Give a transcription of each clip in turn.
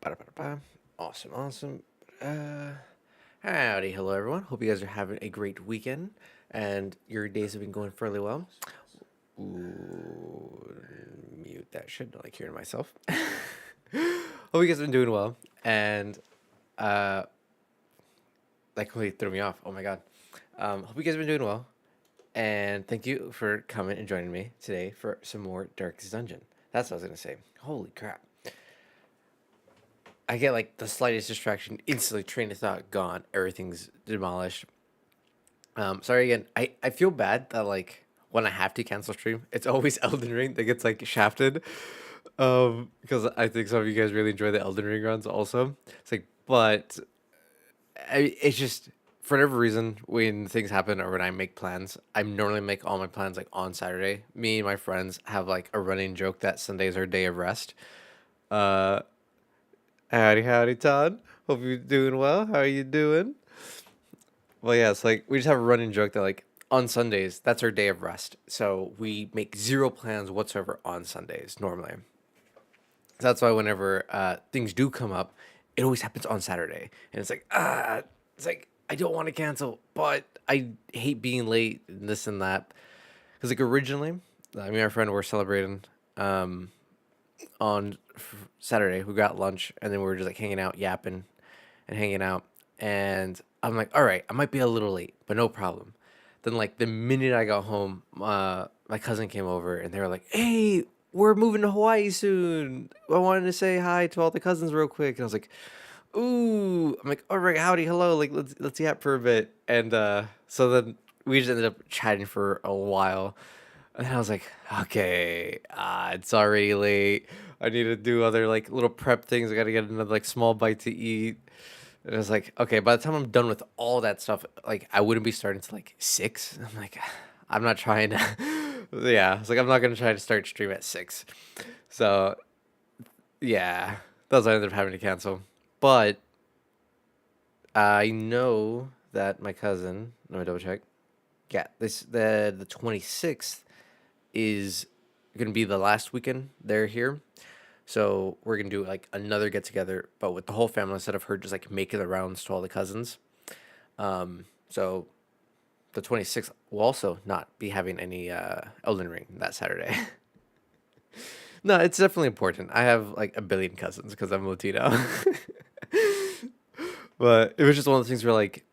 Ba-da-ba-da-ba. Awesome. Howdy, hello everyone. Hope you guys are having a great weekend and your days have been going fairly well. Ooh, mute that shit. Don't like hearing myself. Hope you guys have been doing well and uh, that completely threw me off. Oh my god. Hope you guys have been doing well and thank you for coming and joining me today for some more Darkest Dungeon. That's what I was gonna say. Holy crap. I get like the slightest distraction, instantly train of thought gone, everything's demolished. Sorry again. I feel bad that like when I have to cancel stream, it's always Elden Ring that gets like shafted. Because I think some of you guys really enjoy the Elden Ring runs also. It's like, but it's just for whatever reason when things happen or when I make plans, I normally make all my plans like on Saturday. Me and my friends have like a running joke that Sundays are day of rest. Uh, howdy, Todd. Hope you're doing well. How are you doing? Well, yeah, it's like we just have a running joke that like on Sundays, that's our day of rest. So we make zero plans whatsoever on Sundays normally. So that's why whenever things do come up, it always happens on Saturday. And it's like I don't want to cancel, but I hate being late and this and that. Because like originally, me and our friend were celebrating on Saturday. We got lunch and then we were just like hanging out, yapping and hanging out. And I'm like, all right, I might be a little late, but no problem. Then like the minute I got home, my cousin came over and they were like, hey, we're moving to Hawaii soon. I wanted to say hi to all the cousins real quick. And I was like, ooh, I'm like, all right, howdy, hello, like let's yap for a bit. And so then we just ended up chatting for a while. And then I was like, okay, it's already late. I need to do other like little prep things. I gotta get another like small bite to eat. And I was like, okay, by the time I'm done with all that stuff, like I wouldn't be starting to like 6. I'm like, I'm not trying to. Yeah, it's like I'm not gonna try to start stream at 6. So yeah, that's why I ended up having to cancel. But I know that my cousin. Let me double check. Yeah, the 26th is gonna be the last weekend they're here. So we're gonna do like another get together, but with the whole family instead of her just like making the rounds to all the cousins. So the 26th will also not be having any Elden Ring that Saturday. No, it's definitely important. I have like a billion cousins because I'm Latino. But it was just one of the things where like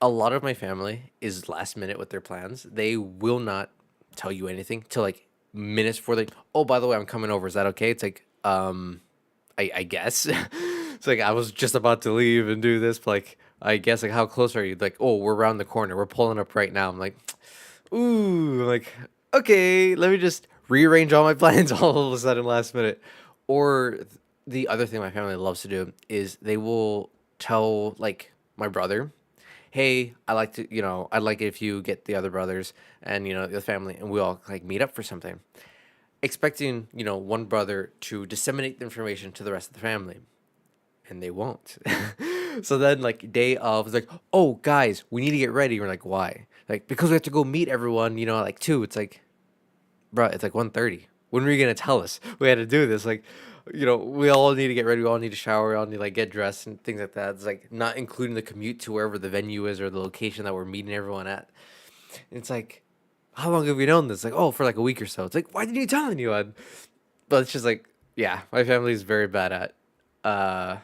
a lot of my family is last minute with their plans. They will not tell you anything till like minutes before they. Oh, by the way, I'm coming over. Is that okay? It's like, I guess. It's like I was just about to leave and do this. But like, I guess like how close are you? Like, oh, we're around the corner. We're pulling up right now. I'm like, ooh, I'm like, okay, let me just rearrange all my plans all of a sudden last minute. Or the other thing my family loves to do is they will tell like my brother, hey, I like to, I'd like it if you get the other brothers and, the family and we all like meet up for something. Expecting, one brother to disseminate the information to the rest of the family. And they won't. So then like day of it's like, oh guys, we need to get ready. We're like, why? Like, because we have to go meet everyone, at like 2. It's like, bruh, it's like 1:30. When were you gonna tell us we had to do this? Like, we all need to get ready. We all need to shower. We all need to like get dressed and things like that. It's like not including the commute to wherever the venue is or the location that we're meeting everyone at. And it's like, how long have we known this? Like, oh, for like a week or so. It's like, why didn't you tell anyone? But it's just like, yeah, my family is very bad at uh,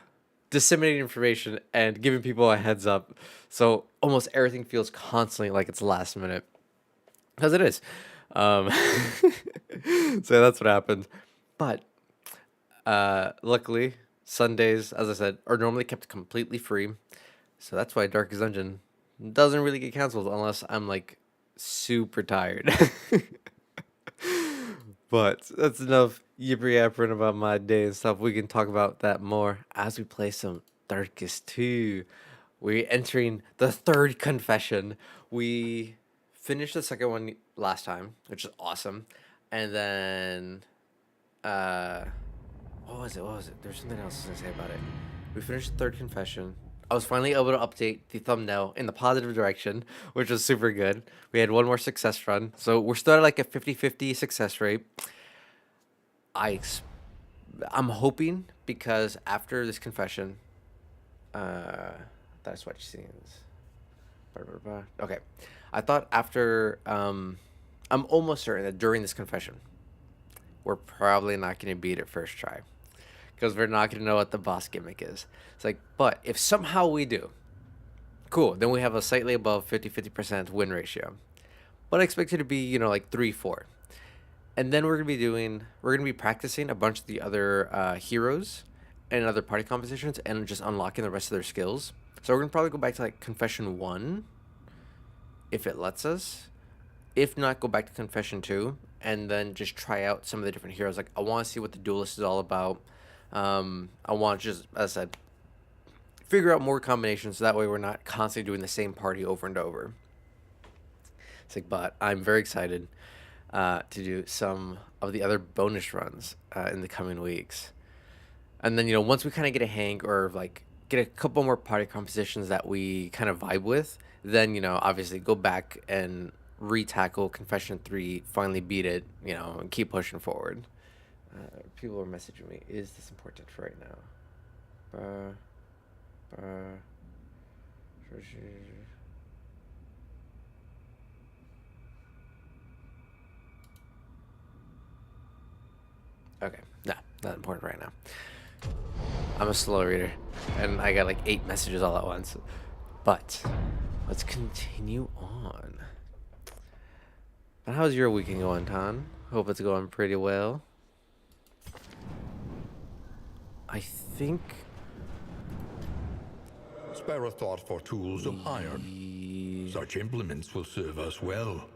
disseminating information and giving people a heads up. So almost everything feels constantly like it's last minute because it is. Um, so that's what happened. But luckily, Sundays, as I said, are normally kept completely free. So that's why Darkest Dungeon doesn't really get canceled unless I'm like super tired. But that's enough yipper yappering about my day and stuff. We can talk about that more as we play some Darkest 2. We're entering the third confession. We finished the second one last time, which is awesome. And then what was it? There's something else I was gonna say about it. We finished the third confession. I was finally able to update the thumbnail in the positive direction, which was super good. We had one more success run. So we're still at like a 50-50 success rate. I I'm hoping because after this confession, that I switched scenes. Blah, blah, blah. Okay, I thought after I'm almost certain that during this confession, we're probably not going to beat it first try because we're not going to know what the boss gimmick is. It's like, but if somehow we do, cool, then we have a slightly above 50% win ratio. But I expect it to be, like 3-4. And then we're gonna be practicing a bunch of the other heroes and other party compositions and just unlocking the rest of their skills. So we're gonna probably go back to like Confession 1 if it lets us. If not, go back to Confession 2 and then just try out some of the different heroes. Like I want to see what the duelist is all about. I want to just, as I said, figure out more combinations so that way we're not constantly doing the same party over and over. It's like, but I'm very excited to do some of the other bonus runs in the coming weeks. And then, once we kind of get a hang or like get a couple more party compositions that we kind of vibe with, then, obviously go back and re-tackle Confession 3, finally beat it, and keep pushing forward. People are messaging me, is this important for right now? Okay, no, not important right now. I'm a slow reader, and I got like 8 messages all at once. But let's continue on. But how's your weekend going, Tan? Hope it's going pretty well. I think. Spare a thought for tools of iron. Such implements will serve us well.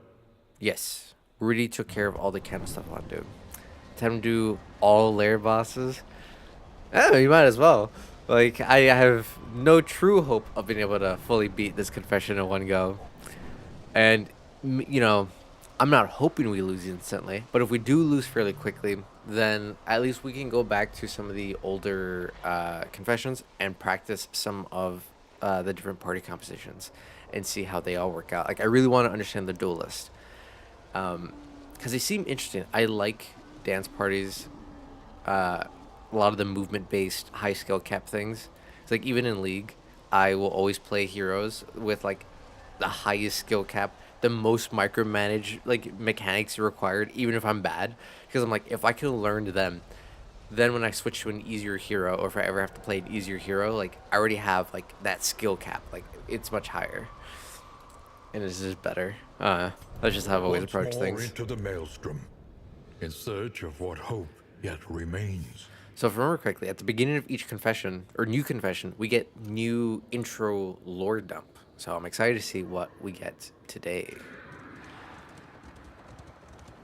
Yes, Rudy took care of all the chem stuff I want to do. Time to do all lair bosses. Oh, you might as well. Like, I have no true hope of being able to fully beat this confession in one go. And, I'm not hoping we lose instantly, but if we do lose fairly quickly, then at least we can go back to some of the older confessions and practice some of the different party compositions and see how they all work out. Like, I really want to understand the duelist. Because they seem interesting. I like dance parties, a lot of the movement-based, high-skill cap things. It's like even in League, I will always play heroes with like the highest skill cap, the most micromanage like mechanics required, even if I'm bad. Because I'm like, if I can learn them, then when I switch to an easier hero, or if I ever have to play an easier hero, like I already have like that skill cap, like it's much higher, and it's just better. That's just how I've always approached things. Into the maelstrom, in search of what hope yet remains. So if I remember correctly, at the beginning of each confession, or new confession, we get new intro lore dump. So I'm excited to see what we get today.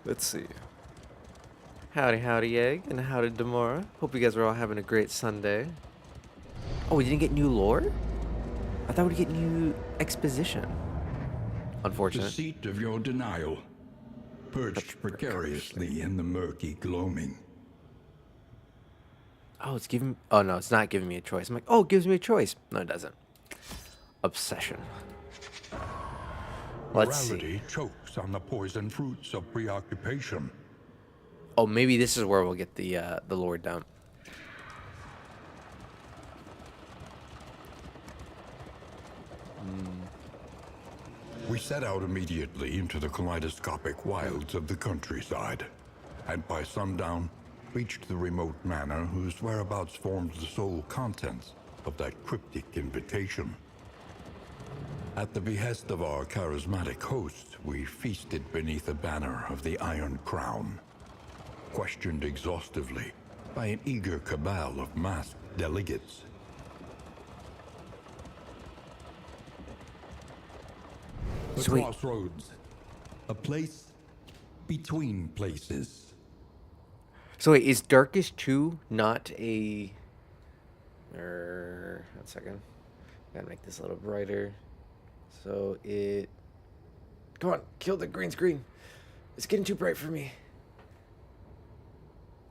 Let's see. Howdy, howdy, Egg, and howdy, Demora. Hope you guys are all having a great Sunday. Oh, we didn't get new lore? I thought we'd get new exposition. Unfortunate. The seat of your denial, perched precariously in the murky gloaming. Oh, it's giving... Oh, no, it's not giving me a choice. I'm like, oh, it gives me a choice. No, it doesn't. Obsession. Let's Morality see. chokes on the poison fruits of preoccupation. Oh, maybe this is where we'll get the lore dump. We set out immediately into the kaleidoscopic wilds of the countryside, and by sundown, reached the remote manor whose whereabouts formed the sole contents of that cryptic invitation. At the behest of our charismatic host, we feasted beneath the banner of the Iron Crown, questioned exhaustively by an eager cabal of masked delegates. The Sweet. crossroads, a place between places. So wait, is Darkest 2 not a... 1 second. Gotta make this a little brighter. So it... Come on, kill the green screen. It's getting too bright for me.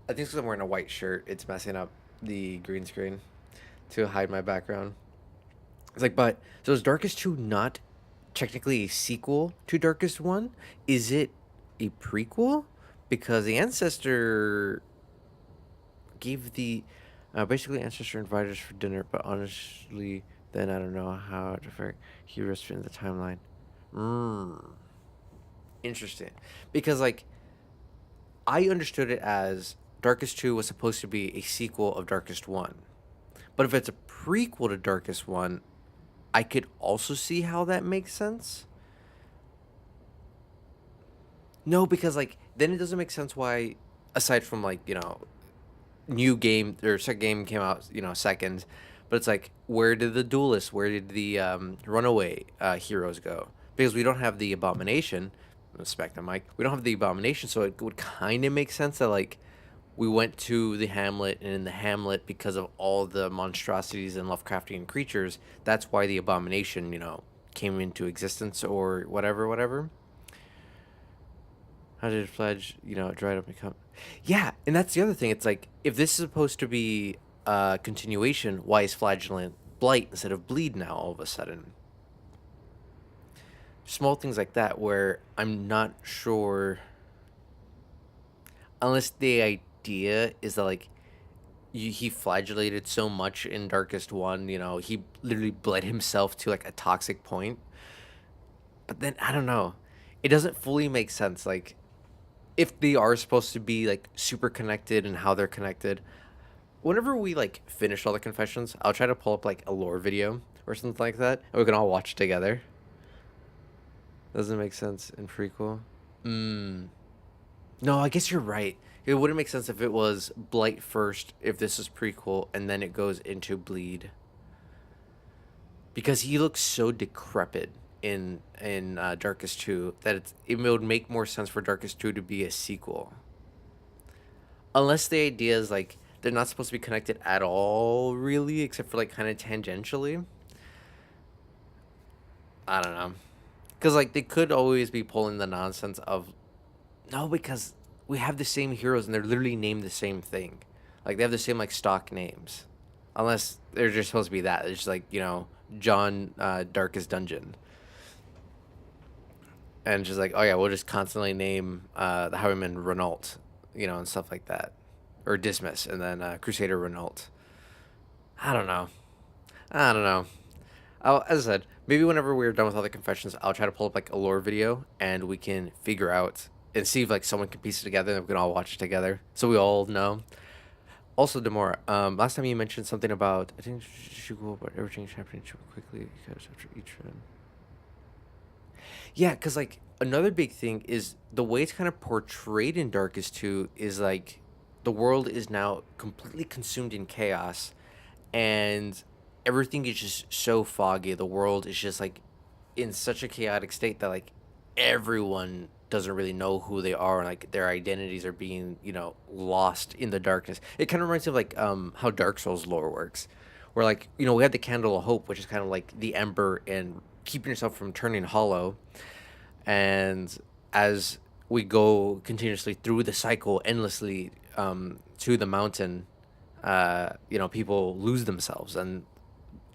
I think it's because I'm wearing a white shirt. It's messing up the green screen to hide my background. It's like, but... So is Darkest 2 not technically a sequel to Darkest 1? Is it a prequel? Because the Ancestor gave the... Basically, ancestor invited us for dinner, but honestly, then I don't know how different heroes fit in the timeline. Mm, interesting. Because, like, I understood it as Darkest 2 was supposed to be a sequel of Darkest 1. But if it's a prequel to Darkest 1, I could also see how that makes sense. No, because, like, then it doesn't make sense why, aside from, like, new game or second game came out, second, but it's like, where did the duelists, where did the runaway heroes go? Because we don't have the abomination. Respect them, Mike. We don't have the abomination, so it would kind of make sense that, like, we went to the hamlet, and in the hamlet, because of all the monstrosities and Lovecraftian creatures, that's why the abomination, came into existence or whatever. How did Fledge, dried up and come? Yeah, and that's the other thing. It's like, if this is supposed to be a continuation, why is Flagellant Blight instead of Bleed now all of a sudden? Small things like that where I'm not sure, unless the idea is that, like, he flagellated so much in Darkest One, he literally bled himself to, like, a toxic point. But then, I don't know. It doesn't fully make sense. Like, if they are supposed to be, like, super connected and how they're connected, whenever we, like, finish all the confessions, I'll try to pull up, like, a lore video or something like that, and we can all watch together. Doesn't make sense in prequel. No, I guess you're right. It wouldn't make sense if it was Blight first, if this is prequel, and then it goes into Bleed. Because he looks so decrepit in Darkest 2 that it would make more sense for Darkest 2 to be a sequel. Unless the idea is, like, they're not supposed to be connected at all, really, except for, like, kind of tangentially. I don't know. Because, like, they could always be pulling the nonsense of, no, because we have the same heroes and they're literally named the same thing. Like, they have the same, like, stock names. Unless they're just supposed to be that. It's just like, John Darkest Dungeon. And just like, oh yeah, we'll just constantly name the Highwayman Renault, and stuff like that. Or Dismiss, and then Crusader Renault. I don't know. As I said, maybe whenever we're done with all the confessions, I'll try to pull up, like, a lore video, and we can figure out and see if, like, someone can piece it together, and we can all watch it together, so we all know. Also, Demora, last time you mentioned something about, I think you should go about everything happening quickly because after each run. Yeah, because, like, another big thing is the way it's kind of portrayed in Darkest 2 is, like, the world is now completely consumed in chaos, and everything is just so foggy. The world is just, like, in such a chaotic state that, like, everyone doesn't really know who they are, and, like, their identities are being, lost in the darkness. It kind of reminds me of, like, how Dark Souls lore works, where, like, we had the Candle of Hope, which is kind of like the ember and keeping yourself from turning hollow. And as we go continuously through the cycle endlessly, to the mountain, people lose themselves, and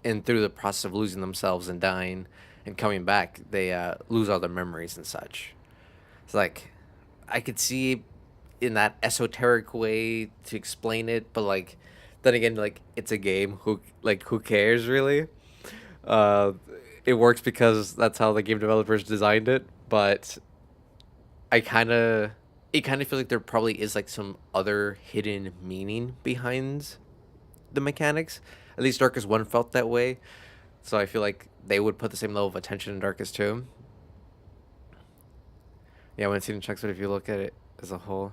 through the process of losing themselves and dying and coming back, they lose all their memories and such. It's like, I could see in that esoteric way to explain it, but, like, then again, like, it's a game. Who cares really? Uh, it works because that's how the game developers designed it, but I kind of it kind of feels like there probably is, like, some other hidden meaning behind the mechanics. At least Darkest 1 felt that way. So I feel like they would put the same level of attention in Darkest 2. Yeah, when it's in checks, but if you look at it as a whole.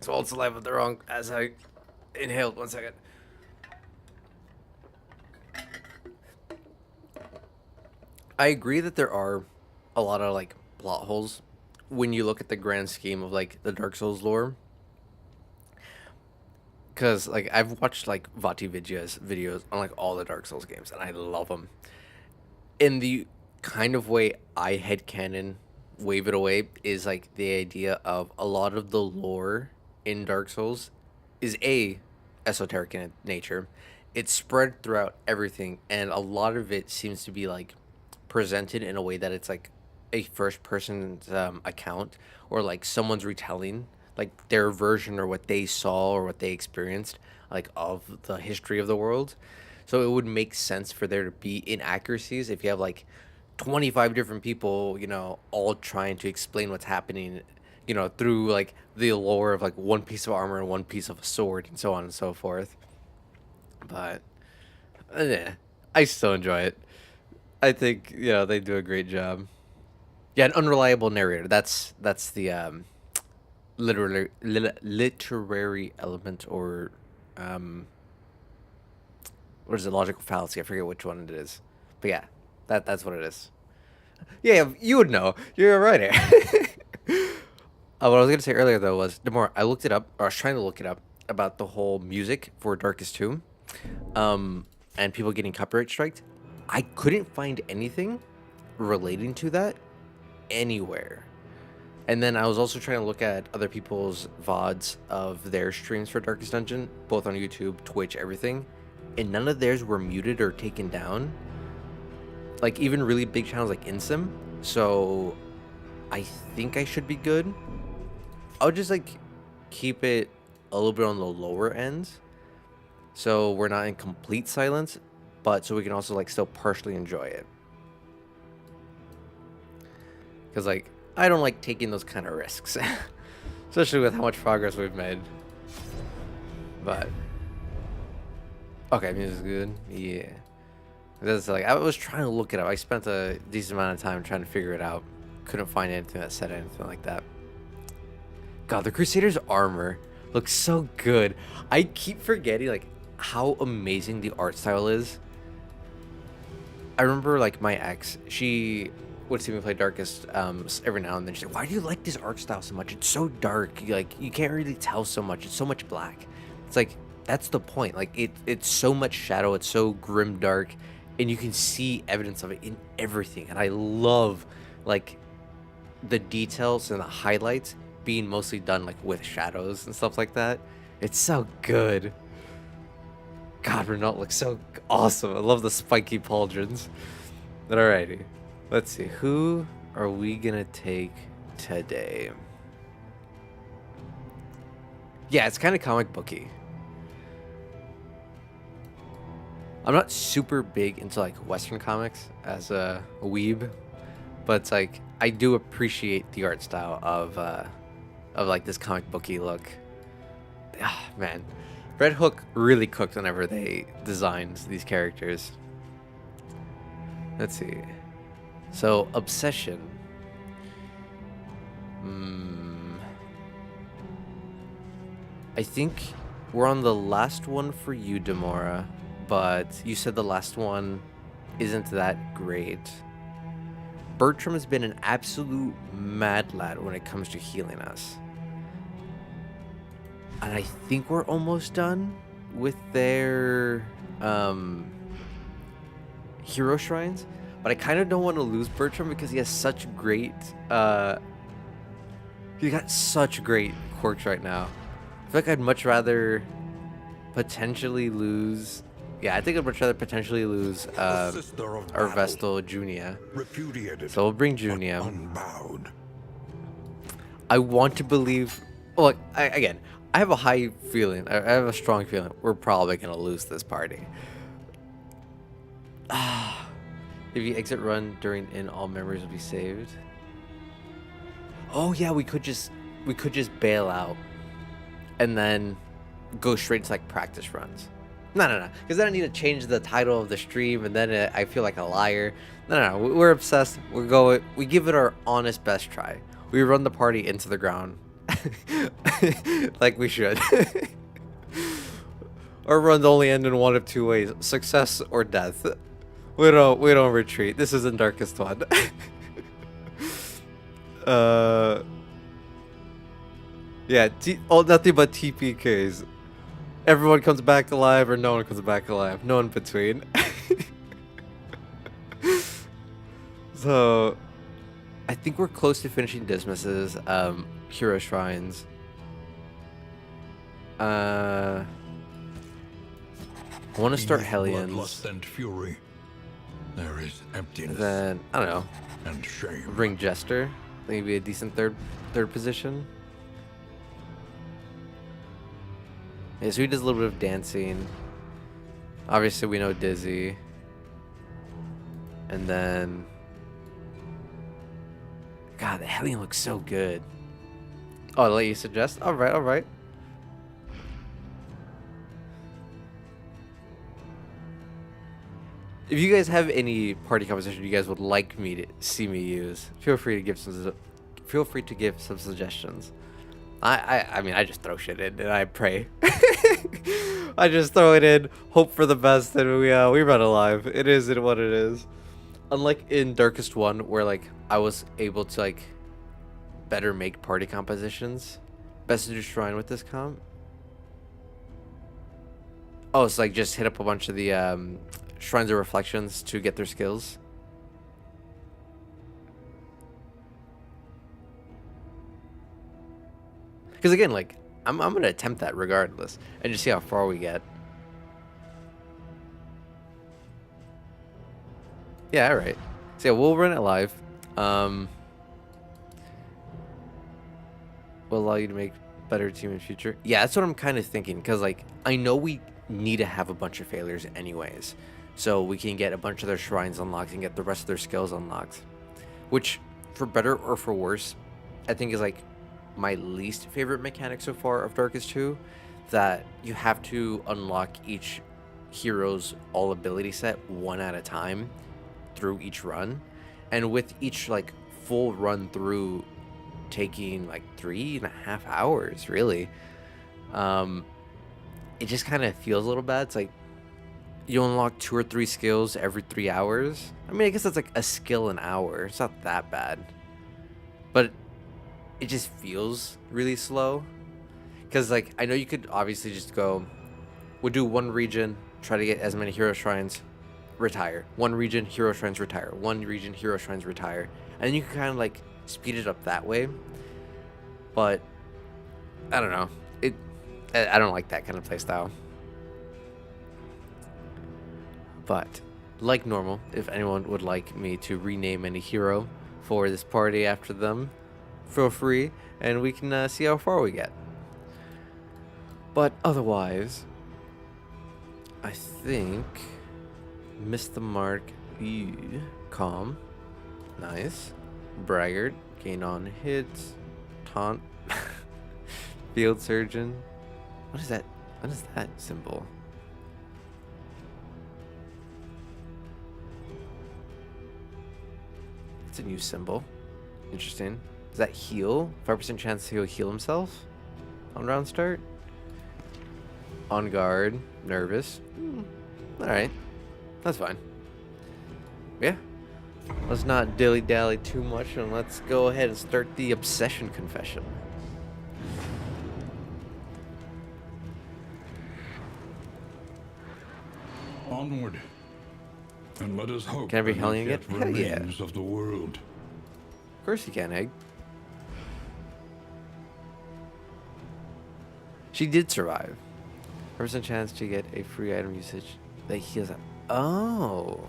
Swallowed saliva the wrong as I inhaled. 1 second. I agree that there are a lot of, like, plot holes when you look at the grand scheme of, like, the Dark Souls lore. Because, like, I've watched, like, Vati Vidya's videos on, like, all the Dark Souls games, and I love them. In the kind of way I headcanon wave it away is, like, the idea of a lot of the lore in Dark Souls is esoteric in nature. It's spread throughout everything, and a lot of it seems to be, like, presented in a way that it's like a first person account, or like someone's retelling like their version or what they saw or what they experienced, like of the history of the world. So it would make sense for there to be inaccuracies if you have like 25 different people, all trying to explain what's happening, through like the lore of like one piece of armor and one piece of a sword and so on and so forth. But yeah, I still enjoy it. I think they do a great job. Yeah, an unreliable narrator. That's the literary element, or um what is it, logical fallacy? I forget which one it is. But yeah, that's what it is. Yeah, you would know. You're a writer. What I was gonna say earlier though was the more I looked it up, or I was trying to look it up about the whole music for Darkest Tomb, and people getting copyright striked. I couldn't find anything relating to that anywhere. And then I was also trying to look at other people's VODs of their streams for Darkest Dungeon, both on YouTube, Twitch, everything, and none of theirs were muted or taken down. Like even really big channels like Insim. So I think I should be good. I'll just like keep it a little bit on the lower end, so we're not in complete silence, but so we can also like still partially enjoy it. Because like I don't like taking those kind of risks, especially with how much progress we've made. But okay, music's good. Yeah, that's like I was trying to look it up. I spent a decent amount of time trying to figure it out. Couldn't find anything that said anything like that. God, the Crusaders' armor looks so good. I keep forgetting like how amazing the art style is. I remember like my ex, she would see me play Darkest every now and then. She's like, "Why do you like this art style so much? It's so dark. Like you can't really tell so much. It's so much black." It's like that's the point. Like it's so much shadow. It's so grim dark, and you can see evidence of it in everything. And I love like the details and the highlights being mostly done like with shadows and stuff like that. It's so good. God, Renault looks so awesome. I love the spiky pauldrons. But alrighty, let's see, who are we gonna take today? Yeah, it's kind of comic booky. I'm not super big into like Western comics as a weeb, but it's like I do appreciate the art style of like this comic booky look. Ah, man, Red Hook really cooked whenever they designed these characters. Let's see. So obsession. I think we're on the last one for you, Demora, but you said the last one isn't that great. Bertram has been an absolute mad lad when it comes to healing us. And I think we're almost done with their hero shrines. But I kind of don't want to lose Bertram because he has such great... he's got such great quirks right now. I feel like I'd much rather potentially lose... Yeah, I think I'd much rather potentially lose our Vestal Junia. So we'll bring Junia. Unbowed. I want to believe... Look, again, I have a high feeling. I have a strong feeling we're probably going to lose this party. If you exit run during in, all memories will be saved. Oh yeah, we could just bail out and then go straight to like practice runs. No, because then I need to change the title of the stream, and then I feel like a liar. No, we're obsessed. We give it our honest best try. We run the party into the ground, like we should. Our runs only end in one of two ways: success or death. We don't retreat. This isn't Darkest One. Yeah, nothing but TPKs. Everyone comes back alive, or no one comes back alive. No in between. So, I think we're close to finishing Dismas's hero shrines. I want to start Hellions. Bloodlust and fury. There is emptiness Then I don't know. and shame. Bring Jester. I think it'd be a decent third position. Yeah, so he does a little bit of dancing. Obviously, we know Dizzy. And then... God, the Hellion looks so good. Oh, I'll let you suggest? Alright, alright. If you guys have any party composition you guys would like me to see me use, feel free to give some suggestions. I mean, I just throw shit in and I pray. I just throw it in, hope for the best, and we run alive. It is what it is. Unlike in Darkest One, where like I was able to like better make party compositions. Best to do Shrine with this comp. Oh, it's like just hit up a bunch of the Shrines of Reflections to get their skills. Because again, like I'm gonna attempt that regardless, and just see how far we get. Yeah, all right. So yeah, we'll run it live. Will allow you to make better team in future. Yeah, that's what I'm kind of thinking. Because like I know we need to have a bunch of failures anyways, so we can get a bunch of their shrines unlocked and get the rest of their skills unlocked. Which, for better or for worse, I think is like my least favorite mechanic so far of Darkest 2. That you have to unlock each hero's all ability set one at a time through each run, and with each like full run through taking like 3.5 hours really, it just kind of feels a little bad. It's like you unlock 2 or 3 skills every 3 hours. I mean, I guess that's like a skill an hour. It's not that bad, but it just feels really slow. Because like I know you could obviously just go, we'll do one region, try to get as many hero shrines, retire. One region, hero shrines, retire. One region, hero shrines, retire. And then you can kind of like speed it up that way. But I don't know. I don't like that kind of playstyle. But like normal, if anyone would like me to rename any hero for this party after them, feel free, and we can see how far we get. But otherwise, I think missed the mark. Ew. Calm, nice. Braggart, gain on hits. Taunt. Field surgeon. What is that? What is that symbol? It's a new symbol. Interesting. Is that heal? 5% chance he'll heal himself on round start. On guard. Nervous. Alright. That's fine. Yeah. Let's not dilly-dally too much, and let's go ahead and start the obsession confession. Onward, and let us hope Can I be that Hellion it again? yet Hell yeah. remains of the world. Of course you can, Egg. She did survive. 100% chance to get a free item usage that heals up. Oh.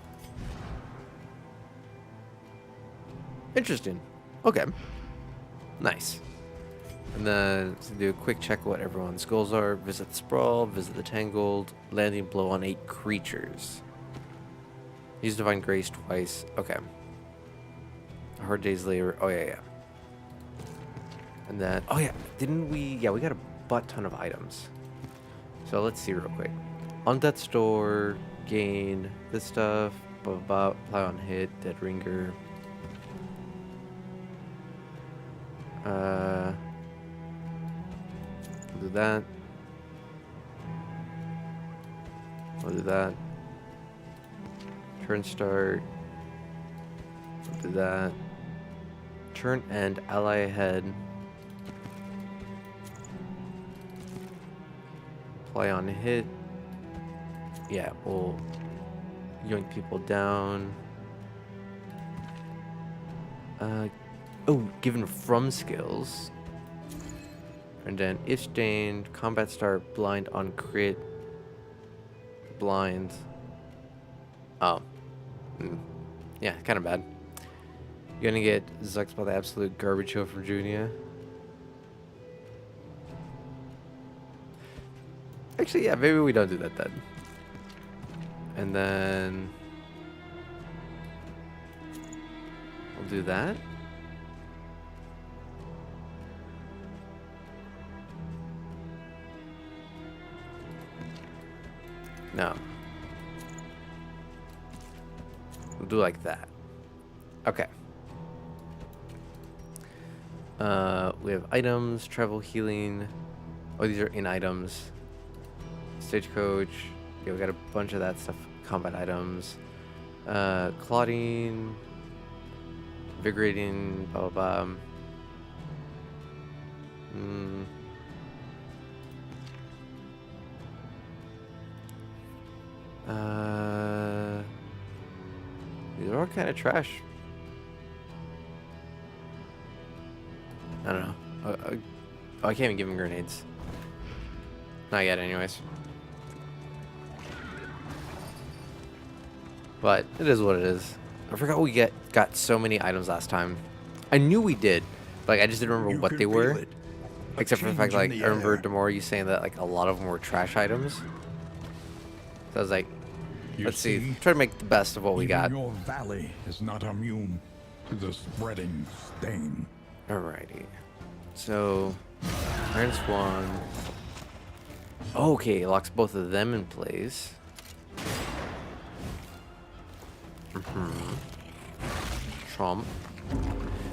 Interesting. Okay. Nice. And then to do a quick check of what everyone's goals are. Visit the Sprawl, visit the Tangled, landing blow on 8 creatures. Use Divine Grace twice. Okay. A hard days later. Oh, yeah. And then, oh, yeah. Didn't we? Yeah, we got a butt ton of items. So let's see real quick. On Death Store, gain this stuff. Blah, blah, blah. Apply on hit, Dead Ringer. We'll do that. We'll do that. Turn start. We'll do that. Turn end, ally ahead. Apply on hit. Yeah, we'll yoink people down. Oh, given from skills. And then if stained, combat start, blind on crit, blind. Oh. Yeah, kind of bad. You're gonna get zucked by the absolute garbage show from Junia. Actually, yeah, maybe we don't do that then. And then we'll do that. No. We'll do like that. Okay. We have items, travel, healing. Oh, these are in items. Stagecoach. Yeah, we got a bunch of that stuff. Combat items. Clotting. Invigorating. Blah, blah, blah. These are all kind of trash. I don't know. I can't even give him grenades. Not yet, anyways. But it is what it is. I forgot we got so many items last time. I knew we did, but like, I just didn't remember what they were. Except for the fact, like, I remember Demore you saying that like a lot of them were trash items. So I was like, let's see, try to make the best of what we got. Your valley is not immune to the spreading stain. Alrighty. So, Iron Swan. Okay, it locks both of them in place. Trump.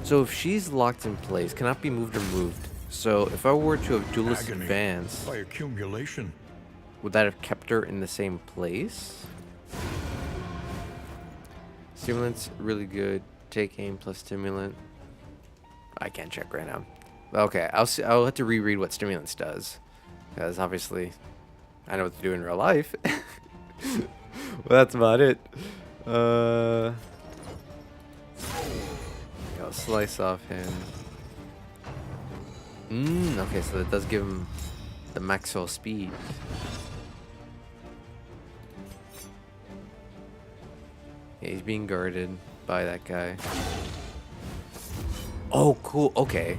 So if she's locked in place, cannot be moved or moved. So if I were to have Duelist Agony Advance, by accumulation. would that have kept her in the same place? Stimulant's really good. Take aim plus stimulant. I can't check right now. Okay, I'll see. I'll have to reread what stimulants does, because obviously I know what to do in real life. Well, that's about it. I'll slice off him. Okay, so that does give him the maximum speed. Yeah, he's being guarded by that guy. Oh, cool. Okay.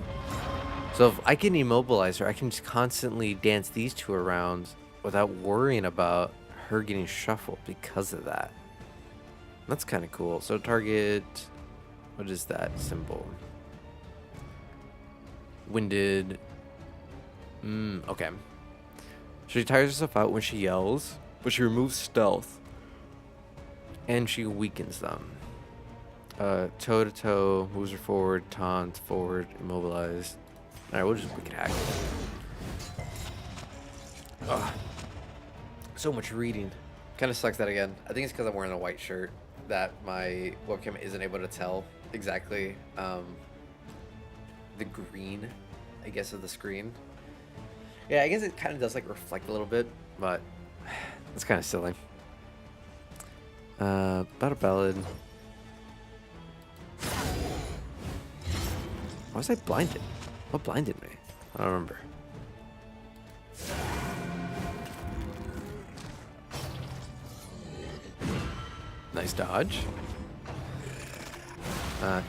So if I can immobilize her, I can just constantly dance these two around without worrying about her getting shuffled because of that. That's kind of cool. So target, what is that symbol? Winded. Okay. She tires herself out when she yells, but she removes stealth. And she weakens them. Toe to toe, moves her forward, taunt, forward, immobilized. Alright, we'll just wicked hack. Ugh. So much reading. Kind of sucks that again. I think it's because I'm wearing a white shirt that my webcam isn't able to tell exactly the green, I guess, of the screen. Yeah, I guess it kind of does like reflect a little bit, but it's kind of silly. Battle Ballad. Why was I blinded? What blinded me? I don't remember. Nice dodge.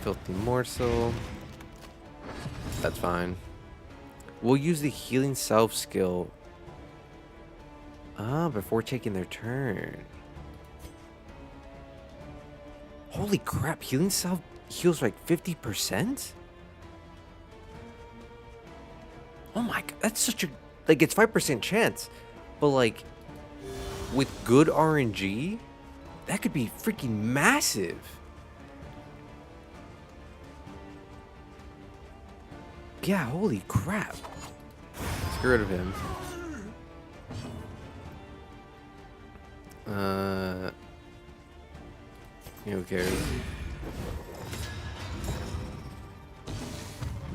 Filthy Morsel. That's fine. We'll use the Healing Self skill before taking their turn. Holy crap, Healing Self heals like 50%? Oh my god, that's such a, like, it's 5% chance, but like, with good RNG, that could be freaking massive. Yeah, holy crap. Let's get rid of him. Who cares?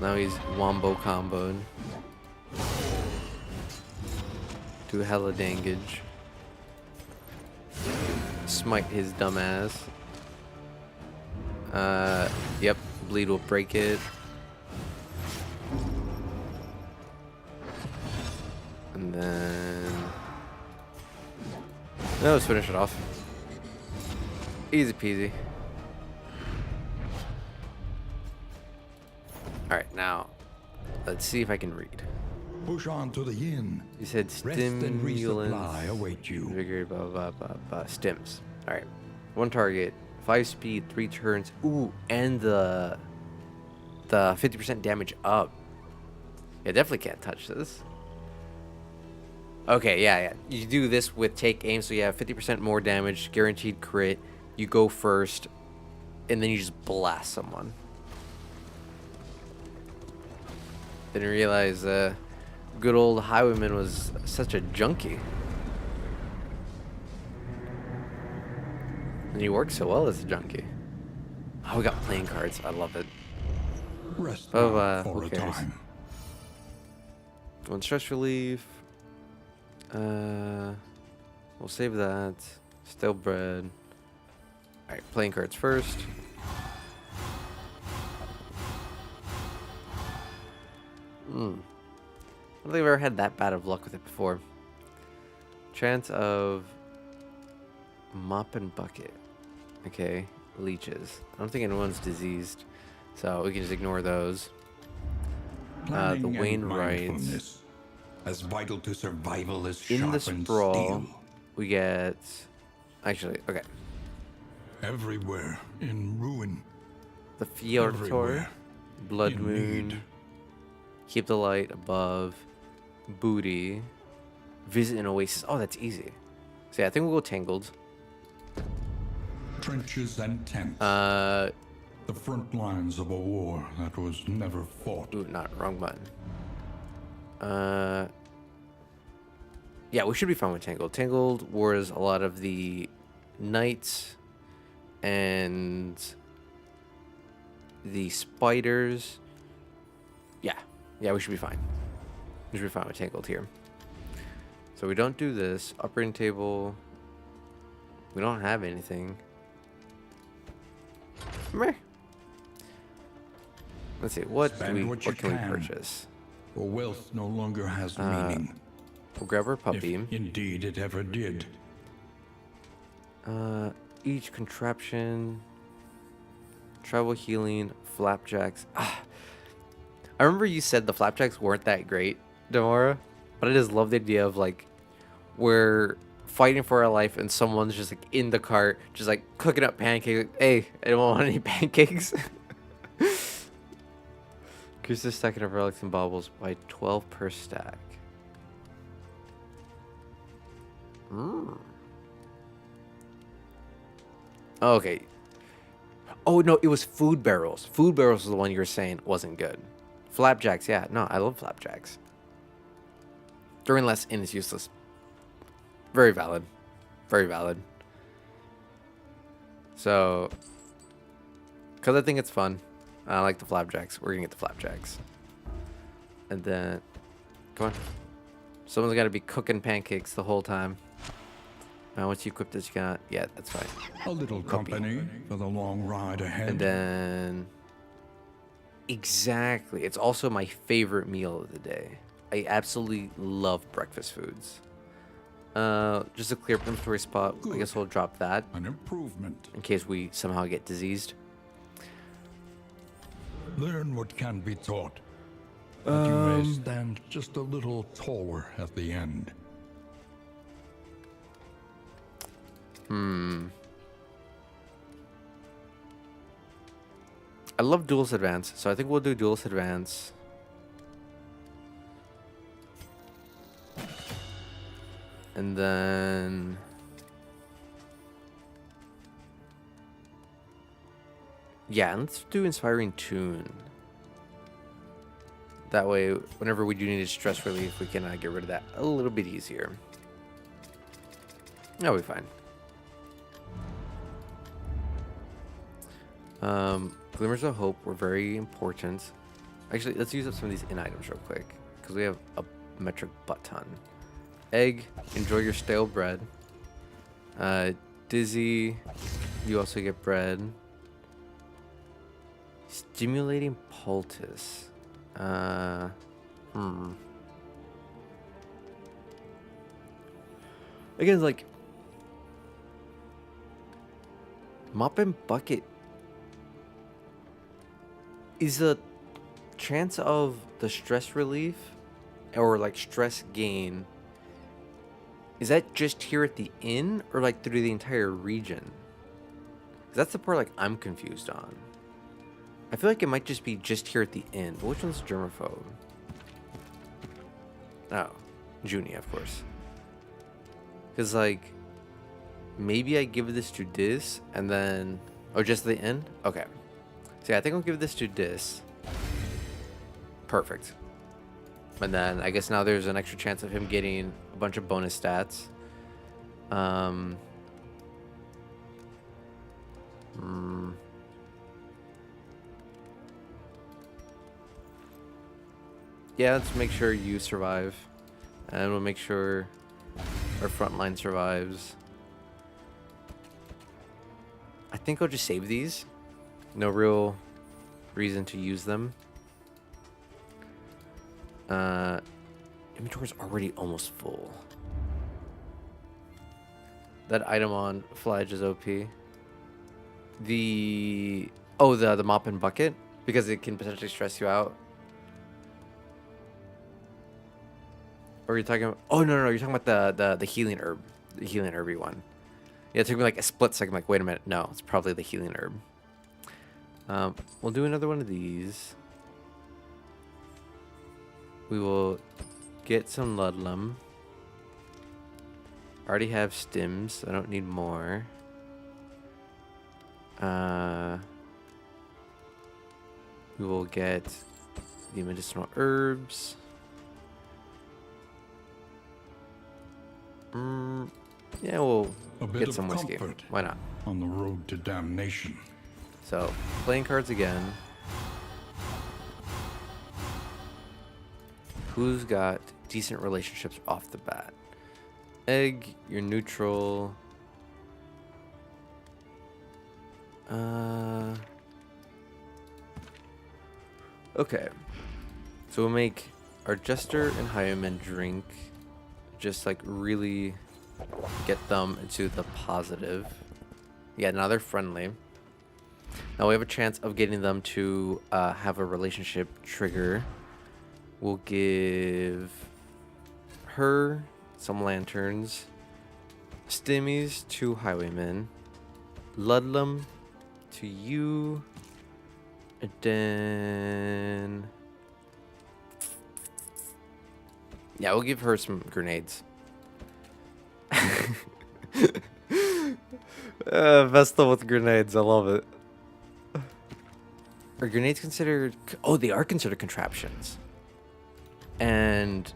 Now he's wombo comboed. Do hella damage. Smite his dumb ass. Yep, bleed will break it. And then let's finish it off. Easy peasy. Alright, now let's see if I can read. Push on to the inn. You said Rest and stimulants. resupply await you. Vigor, blah, blah, blah, blah. Stims. Alright. 1 target. 5 speed, 3 turns. Ooh, and the 50% damage up. Yeah, definitely can't touch this. Okay, yeah. You do this with take aim, so you have 50% more damage, guaranteed crit. You go first, and then you just blast someone. Didn't realize good old Highwayman was such a junkie. And he works so well as a junkie. Oh, we got playing cards. I love it. Rest Oh, now for who a cares? time. 1 stress relief. We'll save that. Stale bread. Alright, playing cards first. I don't think I've ever had that bad of luck with it before. Chance of mop and bucket. Okay, leeches. I don't think anyone's diseased, so we can just ignore those. The Planning and Wainwrights. mindfulness, as vital to survival as In the sharpened sprawl, steel. we get. Actually, okay. Everywhere in ruin. The Fjortor, Everywhere Blood in Moon, need. Keep the Light Above, Booty, Visit an Oasis. Oh, that's easy. So yeah, I think we'll go Tangled. Trenches and tents. The front lines of a war that was never fought. Ooh, not wrong button. Yeah, we should be fine with Tangled. Tangled was a lot of the knights and the spiders. Yeah, we should be fine. We should be fine with Tangled here. So we don't do this. Operating table. We don't have anything. Meh. Let's see. What Spend what you what can we can. purchase? For wealth no longer has meaning. We'll grab our If puppy. indeed it ever did. Each contraption, travel healing, flapjacks. I remember you said the flapjacks weren't that great, Demora, but I just love the idea of like we're fighting for our life and someone's just like in the cart, just like cooking up pancakes. Like, hey, anyone want any pancakes? Increase the stacking of relics and baubles by 12 per stack. Oh, okay. Oh no, it was food barrels. Food barrels was the one you were saying wasn't good. Flapjacks, yeah. No, I love flapjacks. During less in is useless. Very valid. Very valid. So, because I think it's fun, I like the flapjacks. We're gonna get the flapjacks. And then, come on. Someone's got to be cooking pancakes the whole time. Once you equip this, you got, yeah, that's fine. A little company for the long ride ahead. And then, exactly. It's also my favorite meal of the day. I absolutely love breakfast foods. Just a clear inventory spot. I guess we'll drop that An improvement. in case we somehow get diseased. Learn what can be taught. That you may stand just a little taller at the end. I love Duelist Advance, so I think we'll do Duelist Advance. And then... yeah, let's do Inspiring Tune. That way, whenever we do need a stress relief, we can get rid of that a little bit easier. That'll be fine. Glimmers of Hope were very important. Actually, let's use up some of these in items real quick, because we have a metric butt ton. Egg, enjoy your stale bread. Dizzy, you also get bread. Stimulating Poultice. Again, like, Mop and Bucket is a chance of the stress relief or like stress gain, is that just here at the inn or like through the entire region? 'Cause that's the part like I'm confused on. I feel like it might just be just here at the inn. But which one's germaphobe? Oh, Junie, of course. Because like, maybe I give this to Dis and then, oh, just the inn? Okay. So yeah, I think I'll give this to Dis. Perfect. And then I guess now there's an extra chance of him getting a bunch of bonus stats. Yeah, let's make sure you survive. And we'll make sure our front line survives. I think I'll just save these. No real reason to use them. Inventory's already almost full. That item on Fledge is OP. The mop and bucket, because it can potentially stress you out. Or you're talking about, oh no, you're talking about the healing herb. The healing herby one. Yeah, it took me like a split second, like, wait a minute. No, it's probably the healing herb. We'll do another one of these. We will get some Ludlum. I already have stims. I don't need more. We will get the medicinal herbs. Yeah, we'll get some whiskey. Why not? On the road to damnation. So, playing cards again. Who's got decent relationships off the bat? Egg, you're neutral. Okay. So we'll make our Jester and Highwayman drink. Just like really get them into the positive. Yeah, now they're friendly. Now we have a chance of getting them to have a relationship trigger. We'll give her some lanterns, stimmies to Highwaymen, Ludlum to you, and then yeah, we'll give her some grenades. Vestal with grenades, I love it. Are grenades considered? Oh, they are considered contraptions. And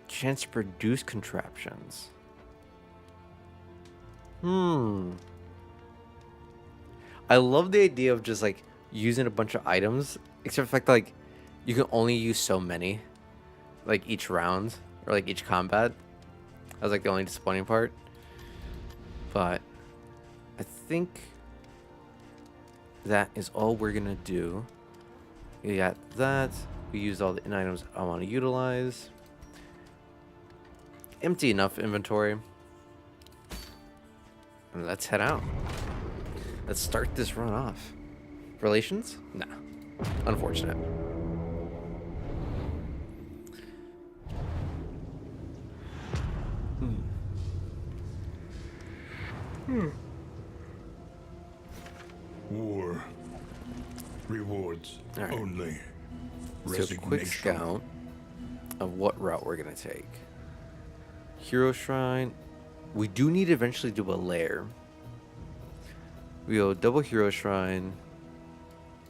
chance to produce contraptions. I love the idea of just like using a bunch of items, except for the fact that, like, you can only use so many, like each round or like each combat. That was like the only disappointing part. But I think that is all we're gonna do. We got that. We used all the items I want to utilize. Empty enough inventory. And let's head out. Let's start this run off. Relations? Nah. Unfortunate. War. Rewards All right. only. So quick scout of what route we're gonna take. Hero Shrine. We do need to eventually do a lair. We go double Hero Shrine,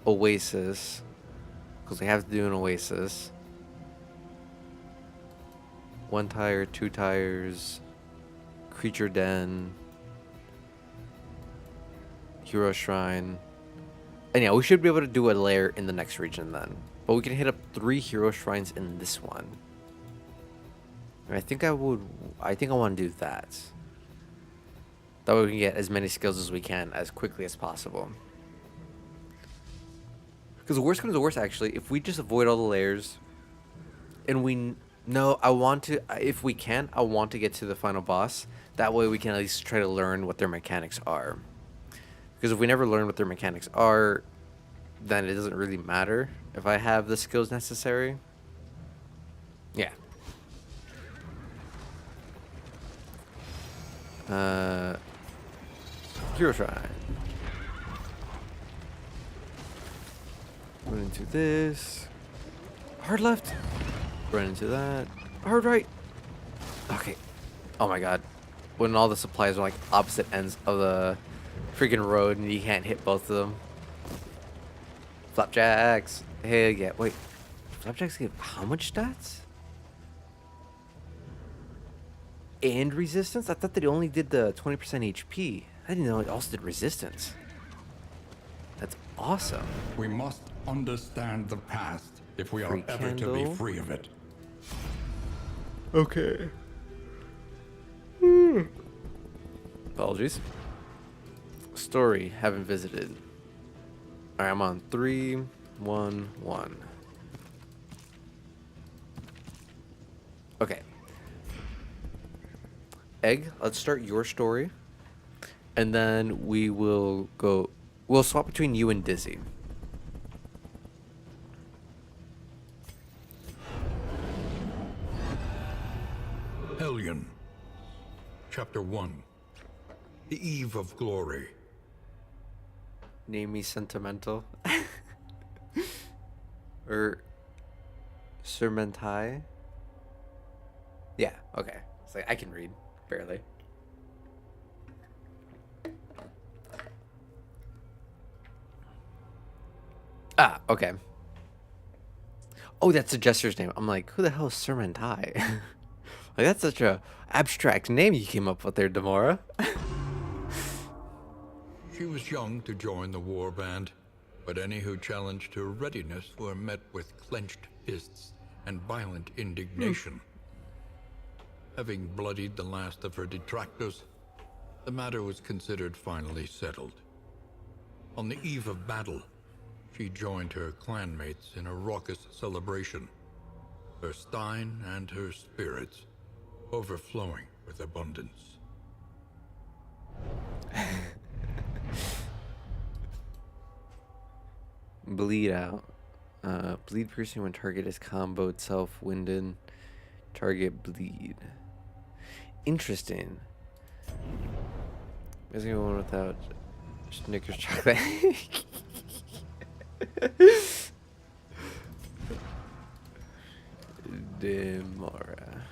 Oasis, because they have to do an Oasis. 1 tire, 2 tires, Creature Den, Hero Shrine. And yeah, we should be able to do a lair in the next region then. But we can hit up 3 Hero Shrines in this one. And I think I want to do that. That way we can get as many skills as we can as quickly as possible. Because the worst comes to worst, actually, if we just avoid all the layers, and we know, if we can, I want to get to the final boss. That way we can at least try to learn what their mechanics are. Because if we never learn what their mechanics are, then it doesn't really matter if I have the skills necessary. Yeah. Hero Shrine. Run into this. Hard left. Run into that. Hard right. Okay. Oh my god. When all the supplies are like opposite ends of the freaking road and you can't hit both of them. Flapjacks. Hey, yeah. Wait. Flapjacks give how much stats? And resistance? I thought that it only did the 20% HP. I didn't know it also did resistance. That's awesome. We must understand the past if we are Free ever to be candle. free of it. Okay. Apologies. Story, haven't visited. Alright, I'm on 3, 1, 1. Okay. Egg, let's start your story. And then we will go. We'll swap between you and Dizzy. Hellion. Chapter 1. The Eve of Glory. Name me sentimental. Or Sermentai. Yeah, okay. It's like I can read, barely. Ah, okay. Oh, that's the jester's name. I'm like, who the hell is Sermentai? Like, that's such a abstract name you came up with there, Demora. She was young to join the war band, but any who challenged her readiness were met with clenched fists and violent indignation. Having bloodied the last of her detractors, the matter was considered finally settled. On the eve of battle, she joined her clanmates in a raucous celebration, her stein and her spirits overflowing with abundance. Bleed out. Bleed piercing when target is comboed self-winded. Target bleed. Interesting. There's gonna be one without Snickers chocolate. Demora.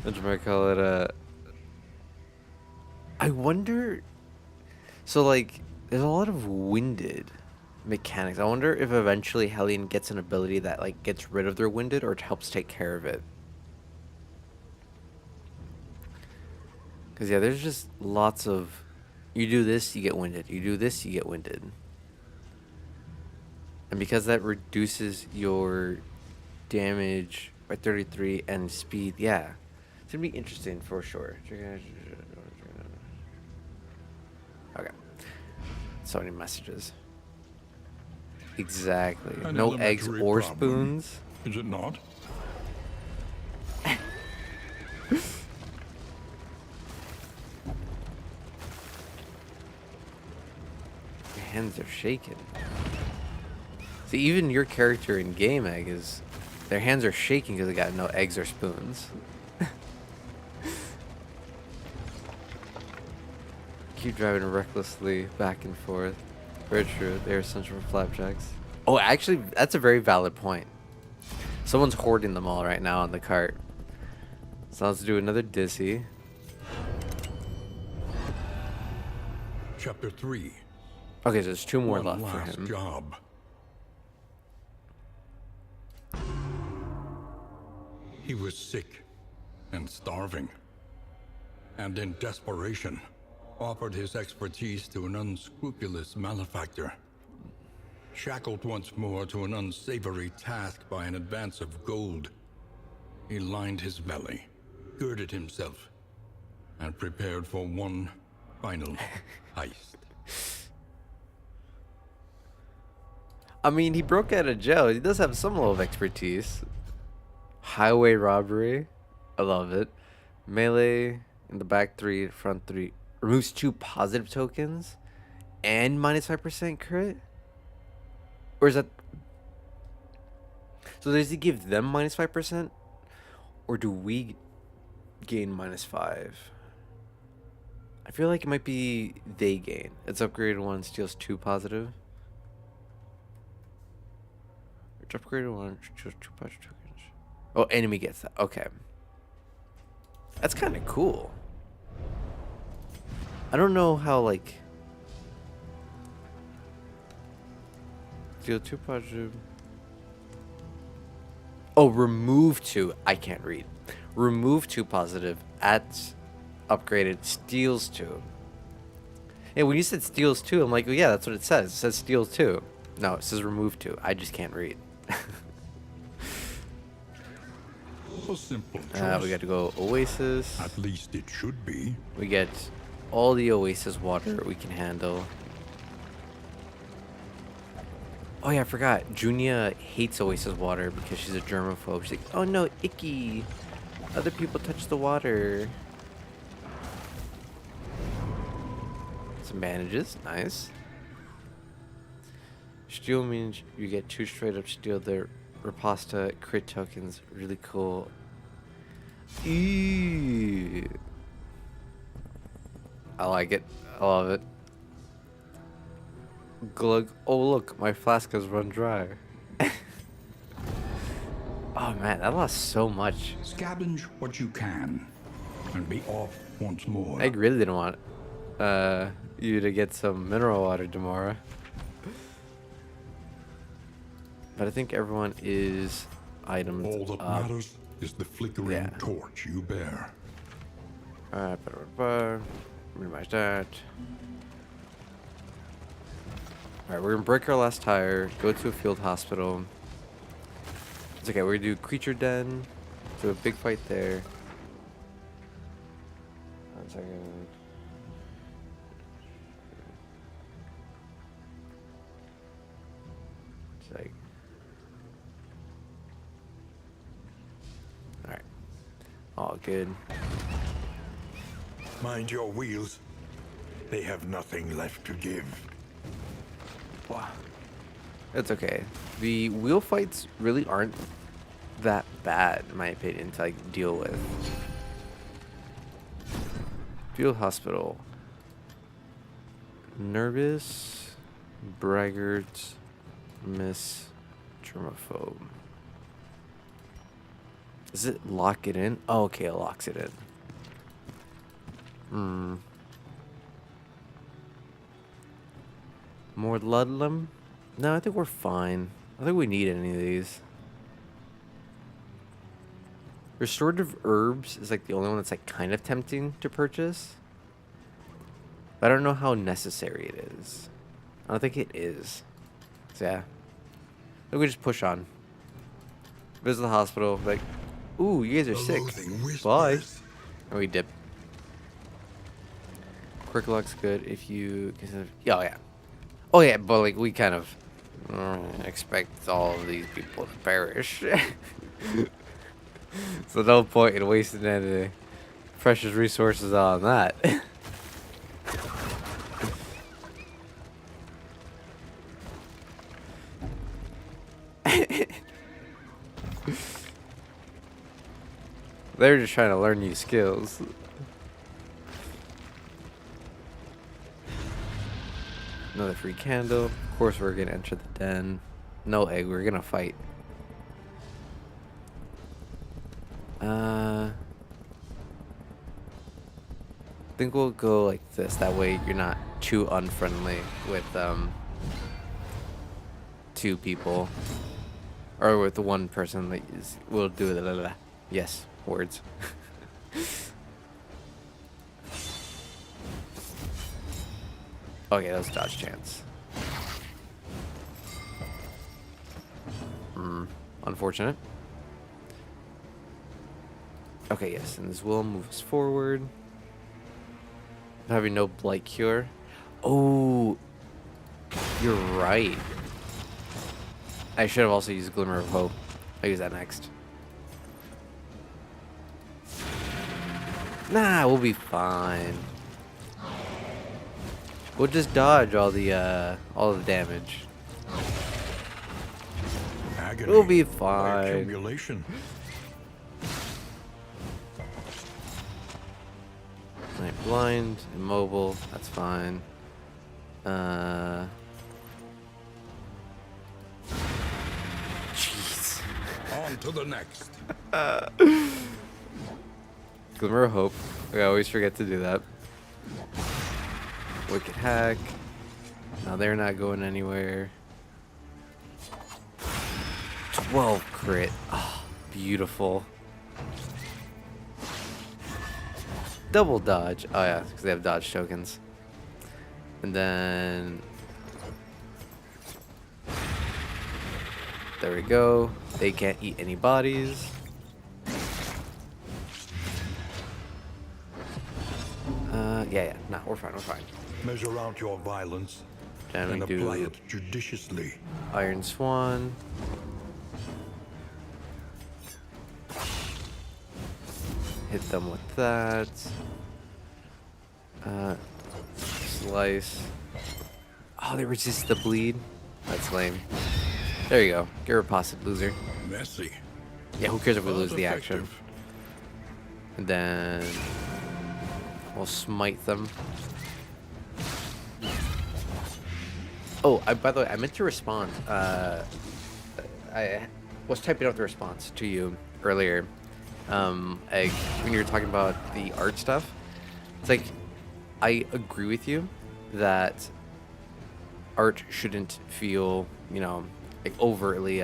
What do I call it? I wonder. So, like, there's a lot of winded mechanics. I wonder if eventually Hellion gets an ability that, like, gets rid of their winded or helps take care of it. Because, yeah, there's just lots of. You do this, you get winded. You do this, you get winded. And because that reduces your damage by 33 and speed, yeah. It's going to be interesting for sure. Okay. So many messages. Exactly. An No eggs elementary or problem, spoons. is it not? Your hands are shaking. See, even your character in Game Egg is... Their hands are shaking because they got no eggs or spoons. Keep driving recklessly back and forth. Very true. They're essential for flapjacks. Oh, actually, that's a very valid point. Someone's hoarding them all right now on the cart. So let's do another Dizzy. Chapter 3. Okay, so there's two more One left for last him. job. He was sick and starving, and in desperation, offered his expertise to an unscrupulous malefactor. Shackled once more to an unsavory task by an advance of gold, he lined his belly, girded himself, and prepared for one final heist. I mean, he broke out of jail. He does have some level of expertise. Highway robbery. I love it. Melee in the back 3, front 3. Removes 2 positive tokens. And minus 5% crit. Or is that... So does he give them minus 5%? Or do we gain minus 5? I feel like it might be they gain. It's upgraded 1, steals 2 positive. It's upgraded 1, steals 2 positive tokens. Oh, enemy gets that. Okay. That's kind of cool. I don't know how, like... Steal 2 positive. Oh, remove 2. I can't read. Remove 2 positive. At upgraded. Steals 2. Yeah, when you said steals 2, I'm like, well, yeah, that's what it says. It says steals 2. No, it says remove 2. I just can't read. A simple choice. We got to go Oasis. At least it should be. We get all the Oasis water we can handle. Oh yeah, I forgot. Junia hates Oasis water because she's a germaphobe. She's like, oh no, icky. Other people touch the water. Some bandages, nice. Steal means you get 2 straight up steal. The Riposta crit tokens, really cool. Eee. I like it. I love it. Glug. Oh look, my flask has run dry. Oh man, I lost so much. Scavenge what you can, and be off once more. I really didn't want you to get some mineral water, Demora. But I think everyone is items All that up. matters is the flickering Yeah. torch you bear. Minimize that. Alright, we're gonna break our last tire, go to a field hospital. It's okay, we're gonna do creature den, do a big fight there. 1 second. It's like... Alright. All good. Mind your wheels. They have nothing left to give. It's okay. The wheel fights really aren't that bad, in my opinion, to like deal with. Field hospital. Nervous, braggart, miss, germaphobe. Does it lock it in? Oh, okay, it locks it in. More Ludlum? No, I think we're fine. I don't think we need any of these. Restorative herbs is like the only one that's like kind of tempting to purchase. But I don't know how necessary it is. I don't think it is. So yeah. I think we just push on. Visit the hospital, like, ooh, you guys are sick. Bye. And we dip. Quick luck's good if you consider. Oh yeah. Oh yeah, but like we kind of expect all of these people to perish. So no point in wasting any precious resources on that. They're just trying to learn new skills. Another free candle. Of course we're gonna enter the den. No egg, we're gonna fight. I think we'll go like this. That way you're not too unfriendly with 2 people. Or with the 1 person that is, we'll do it. Yes, words. Okay, that was dodge chance. Unfortunate. Okay, yes, and this will move us forward. Having no blight cure. Oh, you're right. I should have also used Glimmer of Hope. I'll use that next. Nah, we'll be fine. We'll just dodge all the damage. agony. We'll be By fine. accumulation. Night blind, immobile, that's fine. Jeez. On to the next. Glimmer of hope. I always forget to do that. Wicked hack. Now they're not going anywhere. 12 crit. Oh, beautiful. Double dodge. Oh yeah, because they have dodge tokens. And then there we go. They can't eat any bodies. Yeah. Nah, we're fine. We're fine. Measure out your violence Then and we apply do it judiciously. Iron Swan. Hit them with that. Slice. Oh, they resist the bleed. That's lame. There you go. Get riposted, loser. Messy. Yeah, who cares if we but lose the action? effective. And then we'll smite them. Oh, by the way, I meant to respond. I was typing out the response to you earlier. When you were talking about the art stuff, it's like I agree with you that art shouldn't feel, like overtly.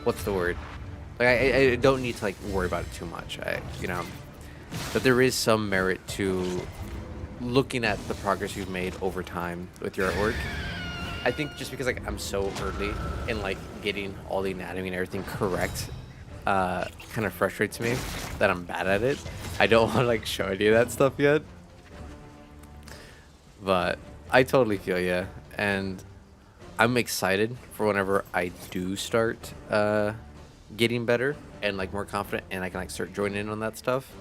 What's the word? Like I don't need to like worry about it too much. But there is some merit to looking at the progress you've made over time with your artwork. I think just because like I'm so early in like getting all the anatomy and everything correct, kind of frustrates me that I'm bad at it. I don't want to like show any of that stuff yet, but I totally feel you, and I'm excited for whenever I do start getting better and like more confident, and I can like start joining in on that stuff.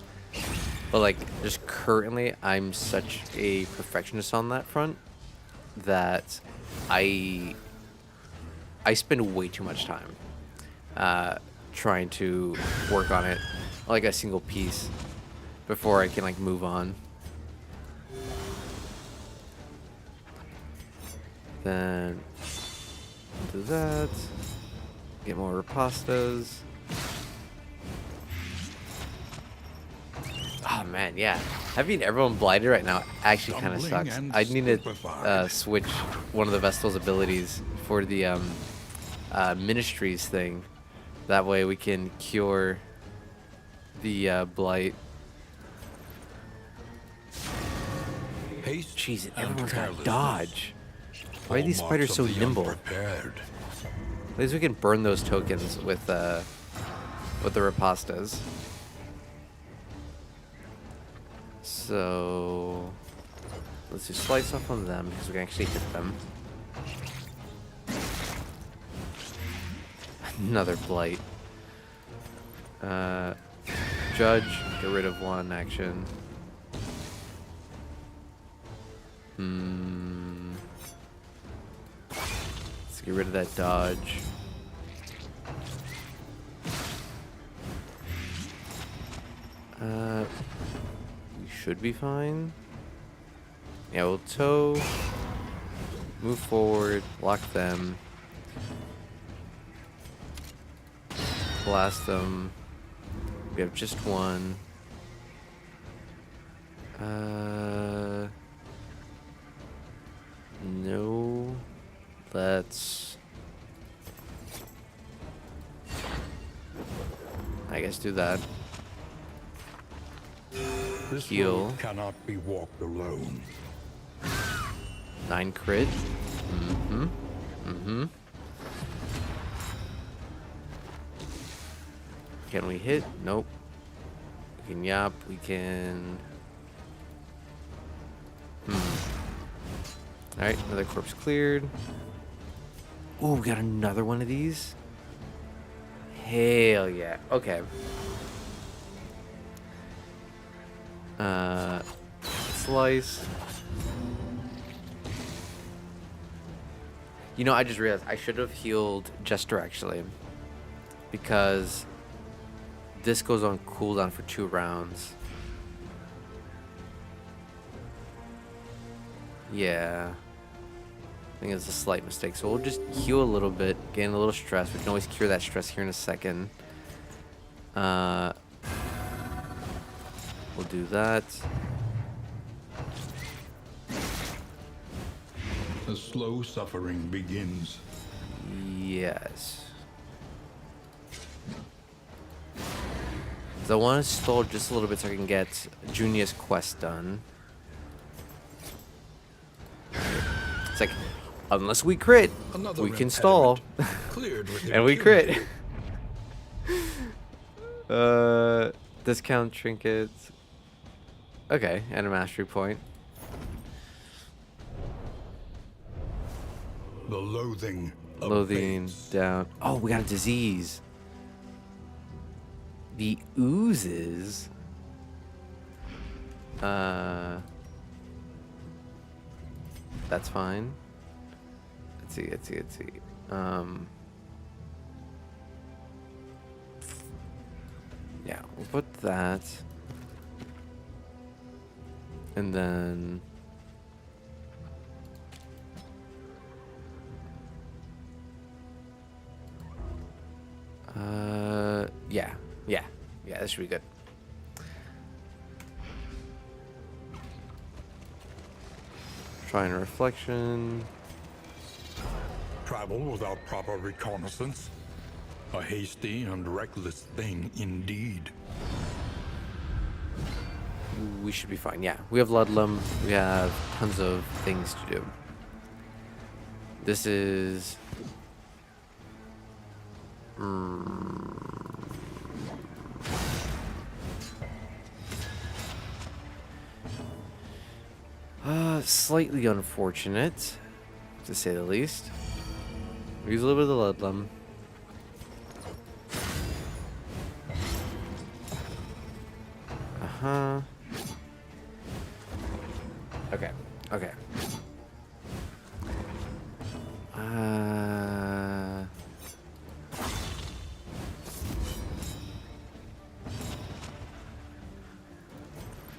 But like just currently, I'm such a perfectionist on that front that I spend way too much time trying to work on it like a single piece before I can like move on. Then do that. Get more ripostas. Oh man, yeah. Having everyone blinded right now actually kind of Stumbling sucks. and I need to stupefied. switch one of the Vestal's abilities for the Ministries thing. That way we can cure the Blight. Haste Jeez, and everyone's got carelessness. dodge. Why are these Hallmarks spiders so of the nimble? unprepared. At least we can burn those tokens with the ripostas. So let's just slice off on them because we can actually hit them. Another blight. Judge, get rid of one action. Let's get rid of that dodge. We should be fine. Yeah, we'll tow. Move forward, lock them. Blast them. We have just one. No. Let's... I guess do that. This Heal. road cannot be walked alone. 9 crit. Can we hit? Nope. We can yap. We can... Alright, another corpse cleared. Ooh, we got another one of these? Hell yeah. Okay. Slice. You know, I just realized I should have healed Jester actually, because this goes on cooldown for 2 rounds. Yeah. I think it's a slight mistake. So we'll just heal a little bit, gain a little stress. We can always cure that stress here in a second. We'll do that. The slow suffering begins. Yes. So I want to stall just a little bit so I can get Junia's quest done. It's like, unless we crit, Another we can stall. Cleared with And we crit. impunity. Discount trinkets. Okay, and a mastery point. The loathing of Loathing fates. down. Oh, we got a disease. The oozes. That's fine. Let's see. Yeah, we'll put that. And then yeah, this should be good. Trying a reflection. Travel without proper reconnaissance. A hasty and reckless thing indeed. We should be fine. Yeah, we have Ludlum. We have tons of things to do. This is slightly unfortunate, to say the least. Use a little bit of the Ludlum. Okay.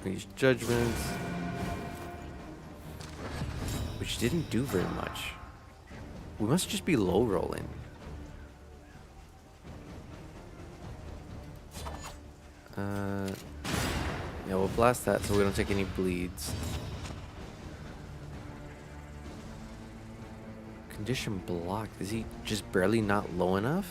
These judgments, which didn't do very much. We must just be low rolling. Yeah, we'll blast that so we don't take any bleeds. Condition blocked. Is he just barely not low enough?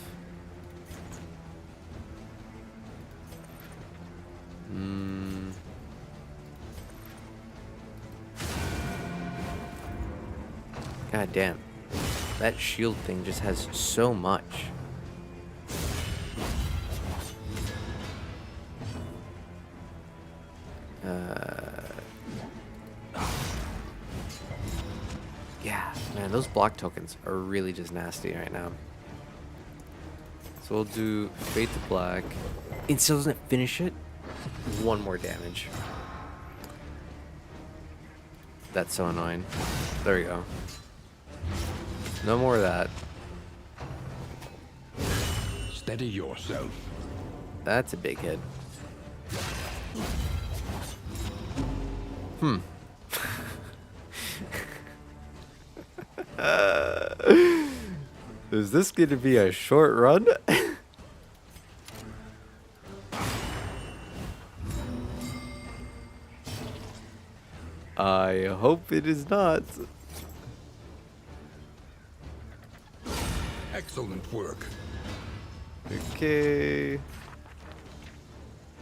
God damn. That shield thing just has so much. Yeah, man, those block tokens are really just nasty right now. So we'll do Fade to Black. It still doesn't finish it. 1 more damage. That's so annoying. There we go. No more of that. Steady yourself. That's a big hit. Is this going to be a short run? I hope it is not. Excellent work. Okay.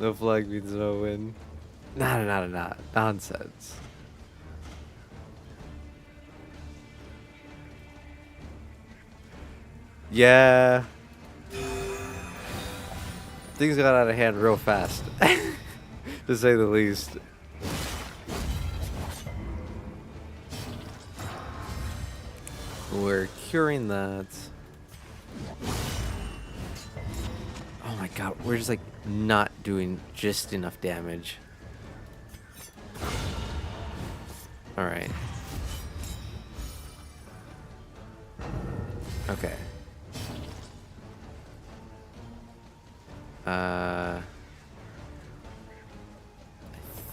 No flag means no win. Nah. Nonsense. Yeah. Things got out of hand real fast. To say the least. We're curing that. Oh my god, we're just like not doing just enough damage. Alright. I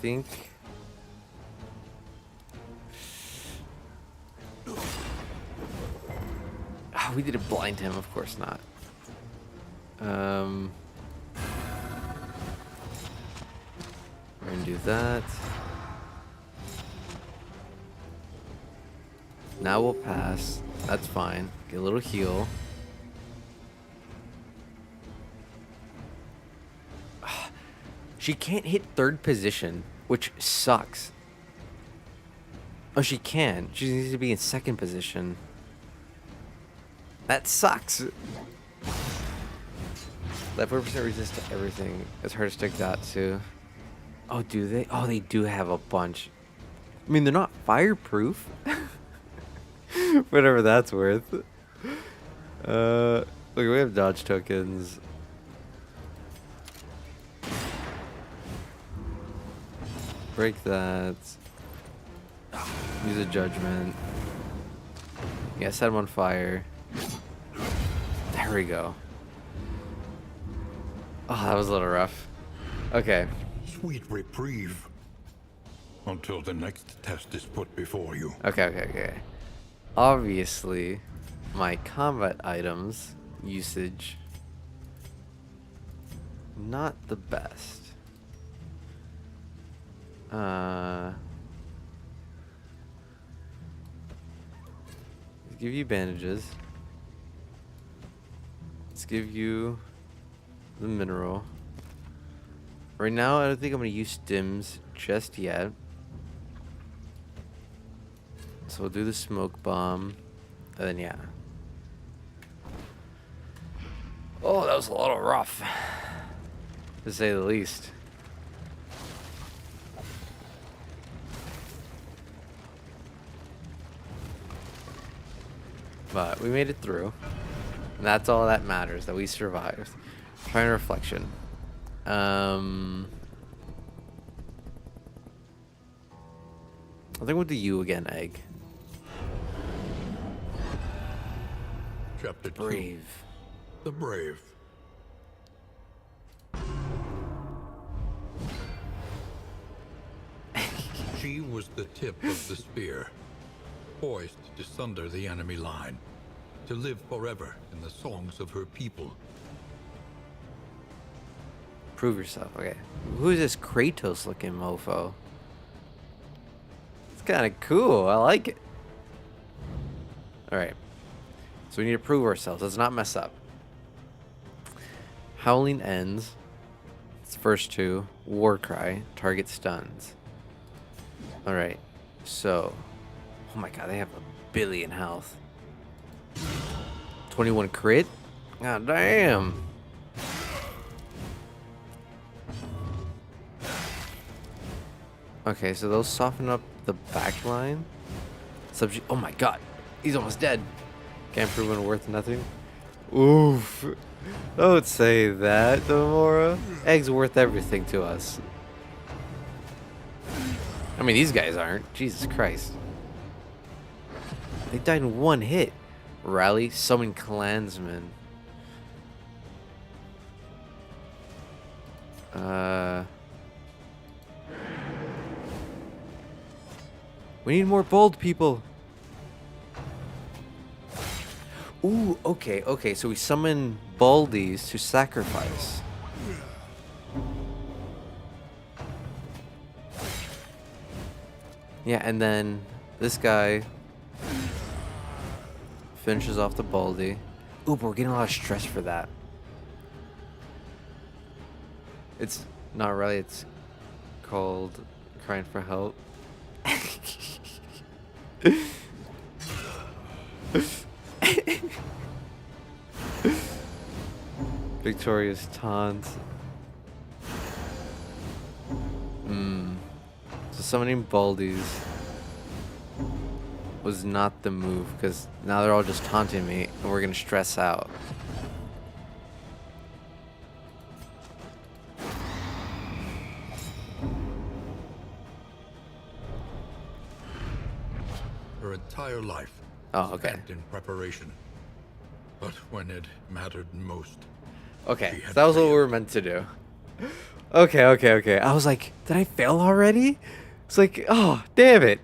think. Oh, we didn't blind him, of course not. We're gonna do that. Now we'll pass. That's fine. Get a little heal. She can't hit third position, which sucks. Oh, she can. She needs to be in second position. That sucks. That 4% resist to everything. It's hard to stick that to. Oh, do they? Oh, they do have a bunch. I mean, they're not fireproof. Whatever that's worth. Look, we have dodge tokens. Break that. Use a judgment. Yeah, set him on fire. There we go. Oh, that was a little rough. Okay. Sweet reprieve. Until the next test is put before you. Okay. Obviously, my combat items usage not the best. Let's give you bandages. Let's give you the mineral. Right now, I don't think I'm gonna use stims just yet. So we'll do the smoke bomb, and then yeah. Oh, that was a little rough, to say the least. But we made it through. And that's all that matters, that we survived. Trying reflection. I think we'll do you again, Egg. Chapter 2. Brave. The Brave. She was the tip of the spear, poised to sunder the enemy line, to live forever in the songs of her people. Prove yourself. Okay. Who's this Kratos looking mofo? It's kind of cool. I like it. Alright. So we need to prove ourselves. Let's not mess up. Howling ends. It's first two. War cry. Target stuns. Alright. So. Oh my god, they have 1 billion health. 21 crit? God damn. Okay, so they'll soften up the back line. Subject. Oh my god. He's almost dead. Can't prove it worth nothing. Oof. Don't say that, Domora. Egg's worth everything to us. I mean, these guys aren't. Jesus Christ. They died in one hit. Rally, summon clansmen. We need more bold people. Ooh, okay, so we summon Baldies to sacrifice. Yeah, and then this guy finishes off the Baldy. Ooh, but we're getting a lot of stress for that. It's not really, it's called Crying for Help. Victorious taunt. So summoning Baldies was not the move, because now they're all just taunting me and we're gonna stress out. Her entire life Oh, okay. spent in preparation. But when it mattered most, Okay, She so had that was what we failed. were meant to do. Okay. I was like, did I fail already? It's like, oh, damn it.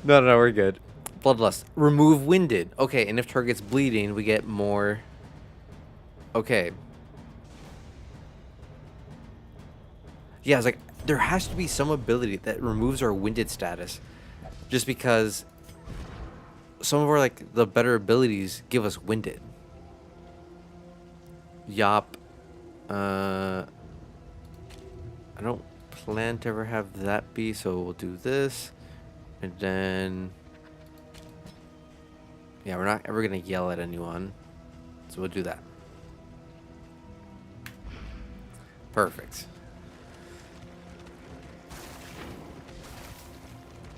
No, we're good. Bloodlust. Remove winded. Okay, and if target's bleeding, we get more. Okay. Yeah, I was like, there has to be some ability that removes our winded status. Just because some of our, like, the better abilities give us winded. Yop. I don't plan to ever have that be, so we'll do this. And then... yeah, we're not ever going to yell at anyone. So we'll do that. Perfect.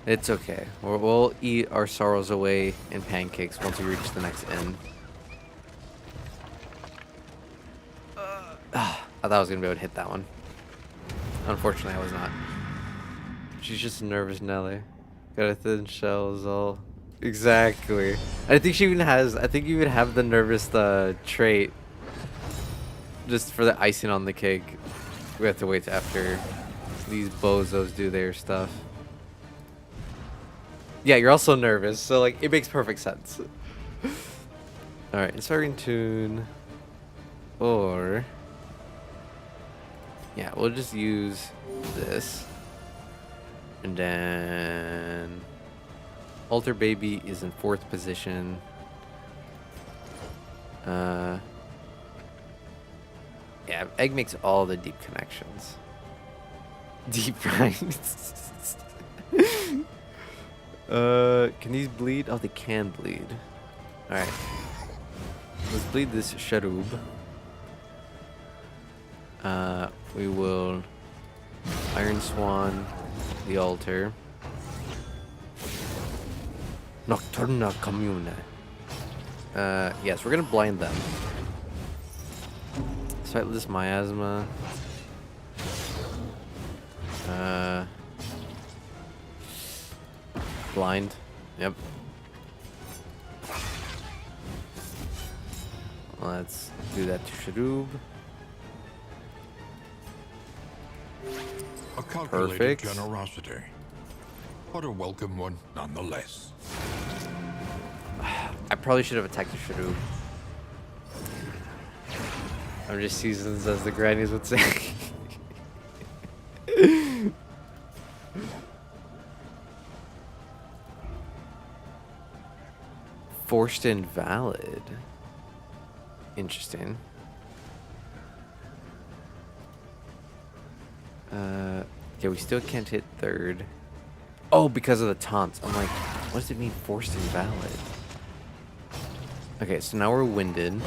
It's okay. We'll eat our sorrows away in pancakes once we reach the next inn. I thought I was going to be able to hit that one. Unfortunately, I was not. She's just nervous, Nelly. Got a thin shell is all. Exactly. I think she even has. I think you even have the nervous trait. Just for the icing on the cake. We have to wait after these bozos do their stuff. Yeah, you're also nervous, so like it makes perfect sense. All right, inspiring tune, or yeah, we'll just use this, and then Alter Baby is in 4th position. Yeah, Egg makes all the deep connections. Deep right. Can these bleed? Oh, they can bleed. All right. Let's bleed this Sharub. We will Iron Swan the altar. Nocturna Commune. Yes, we're gonna blind them. Sightless Miasma. Blind. Yep. Let's do that to Sharub. A calculated Perfect. generosity, but a welcome one nonetheless. I probably should have attacked the Sharub. I'm just seasons, as the grannies would say. Forced invalid. Interesting. Yeah, we still can't hit 3rd. Oh, because of the taunts. I'm like, what does it mean, forced invalid? Okay, so now we're winded.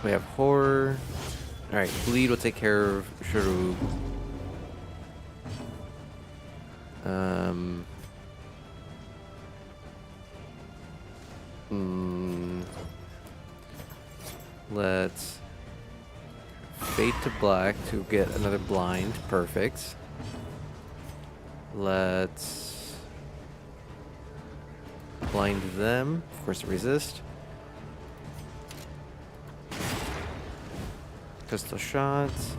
We have horror. Alright, bleed will take care of Sharub. Let's fade to black to get another blind. Perfect. Let's blind them. Of course, resist. Pistol shots.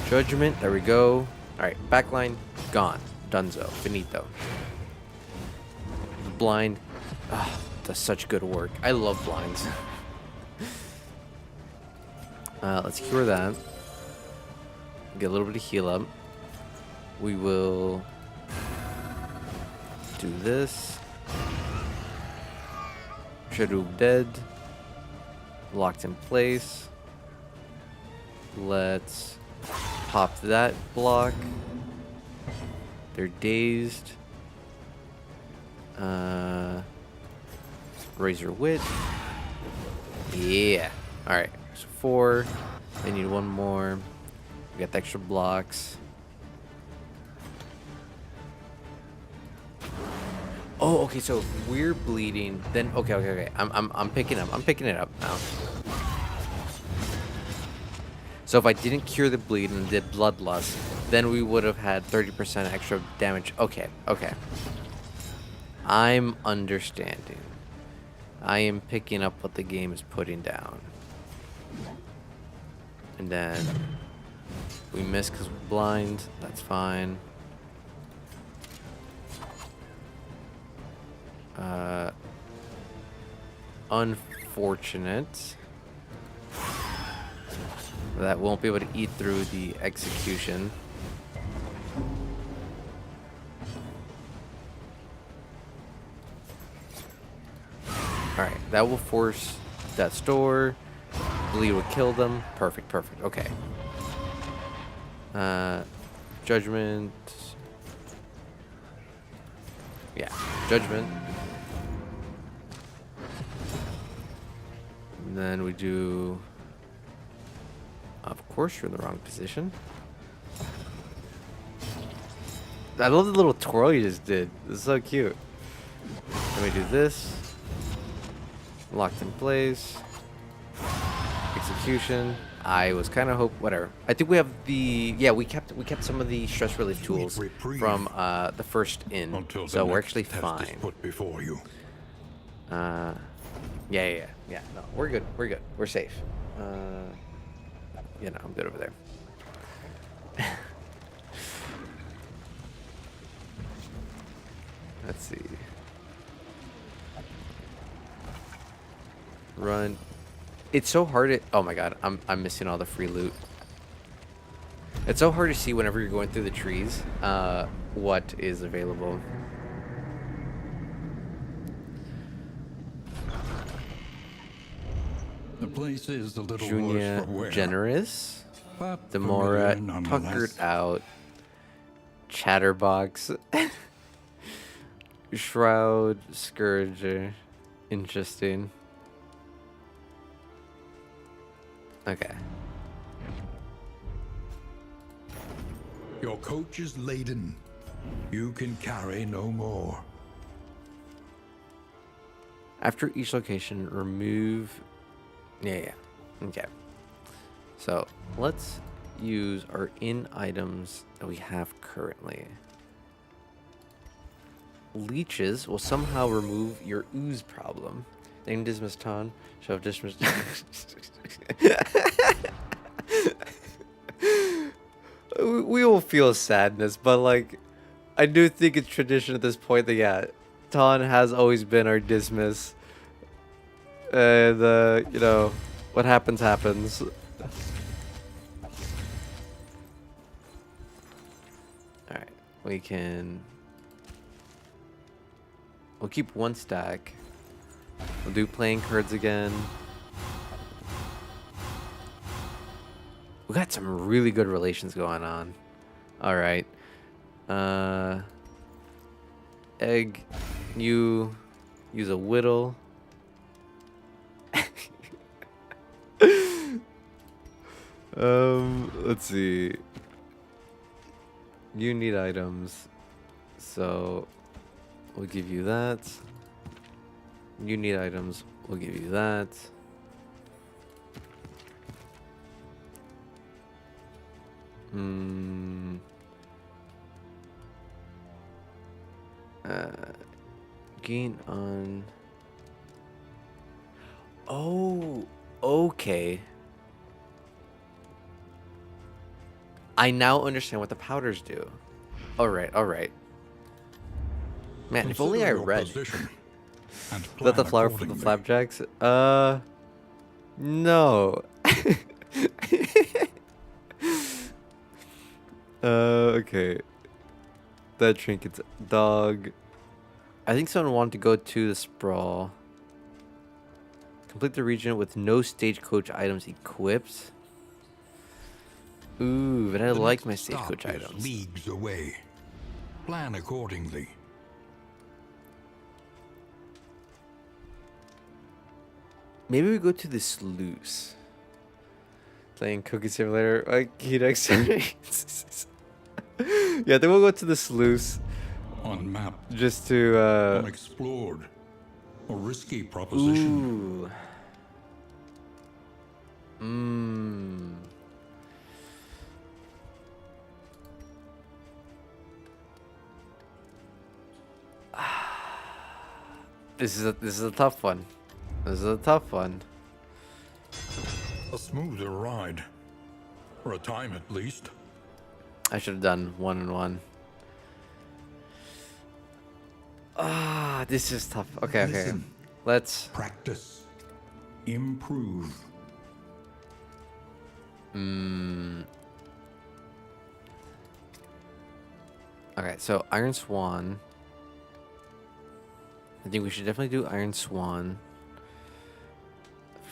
Judgment. There we go. Alright, backline. Gone. Dunzo. Finito. Blind. Ah, does such good work. I love blinds. Let's cure that. Get a little bit of heal up. We will do this. Sharub dead. Locked in place. Let's pop that block. They're dazed. Razor Wit. Yeah. Alright. So 4. They need 1 more. We got the extra blocks. Oh, okay, so if we're bleeding, then okay. I'm picking up. I'm picking it up now. So if I didn't cure the bleed and did bloodlust, then we would have had 30% extra damage. Okay. I'm understanding. I am picking up what the game is putting down. And then we miss because we're blind. That's fine. Unfortunate. That won't be able to eat through the execution. Alright, that will force that store. Bleed will kill them. Perfect, perfect. Okay. Judgment. Yeah, judgment. And then we do... Of course you're in the wrong position. I love the little twirl you just did. It's so cute. Let me do this. Locked in place. Execution. I was kind of whatever. I think we have the we kept some of the stress relief tools from the first inn, so we're actually fine. Put before you. Yeah. No, we're good. We're safe. Yeah, no, I'm good over there. Let's see. Run. It's so hard to... Oh my god, I'm missing all the free loot. It's so hard to see whenever you're going through the trees what is available. The place is a little Junior worse for wear, Generous. but Demora, familiar nonetheless. Tuckered Out. Chatterbox. Shroud, Scourger. Interesting. Okay. Your coach is laden. You can carry no more. After each location, remove... Yeah. Okay. So, let's use our in items that we have currently. Leeches will somehow remove your ooze problem. Name Dismas Ton. Show of Dismas... We will feel sadness, but like, I do think it's tradition at this point that yeah, Ton has always been our Dismas, and you know, what happens happens. All right, we'll keep one stack. We'll do playing cards again. We got some really good relations going on. All right. Egg, you use a whittle. Let's see. You need items, so we'll give you that. You need items, we'll give you that. Gain on... Oh, okay. I now understand what the powders do. All right. Man, if only I read. That the flower for the flapjacks? No. Okay. That trinket's dog. I think someone wanted to go to the sprawl. Complete the region with no stagecoach items equipped. Ooh, but I like my stagecoach items. Leagues away. Plan accordingly. Maybe we go to the sluice. Playing Cookie Simulator like Kedex. Yeah, I think we'll go to the sluice. On map. Just to Unexplored. A risky proposition. Ooh. This is a tough one. This is a tough one. A smoother ride. For a time at least. I should have done 1 and 1. Ah, this is tough. Okay, okay. Listen. Let's. Practice. Improve. Okay, so Iron Swan. I think we should definitely do Iron Swan.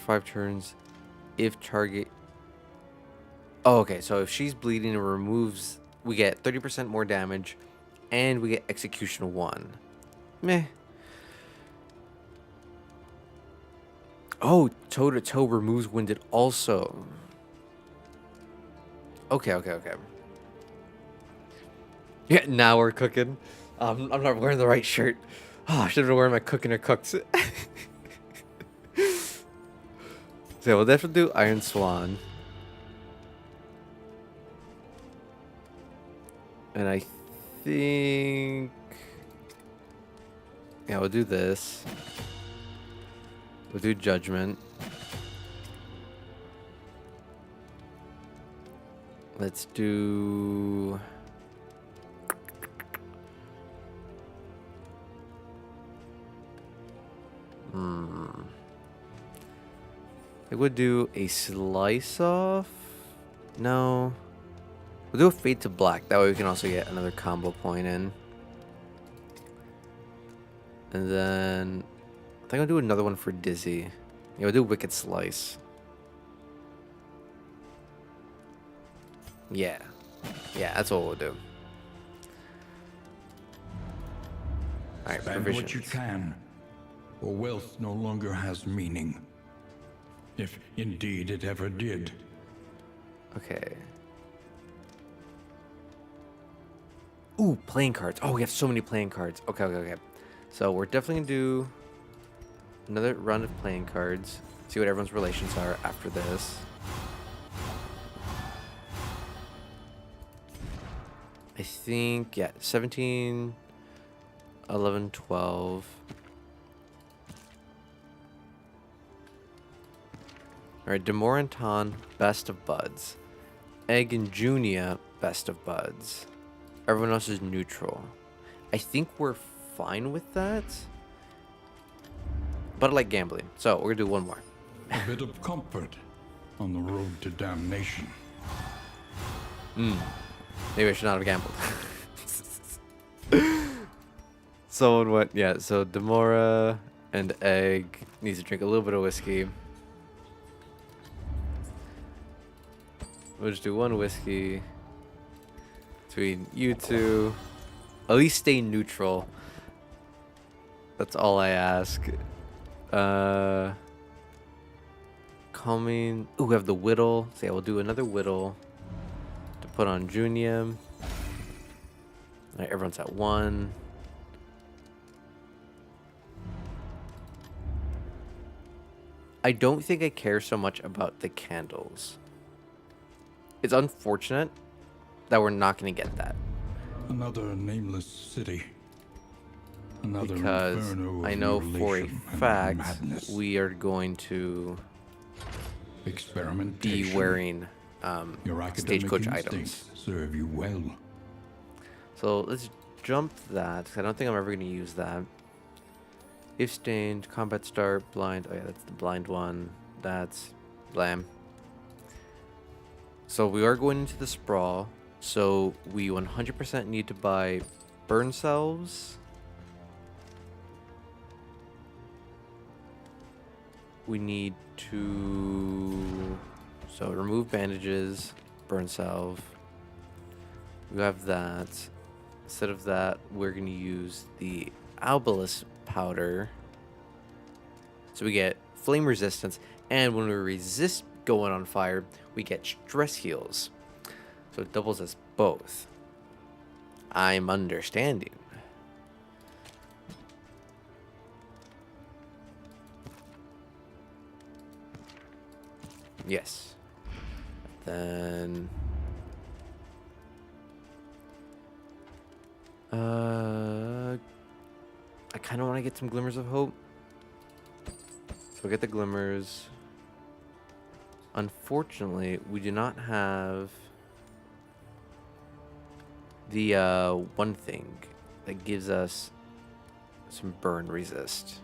5 turns. If target. Oh, okay. So if she's bleeding, it removes. We get 30% more damage, and we get Execution 1. Meh. Oh, toe to toe removes Winded also. Okay, okay, okay. Yeah, now we're cooking. I'm not wearing the right shirt. Oh, I should have been wearing my cooking or cooked. So we'll definitely do Iron Swan. And I think... Yeah, we'll do this. We'll do Judgment. Let's do... I would do a Slice Off. No. We'll do a Fade to Black. That way we can also get another combo point in. And then... I think I'll do another one for Dizzy. Yeah, we'll do Wicked Slice. Yeah. Yeah, that's what we'll do. Alright, Spend what you provisions. can, or wealth no longer has meaning. If indeed it ever did. Okay. Ooh, playing cards. Oh, we have so many playing cards. Okay, okay, okay. So we're definitely gonna do another round of playing cards. See what everyone's relations are after this. I think, yeah, 17, 11, 12. Alright, Demoranton, Best of Buds. Egg and Junia, Best of Buds. Everyone else is neutral. I think we're fine with that. But I like gambling, so we're gonna do one more. A bit of comfort on the road to damnation. Maybe I should not have gambled. Someone went, yeah, so Demora and Egg needs to drink a little bit of whiskey. We'll just do one whiskey between you two. At least stay neutral. That's all I ask. Coming. Ooh, we have the Whittle. So yeah, we'll do another Whittle to put on Junium. Alright, everyone's at 1. I don't think I care so much about the candles. It's unfortunate that we're not going to get that. Another nameless city. Another Because inferno of I know for a mutilation and fact madness. we are going to be Experimentation. wearing Your academic stagecoach instincts items. serve you well. So let's jump that, 'cause I don't think I'm ever going to use that. If stained, combat start, blind. Oh yeah, that's the blind one. That's blam. So we are going into the sprawl. So we 100% need to buy burn salves. We need to... So remove bandages, burn salve. We have that. Instead of that, we're going to use the Albalus powder. So we get flame resistance. And when we resist going on fire, we get stress heals. So it doubles as both. I'm understanding. Yes. Then... I kind of want to get some glimmers of hope. So we'll get the glimmers. Unfortunately, we do not have the one thing that gives us some burn resist,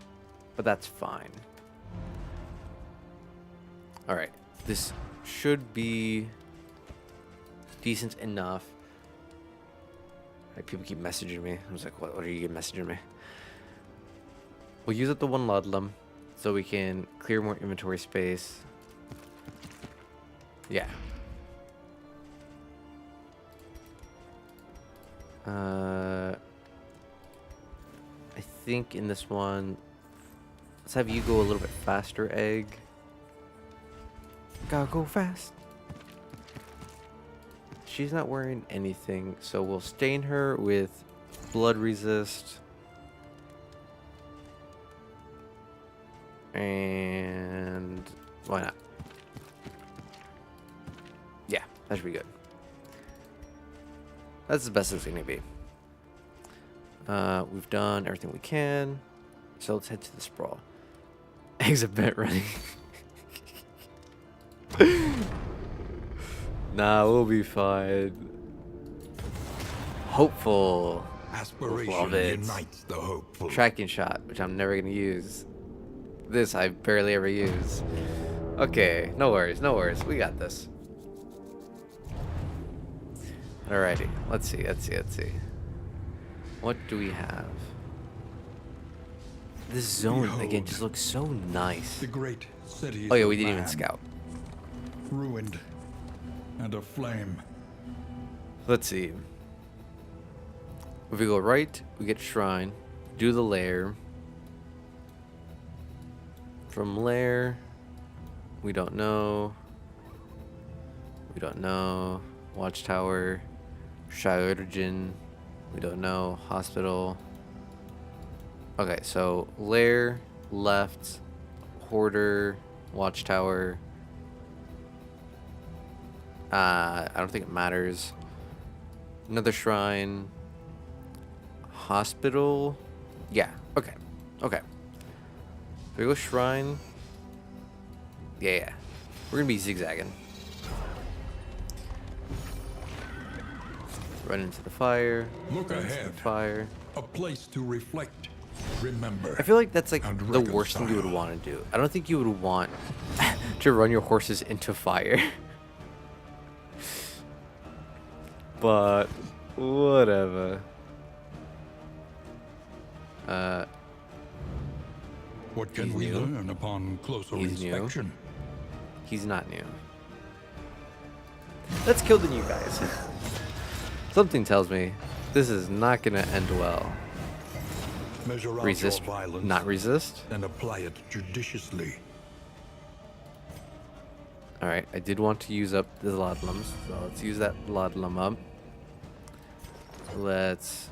but that's fine. All right, this should be decent enough. All right, people keep messaging me. I was like, what are you messaging me? We'll use up the one Ludlum so we can clear more inventory space. Yeah. I think in this one, let's have you go a little bit faster, Egg. Gotta go fast. She's not wearing anything, so we'll stain her with blood resist. And why not? Yeah, that should be good. That's the best it's gonna be. We've done everything we can, so let's head to the sprawl. Eggs a bit running. Nah, we'll be fine. Hopeful. Aspiration Love it. unites the hopeful. Tracking shot, which I'm never gonna use. This I barely ever use. Okay, no worries, no worries. We got this. Alrighty, let's see. What do we have? This zone again Behold. just looks so nice. The great city. Oh yeah, we didn't even scout. Ruined and aflame. Let's see. If we go right, we get shrine. Do the lair. From lair, we don't know. Watchtower, Shiourgen, we don't know. Hospital. Okay, so lair, left, hoarder, watchtower. I don't think it matters. Another shrine. Hospital. Yeah, okay. We go shrine. Yeah. We're gonna be zigzagging. Run into the fire. Look run into ahead. the fire. A place to reflect. Remember. I feel like that's like and the worst thing you would reconcile. want to do. I don't think you would want to run your horses into fire. But whatever. What can He's we new. learn upon closer He's new. inspection? He's not new. Let's kill the new guys. Something tells me this is not gonna end well. Measure out Resist, your violence not resist. and apply it judiciously. Alright, I did want to use up the Lodlums, so let's use that Lodlum up. Let's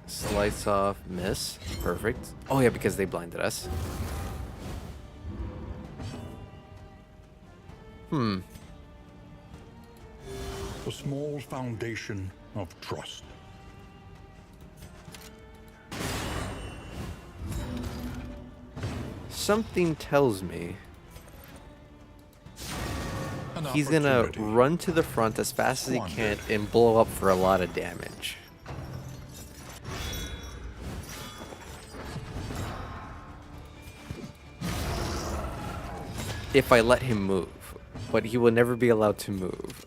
slice off, miss. Perfect. Oh yeah, because they blinded us. A small foundation of trust. Something tells me An he's gonna opportunity. run to the front as fast as he can and blow up for a lot of damage. If I let him move, but he will never be allowed to move.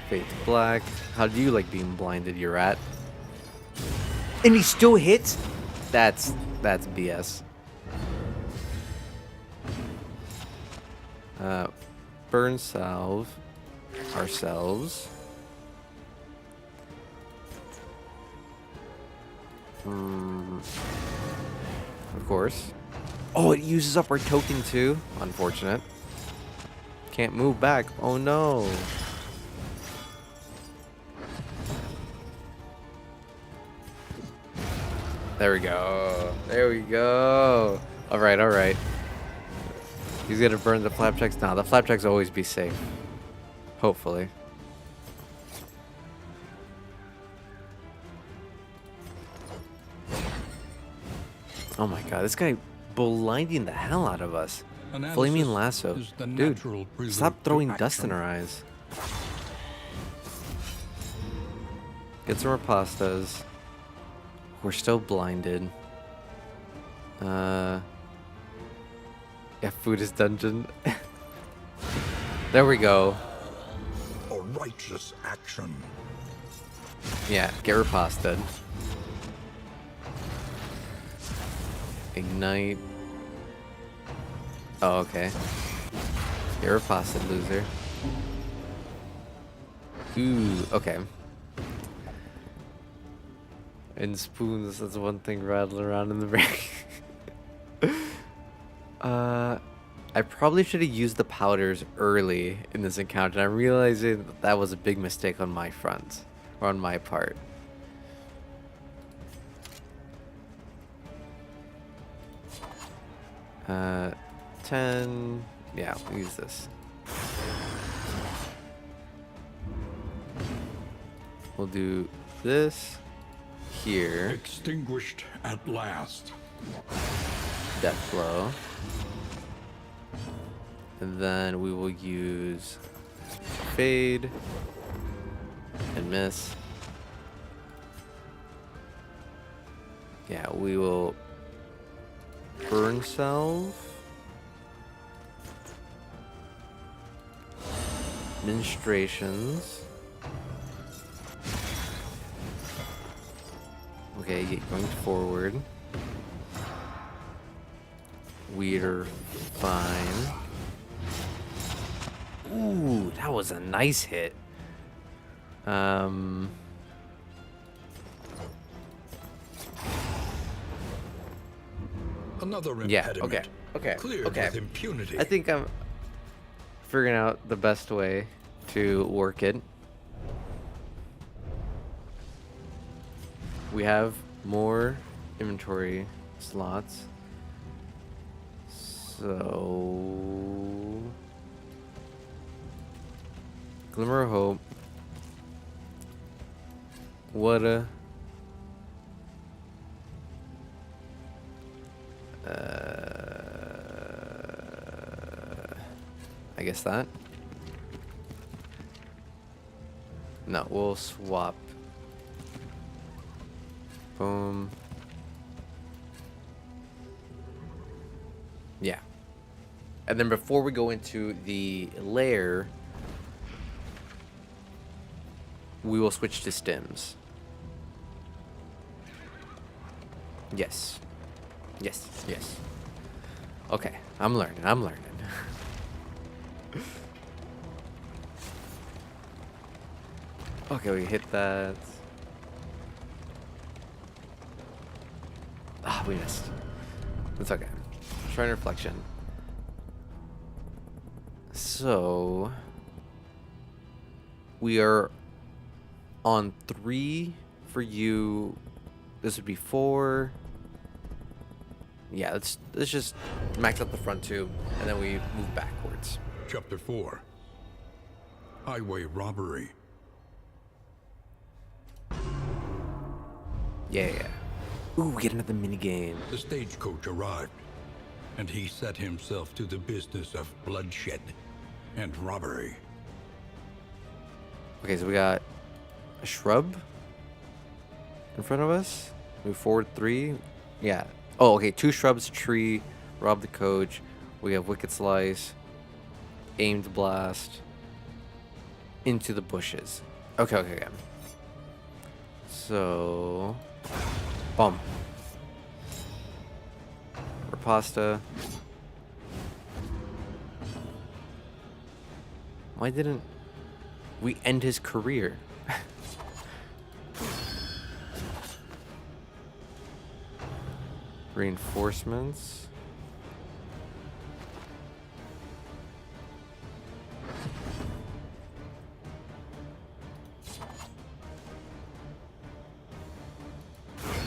Fade to black. How do you like being blinded, you rat? And he still hits? That's BS. Burn salve ourselves. Of course. Oh, it uses up our token too. Unfortunate. Can't move back. Oh no. There we go. There we go. All right, all right. He's gonna burn the flapjacks. Nah, the flapjacks always be safe. Hopefully. Oh my god, this guy blinding the hell out of us. Analysis Flaming lasso. is the Dude, natural prelude stop to throwing dust in action. our eyes. Get some more pastas. We're still blinded. Yeah, food is dungeon. There we go. A righteous action. Yeah, get riposted. Ignite. Oh, okay. Get riposted, loser. Ooh, okay. And spoons, that's one thing rattling around in the brain. I probably should have used the powders early in this encounter. I'm realizing that was a big mistake on my front, or on my part. Uh, 10. Yeah, we'll use this. We'll do this here. Extinguished at last. Death blow. And then we will use fade and miss. Yeah, we will burn salve. Ministrations. Okay, going forward. We're fine. Ooh, that was a nice hit. Another Yeah, impediment. okay, Cleared okay. with impunity. I think I'm figuring out the best way to work it. We have more inventory slots. So Glimmer of Hope. What a I guess that. No, we'll swap. Boom. Yeah. And then before we go into the lair, we will switch to stims. Yes. Yes, yes. Okay, I'm learning, I'm learning. Okay, we hit that. Ah, we missed. That's okay. Shrine Reflection. So we are on 3 for you. This would be 4. Yeah, let's just max out the front 2, and then we move backwards. Chapter 4. Highway robbery. Yeah, yeah. Ooh, we get another mini game. The stagecoach arrived, and he set himself to the business of bloodshed and robbery. Okay, so we got a shrub in front of us. Move forward 3. Yeah. Oh, okay. 2 shrubs, tree, rob the coach. We have Wicked Slice, aimed blast, into the bushes. Okay, okay, okay. So, boom. Riposta. Why didn't we end his career? Reinforcements.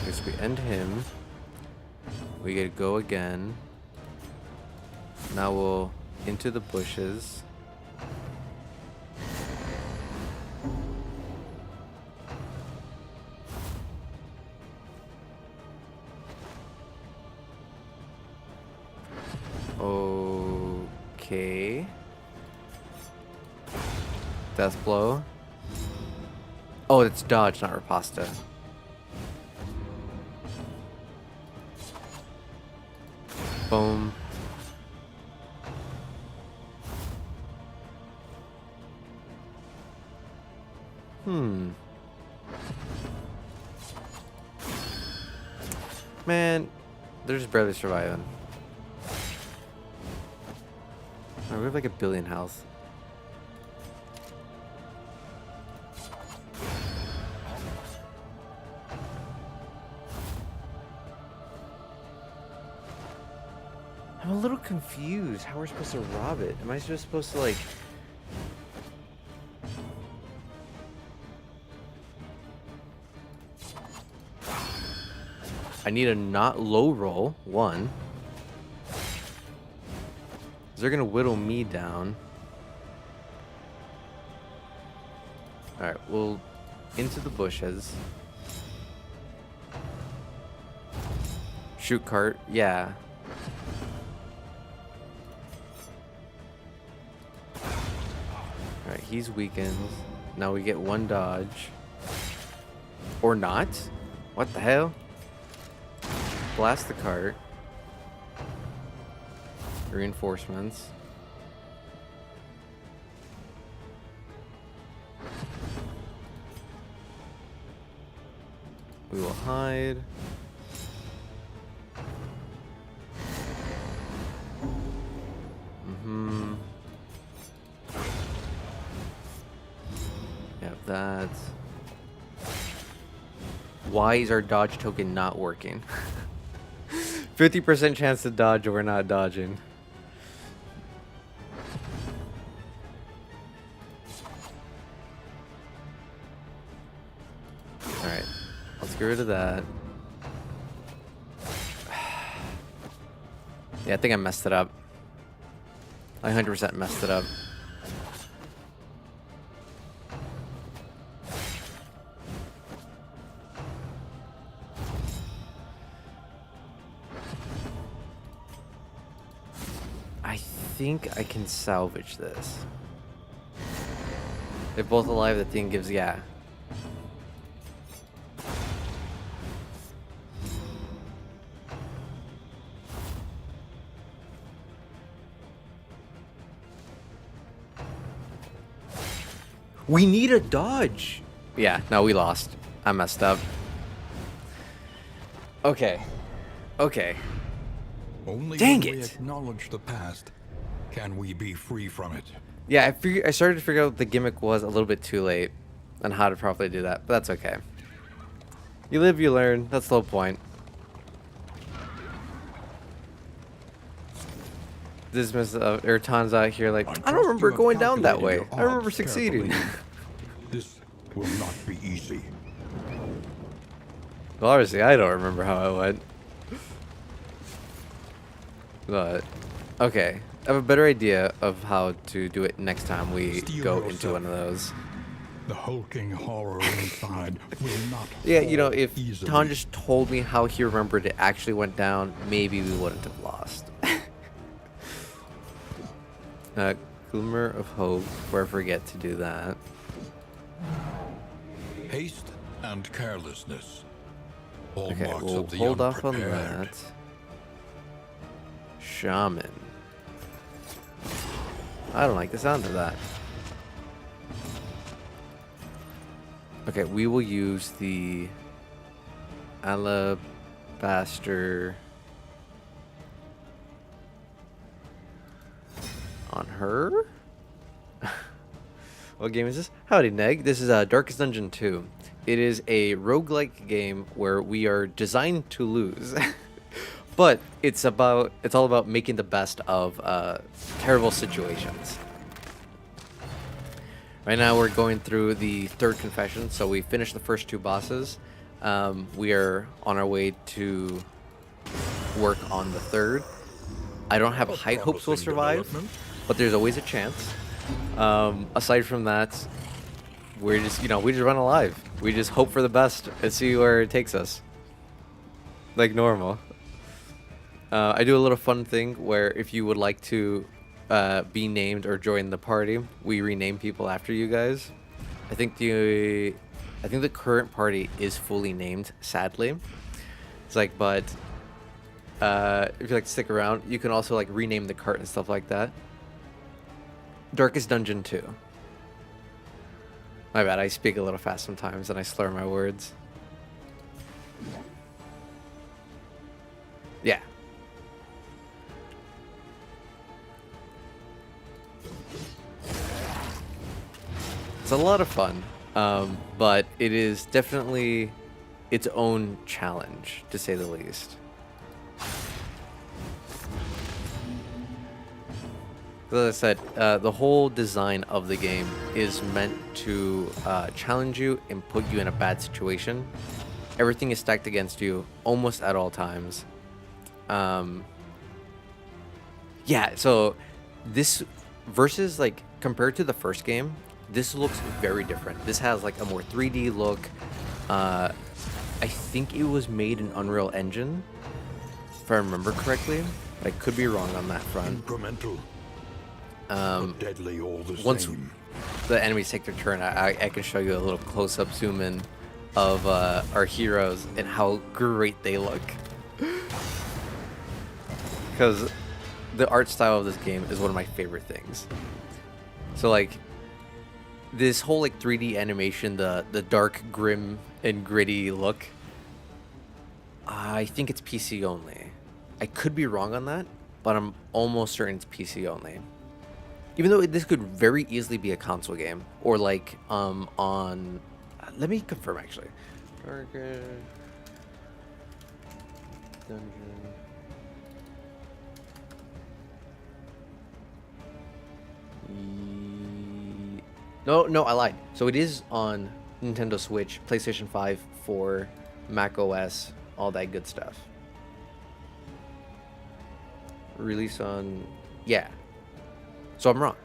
Guess we end him. We get to go again. Now we'll into the bushes. Okay. Death blow. Oh, it's dodge, not riposta. Boom. Man, they're just barely surviving. Oh, we have like 1 billion health. I'm a little confused how we're supposed to rob it. Am I just supposed to like... I need a not low roll, 1. They're gonna whittle me down. Alright, we'll into the bushes. Shoot cart, yeah. Alright, he's weakened. Now we get 1 dodge. Or not? What the hell? Blast the cart. Reinforcements. We will hide. Yep, that. Why is our dodge token not working? 50% chance to dodge or we're not dodging. Alright, let's get rid of that. Yeah, I think I messed it up. I 100% messed it up. I think I can salvage this. If both alive, the thing gives, yeah. We need a dodge. Yeah, no, we lost. I messed up. Okay. Okay. Only Dang when we it. acknowledge the past can we be free from it. Yeah, I started to figure out what the gimmick was a little bit too late on how to properly do that, but that's okay. You live, you learn. That's the whole point. Dismiss Tan's out here like, I don't remember going down that way. I remember succeeding. This will not be easy. Well, obviously, I don't remember how I went. But, okay. I have a better idea of how to do it next time we Steel go yourself. into one of those. The hulking horror inside will not Yeah, you know, fall if easily. Tan just told me how he remembered it actually went down, maybe we wouldn't have lost. Glimmer of Hope, where I forget to do that. Haste and carelessness. All Okay, marks we'll of the hold off on unprepared. that. Shaman. I don't like the sound of that. Okay, we will use the alabaster on her. What game is this? Howdy, Neg. This is Darkest Dungeon 2. It is a roguelike game where we are designed to lose. But it's all about making the best of terrible situations. Right now we're going through the 3rd confession, so we finished the first 2 bosses. We are on our way to work on the 3rd. I don't have high hopes we'll survive, but there's always a chance. Aside from that, we're just, we just run alive. We just hope for the best and see where it takes us. Like normal. I do a little fun thing where if you would like to be named or join the party, we rename people after you guys. I think the current party is fully named, sadly. It's like, but if you like to stick around, you can also like rename the cart and stuff like that. Darkest Dungeon 2. My bad, I speak a little fast sometimes and I slur my words. Yeah. It's a lot of fun, but it is definitely its own challenge, to say the least. As I said, the whole design of the game is meant to challenge you and put you in a bad situation. Everything is stacked against you almost at all times. Yeah, so this versus like compared to the first game, this looks very different. This has like a more 3D look. I think it was made in Unreal Engine, if I remember correctly. I could be wrong on that front. Incremental. But deadly all the Once same. the enemies take their turn, I can show you a little close-up zoom in of our heroes and how great they look. Because the art style of this game is one of my favorite things. So like this whole like 3D animation, the dark, grim, and gritty look, I think it's PC only. I could be wrong on that, but I'm almost certain it's PC only. Even though this could very easily be a console game, or like on, let me confirm actually. Darker Dungeon. No, I lied. So it is on Nintendo Switch, PlayStation 5, 4, Mac OS, all that good stuff. Release on, yeah. So I'm wrong.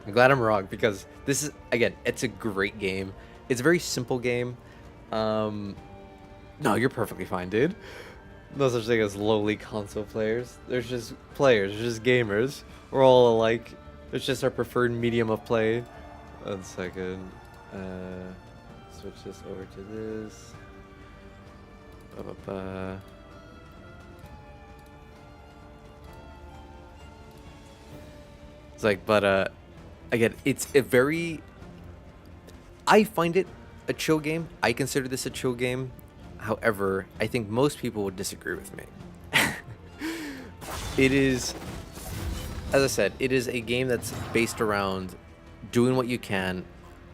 I'm glad I'm wrong because this is, again, it's a great game. It's a very simple game. No, you're perfectly fine, dude. No such thing as lowly console players. There's just players, there's just gamers. We're all alike. It's just our preferred medium of play. 1 second. Switch this over to this. It's like, but again, it's a very. I find it a chill game. I consider this a chill game. However, I think most people would disagree with me. It is, as I said, it is a game that's based around doing what you can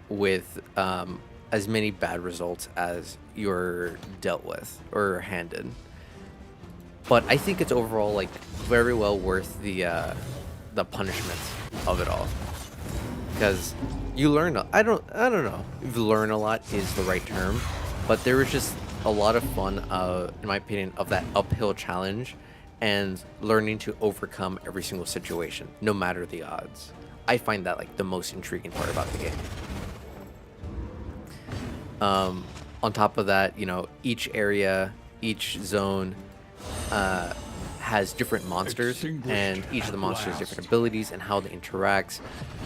with as many bad results as you're dealt with or handed. But I think it's overall like very well worth the punishment of it all, because you learn. I don't know if learn a lot is the right term, but there was just a lot of fun, in my opinion, of that uphill challenge and learning to overcome every single situation, no matter the odds. I find that like the most intriguing part about the game. On top of that, you know, each area, each zone has different monsters, and each of the monsters has different abilities and how they interact.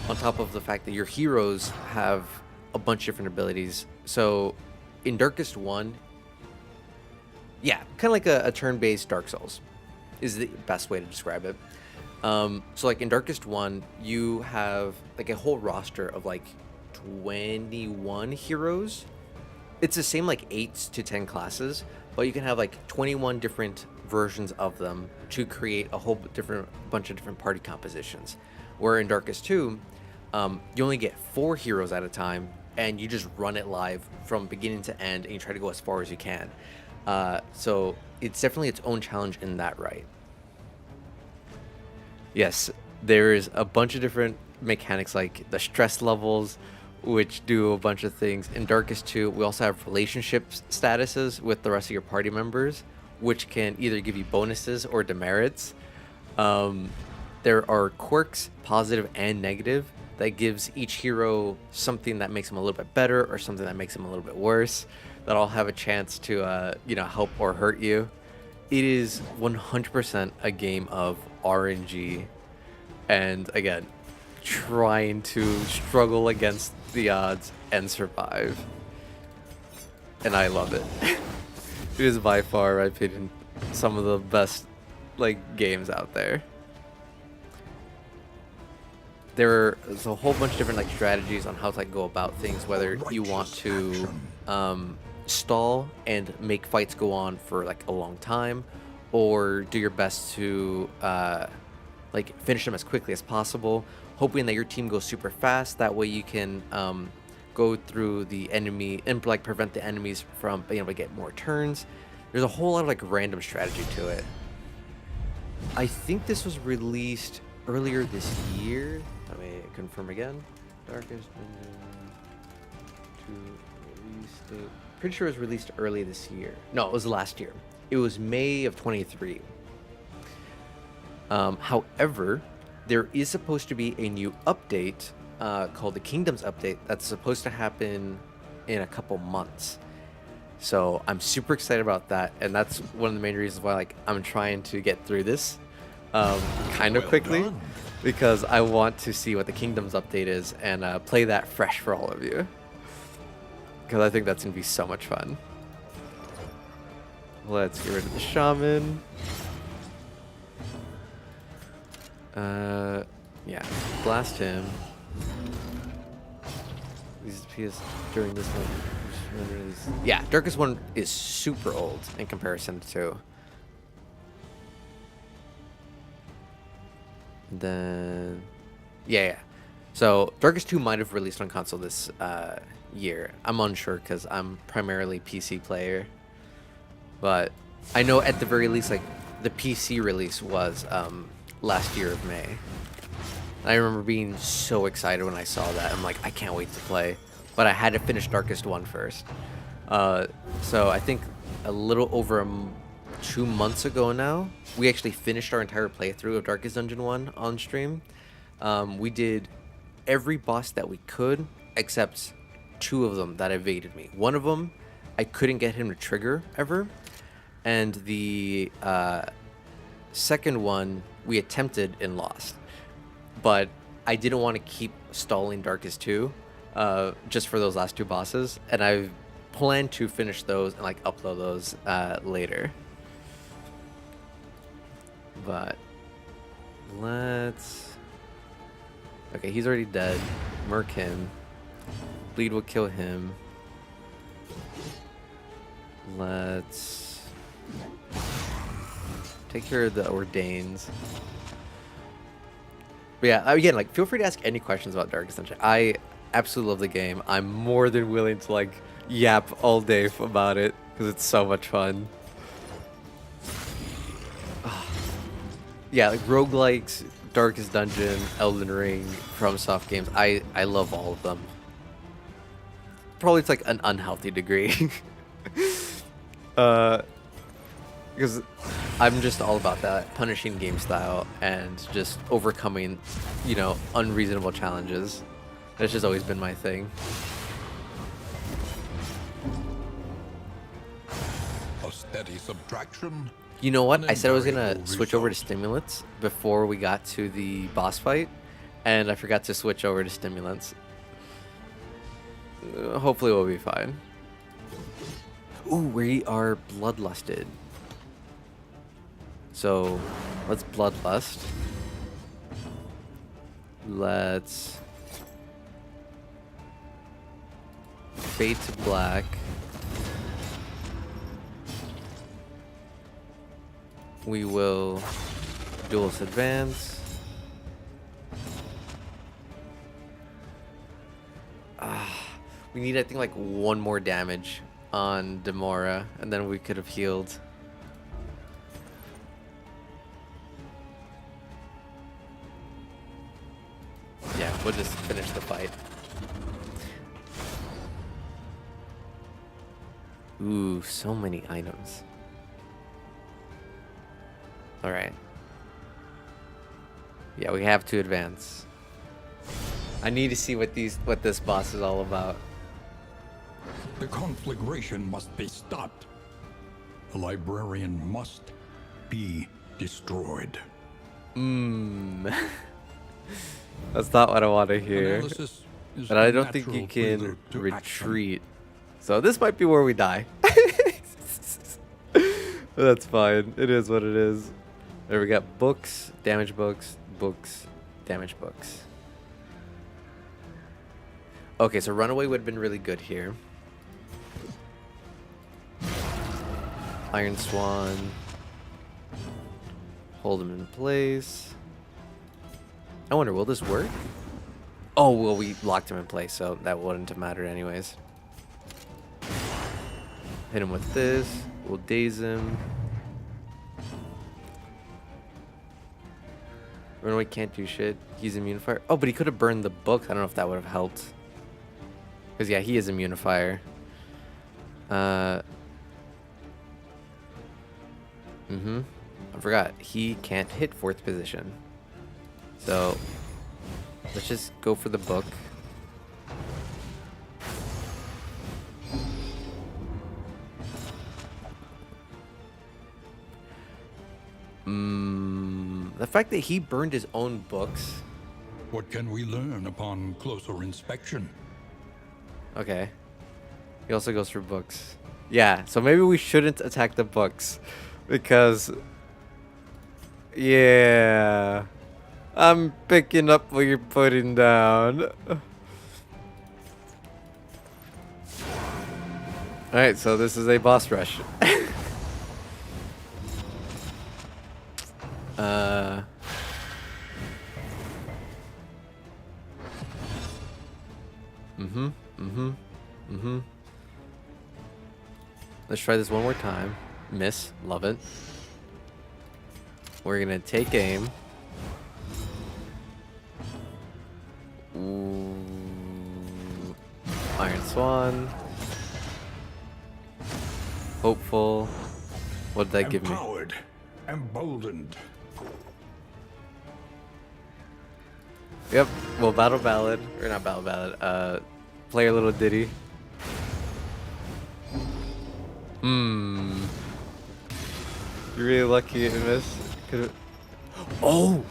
On top of the fact that your heroes have a bunch of different abilities. So in Darkest 1, yeah, kind of like a turn-based Dark Souls is the best way to describe it. So like in Darkest 1, you have like a whole roster of like 21 heroes. It's the same like 8 to 10 classes, but you can have like 21 different versions of them to create a whole bunch of different party compositions. Where in Darkest 2, you only get 4 heroes at a time, and you just run it live from beginning to end, and you try to go as far as you can. So it's definitely its own challenge in that right. Yes, there is a bunch of different mechanics like the stress levels, which do a bunch of things. In Darkest 2, we also have relationship statuses with the rest of your party members, which can either give you bonuses or demerits. There are quirks, positive and negative, that gives each hero something that makes them a little bit better or something that makes them a little bit worse, that all have a chance to help or hurt you. It is 100% a game of RNG. And again, trying to struggle against the odds and survive. And I love it. It is by far, in my opinion, some of the best like games out there. There's a whole bunch of different like strategies on how to like go about things, whether you want to stall and make fights go on for like a long time, or do your best to like finish them as quickly as possible, hoping that your team goes super fast. That way you can go through the enemy and like prevent the enemies from being able to get more turns. There's a whole lot of like random strategy to it. I think this was released earlier this year. Let me confirm again. Darkest Dungeon 2 release date. Pretty sure it was released early this year. No, it was last year. It was May of 23. However, there is supposed to be a new update called the Kingdoms update that's supposed to happen in a couple months. So I'm super excited about that, and that's one of the main reasons why like I'm trying to get through this kind of quickly, because I want to see what the Kingdoms update is and play that fresh for all of you, because I think that's gonna be so much fun. Let's get rid of the shaman. Yeah, blast him. These PS during this one. Yeah, Darkest One is super old in comparison to. Then, yeah. So Darkest 2 might have released on console this year. I'm unsure because I'm primarily PC player. But I know at the very least, like the PC release was last year of May. I remember being so excited when I saw that. I'm like, I can't wait to play. But I had to finish Darkest 1 first. So I think a little over 2 months ago now, we actually finished our entire playthrough of Darkest Dungeon 1 on stream. We did every boss that we could, except 2 of them that evaded me. One of them, I couldn't get him to trigger ever. And the second one, we attempted and lost. But I didn't want to keep stalling Darkest 2 just for those last 2 bosses. And I plan to finish those and like upload those later. But let's... Okay, he's already dead. Murk him. Bleed will kill him. Let's take care of the Ordains. But yeah, again, like, feel free to ask any questions about Darkest Dungeon. I absolutely love the game. I'm more than willing to like yap all day about it because it's so much fun. Yeah, like roguelikes, Darkest Dungeon, Elden Ring, FromSoft games. I love all of them. Probably it's like an unhealthy degree. Because I'm just all about that punishing game style and just overcoming, you know, unreasonable challenges. That's just always been my thing. A steady subtraction. You know what? I said I was gonna switch over to stimulants before we got to the boss fight, and I forgot to switch over to stimulants. Hopefully we'll be fine. Ooh, we are bloodlusted. So let's bloodlust. Let's fade to black. We will duelist advance. We need, I think, like 1 more damage on Demora, and then we could have healed. Yeah, we'll just finish the fight. Ooh, so many items. Alright. Yeah, we have to advance. I need to see what this boss is all about. The conflagration must be stopped. The librarian must be destroyed. That's not what I want to hear. Analysis is And I a don't think you natural can prelude to action. retreat. So this might be where we die. That's fine. It is what it is. There we got books, damage books, books, damage books. Okay, so runaway would have been really good here. Iron Swan. Hold him in place. I wonder, will this work? Oh, well, we locked him in place, so that wouldn't have mattered anyways. Hit him with this. We'll daze him. Runaway can't do shit. He's immune to fire. Oh, but he could have burned the book. I don't know if that would have helped. Because, yeah, he is immune to fire. I forgot. He can't hit 4th position. So, let's just go for the book. The fact that he burned his own books. What can we learn upon closer inspection? Okay. He also goes for books. Yeah, so maybe we shouldn't attack the books. Because... yeah... I'm picking up what you're putting down. Alright, so this is a boss rush. Let's try this one more time. Miss. Love it. We're gonna take aim. Ooh. Iron Swan. Hopeful. What did that give me? Empowered, emboldened. Yep. Well, Battle Ballad. Or not Battle Ballad. Play a little ditty. You're really lucky in this. Oh,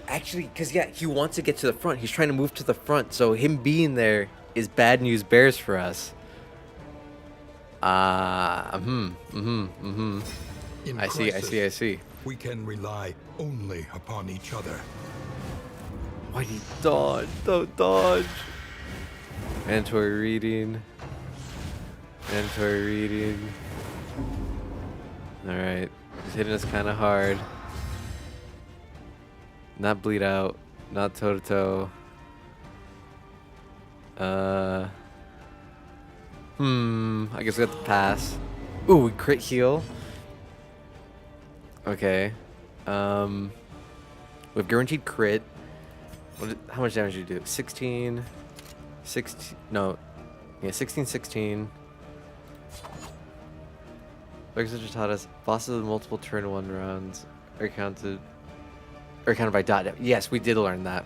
actually, because, yeah, he wants to get to the front. He's trying to move to the front. So him being there is bad news bears for us. I see. We can rely only upon each other. Why'd he dodge? Don't dodge. Mandatory reading. Alright. He's hitting us kind of hard. Not bleed out. Not toe to toe. I guess we have to pass. Ooh, we crit heal. Okay. We have guaranteed crit. How much damage do you do? 16. 16. No. Yeah, 16, 16. Like taught us, bosses with multiple turn 1 rounds are counted by dot. Yes, we did learn that.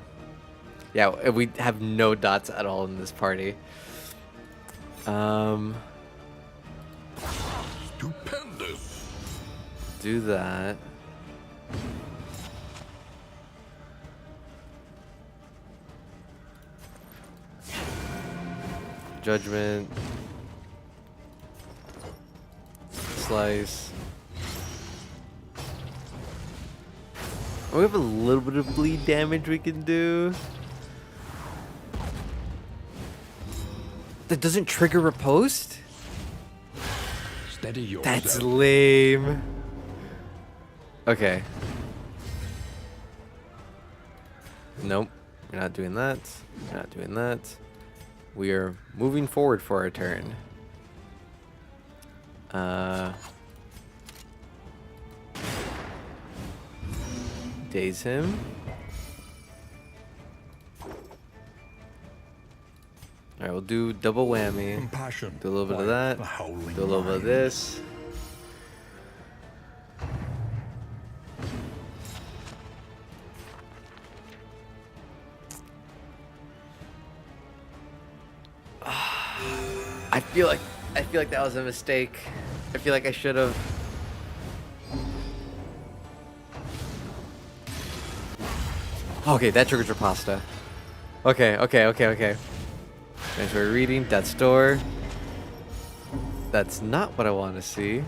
Yeah, we have no dots at all in this party. Stupendous. Do that. Judgment. Slice. We have a little bit of bleed damage we can do. That doesn't trigger riposte? Steady yourself. That's lame. Okay. Nope. We're not doing that. We're not doing that. We are moving forward for our turn. Daze him. Alright, we'll do double whammy. Compassion. Do a little bit of like that. the howling Do a little bit of lion. this. I feel like that was a mistake. I feel like I should have. Okay, that triggers Riposta. Okay, okay, okay, okay. Thanks for reading. Death's Door. That's not what I want to see.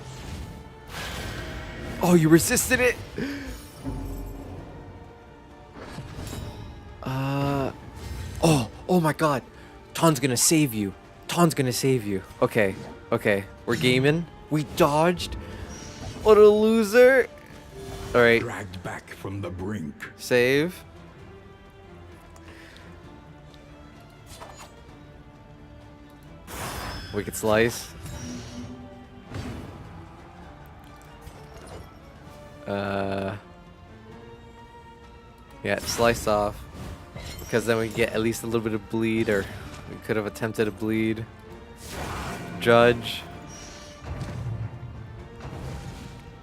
Oh, you resisted it? Oh my god. Ton's gonna save you. Ton's gonna save you. Okay, okay. We're gaming. We dodged. What a loser. Alright, Dragged back from the brink. save. Wicked Slice. Yeah, slice off. Because then we get at least a little bit of bleed, or we could have attempted a bleed. Judge.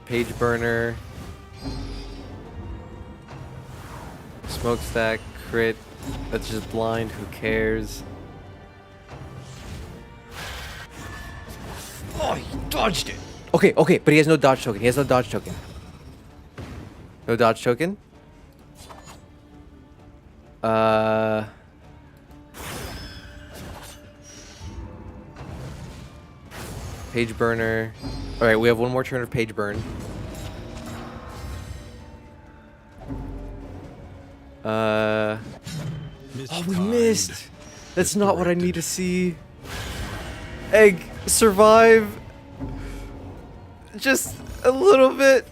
Page burner. Smokestack, crit. That's just blind, who cares? Oh, he dodged it! Okay, okay, but he has no dodge token. He has no dodge token. No dodge token? Page burner. Alright, we have one more turn of page burn. Oh, we missed! That's not what I need to see. Egg, survive! Just a little bit.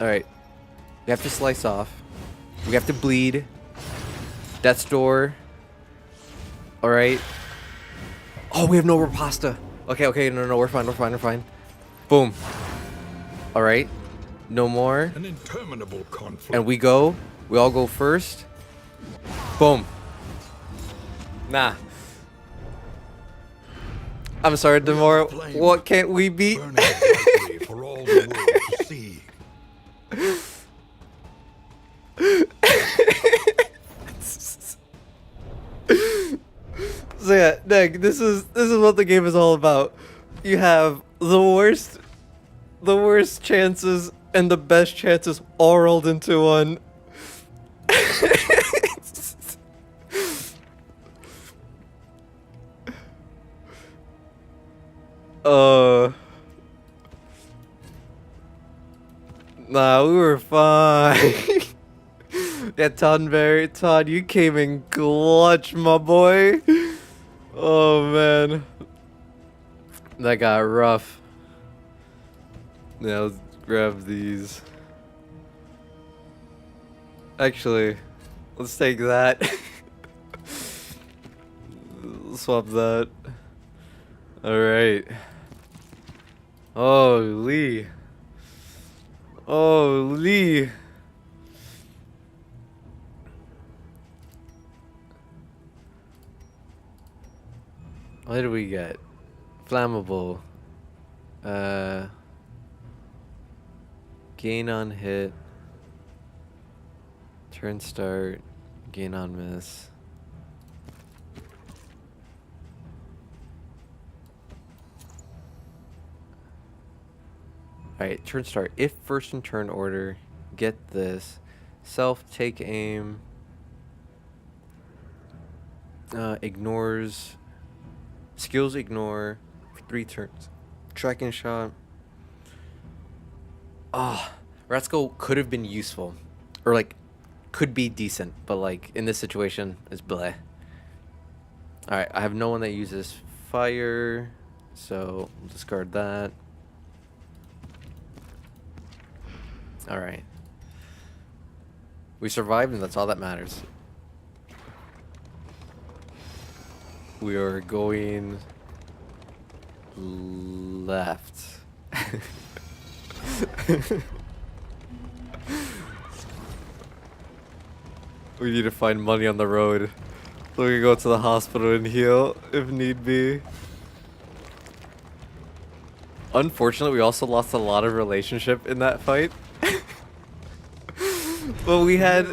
Alright. We have to slice off. We have to bleed. Death's Door. Alright. Oh, we have no riposta. Okay, okay, no, we're fine, we're fine, we're fine. Boom. Alright. No more. An interminable conflict. And we go. We all go first. Boom. Nah. I'm sorry, Demora. What can't we beat? Burning brightly for all the world to see. So yeah, Nick, this is what the game is all about. You have the worst chances and the best chances all rolled into one. Nah, we were fine. Yeah, Todd, you came in clutch, my boy. Oh man, that got rough. Yeah, let's grab these. Actually, let's take that. Swap that. Alright. Holy. Holy. What did we get? Flammable. Gain on hit. Turn start. Gain on miss. Alright, turn start. If first in turn order, get this. Self, take aim. Ignores. Skills ignore. 3 turns. Tracking shot. Ah, Ratsko could have been useful. Or like, could be decent. But like, in this situation, it's bleh. Alright, I have no one that uses fire. So, we'll discard that. Alright. We survived and that's all that matters. We are going left. We need to find money on the road so we can go to the hospital and heal if need be. Unfortunately, we also lost a lot of relationship in that fight. But we had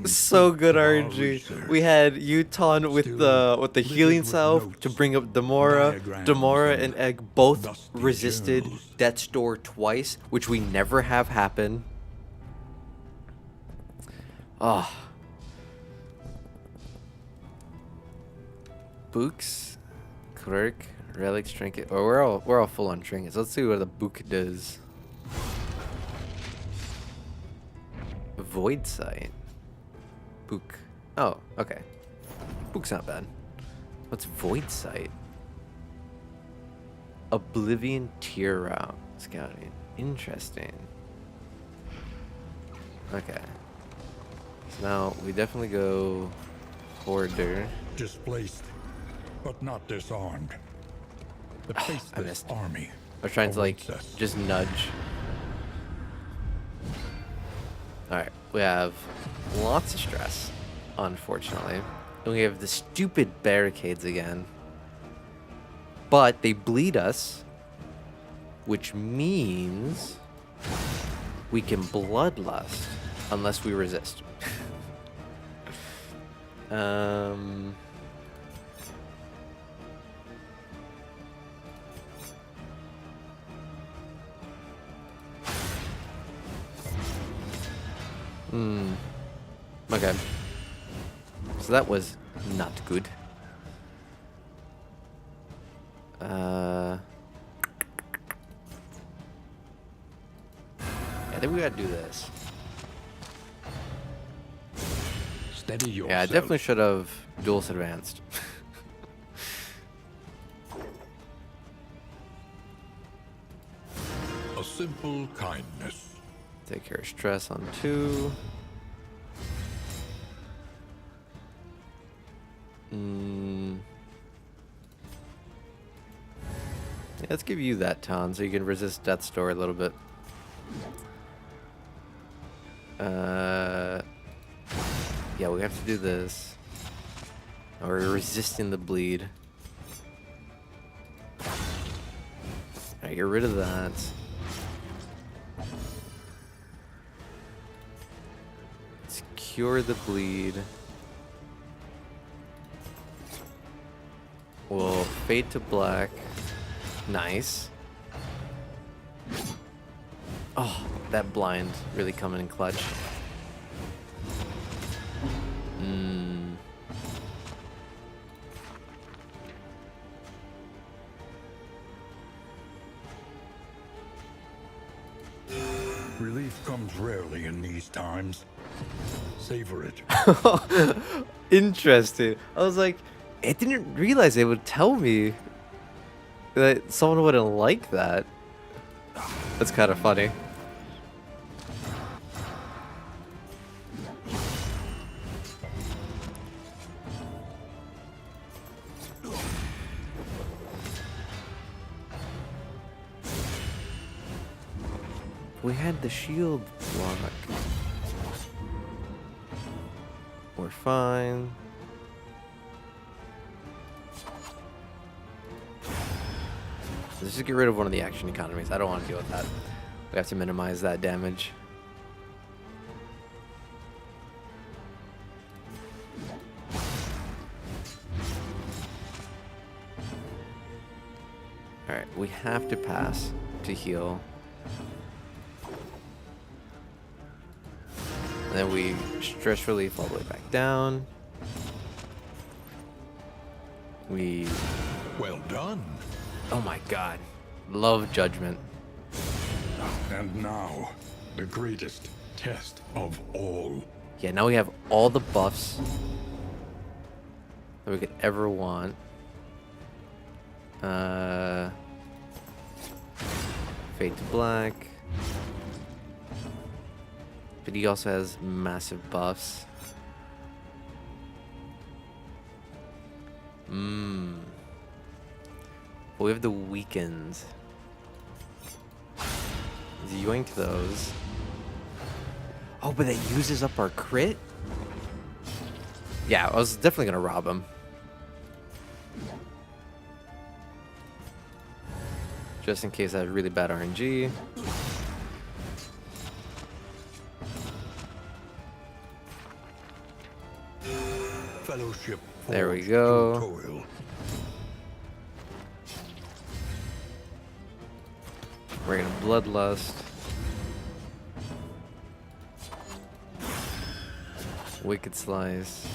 so good RNG. We had Uton with the healing salve to bring up Demora. Demora and Egg both resisted Death's Door twice, which we never have happen. Oh. Books, clerk, relics, trinket. Oh, we're all full on trinkets. Let's see what the book does. Void sight. Book. Oh, okay. Book's not bad. What's void sight? Oblivion tier route scouting. Interesting. Okay. So now we definitely go Hoarder. Displaced, but not disarmed. The I faceless missed. army. I was trying to like awaits us. just nudge. Alright, we have lots of stress, unfortunately. And we have the stupid barricades again. But they bleed us, which means we can bloodlust unless we resist. Okay. So that was not good. I think we gotta do this. Steady yourself. Yeah, I definitely should have duelist advanced. A simple kindness. Take care of stress on 2. Yeah, let's give you that ton so you can resist Death's Door a little bit. Yeah, we have to do this. We're resisting the bleed. Alright, get rid of that. Let's cure the bleed. We'll fade to black. Nice. Oh, that blind really coming in clutch. Relief comes rarely in these times. Savor it. Interesting. I was like, I didn't realize they would tell me that someone wouldn't like that. That's kind of funny. We had the shield block. We're fine. Let's just get rid of one of the action economies. I don't want to deal with that. We have to minimize that damage. Alright, we have to pass to heal. And then we stress relief all the way back down. We... Well done. Oh my god. Love judgment. And now, the greatest test of all. Yeah, now we have all the buffs that we could ever want. Fade to black. But he also has massive buffs. But we have the weakens. Yoink those. Oh, but that uses up our crit? Yeah, I was definitely gonna rob him. Just in case I had really bad RNG. Fellowship. There we forged go. through toil. We're gonna bloodlust. Wicked Slice.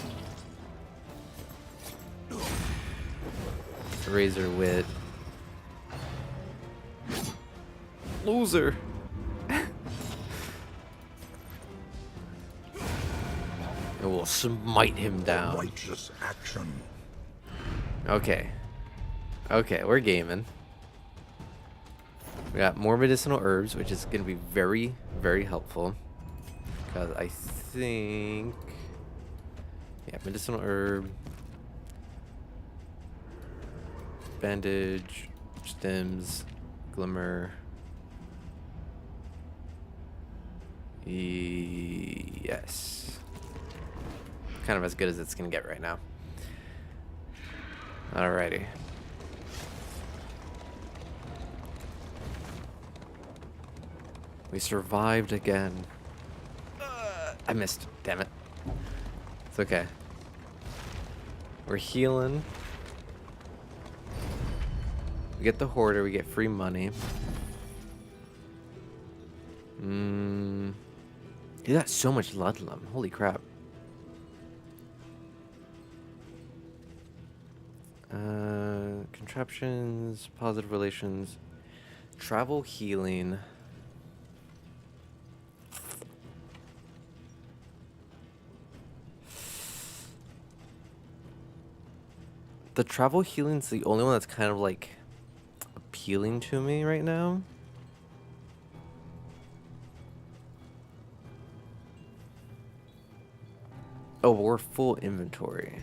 Razor Wit. Loser. And we'll smite him down. Righteous action. Okay. Okay, we're gaming. We got more medicinal herbs, which is going to be very, very helpful. Because I think... Yeah, medicinal herb. Bandage. Stems. Glimmer. Yes. Kind of as good as it's going to get right now. Alrighty. We survived again. I missed. Damn it. It's okay. We're healing. We get the hoarder. We get free money. He got so much Ludlum. Holy crap. Contraptions, positive relations, travel healing. The travel healing's the only one that's kind of like appealing to me right now. Oh, we're full inventory.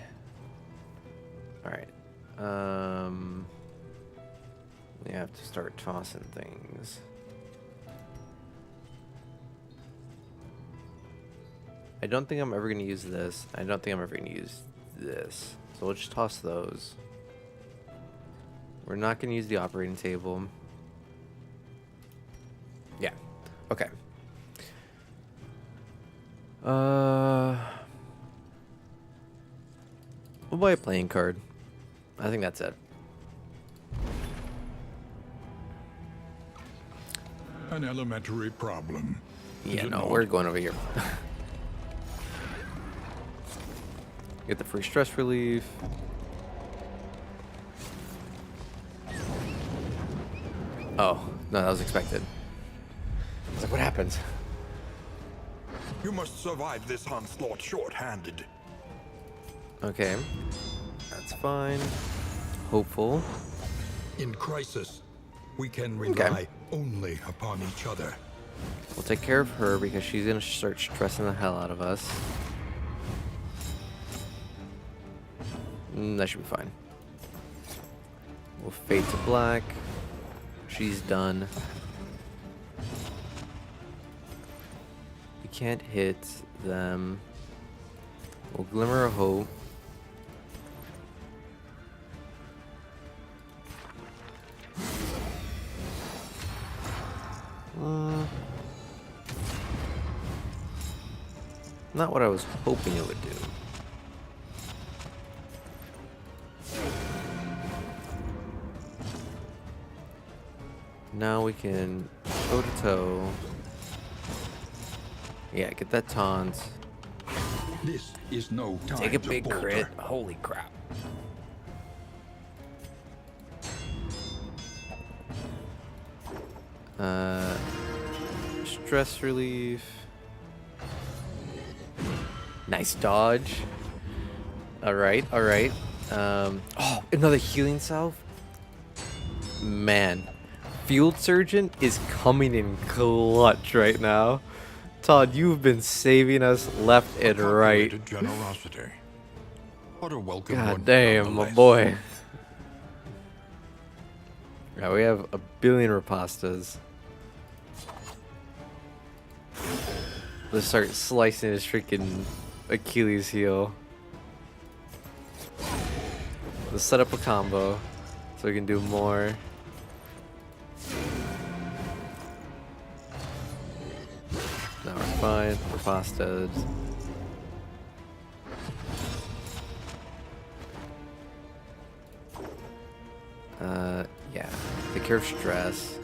All right. We have to start tossing things. I don't think I'm ever going to use this. I don't think I'm ever going to use this. So we'll just toss those. We're not going to use the operating table. Yeah. Okay. We'll buy a playing card. I think that's it. An elementary problem. Yeah, Is it no, not? we're going over here. Get the free stress relief. Oh, no, that was expected. I was like, what happens? You must survive this onslaught short-handed. Okay. That's fine. Hopeful. In crisis, we can rely only upon each other. We'll take care of her because she's going to start stressing the hell out of us. That should be fine. We'll fade to black. She's done. We can't hit them. We'll glimmer of hope. Not what I was hoping it would do. Now we can toe to toe. Yeah, get that taunt. This is no time Take a to big falter. crit. Holy crap. Stress relief. Nice dodge. Alright, alright. Oh, another healing salve? Man. Field Surgeon is coming in clutch right now. Todd, you've been saving us left and right. Calculated generosity. What a welcome God one, damn, my nonetheless. boy. Yeah, we have a billion Rapastas. Let's start slicing his freaking Achilles heel. Let's set up a combo so we can do more. Now we're fine. Rapastas. Yeah. Take care of stress.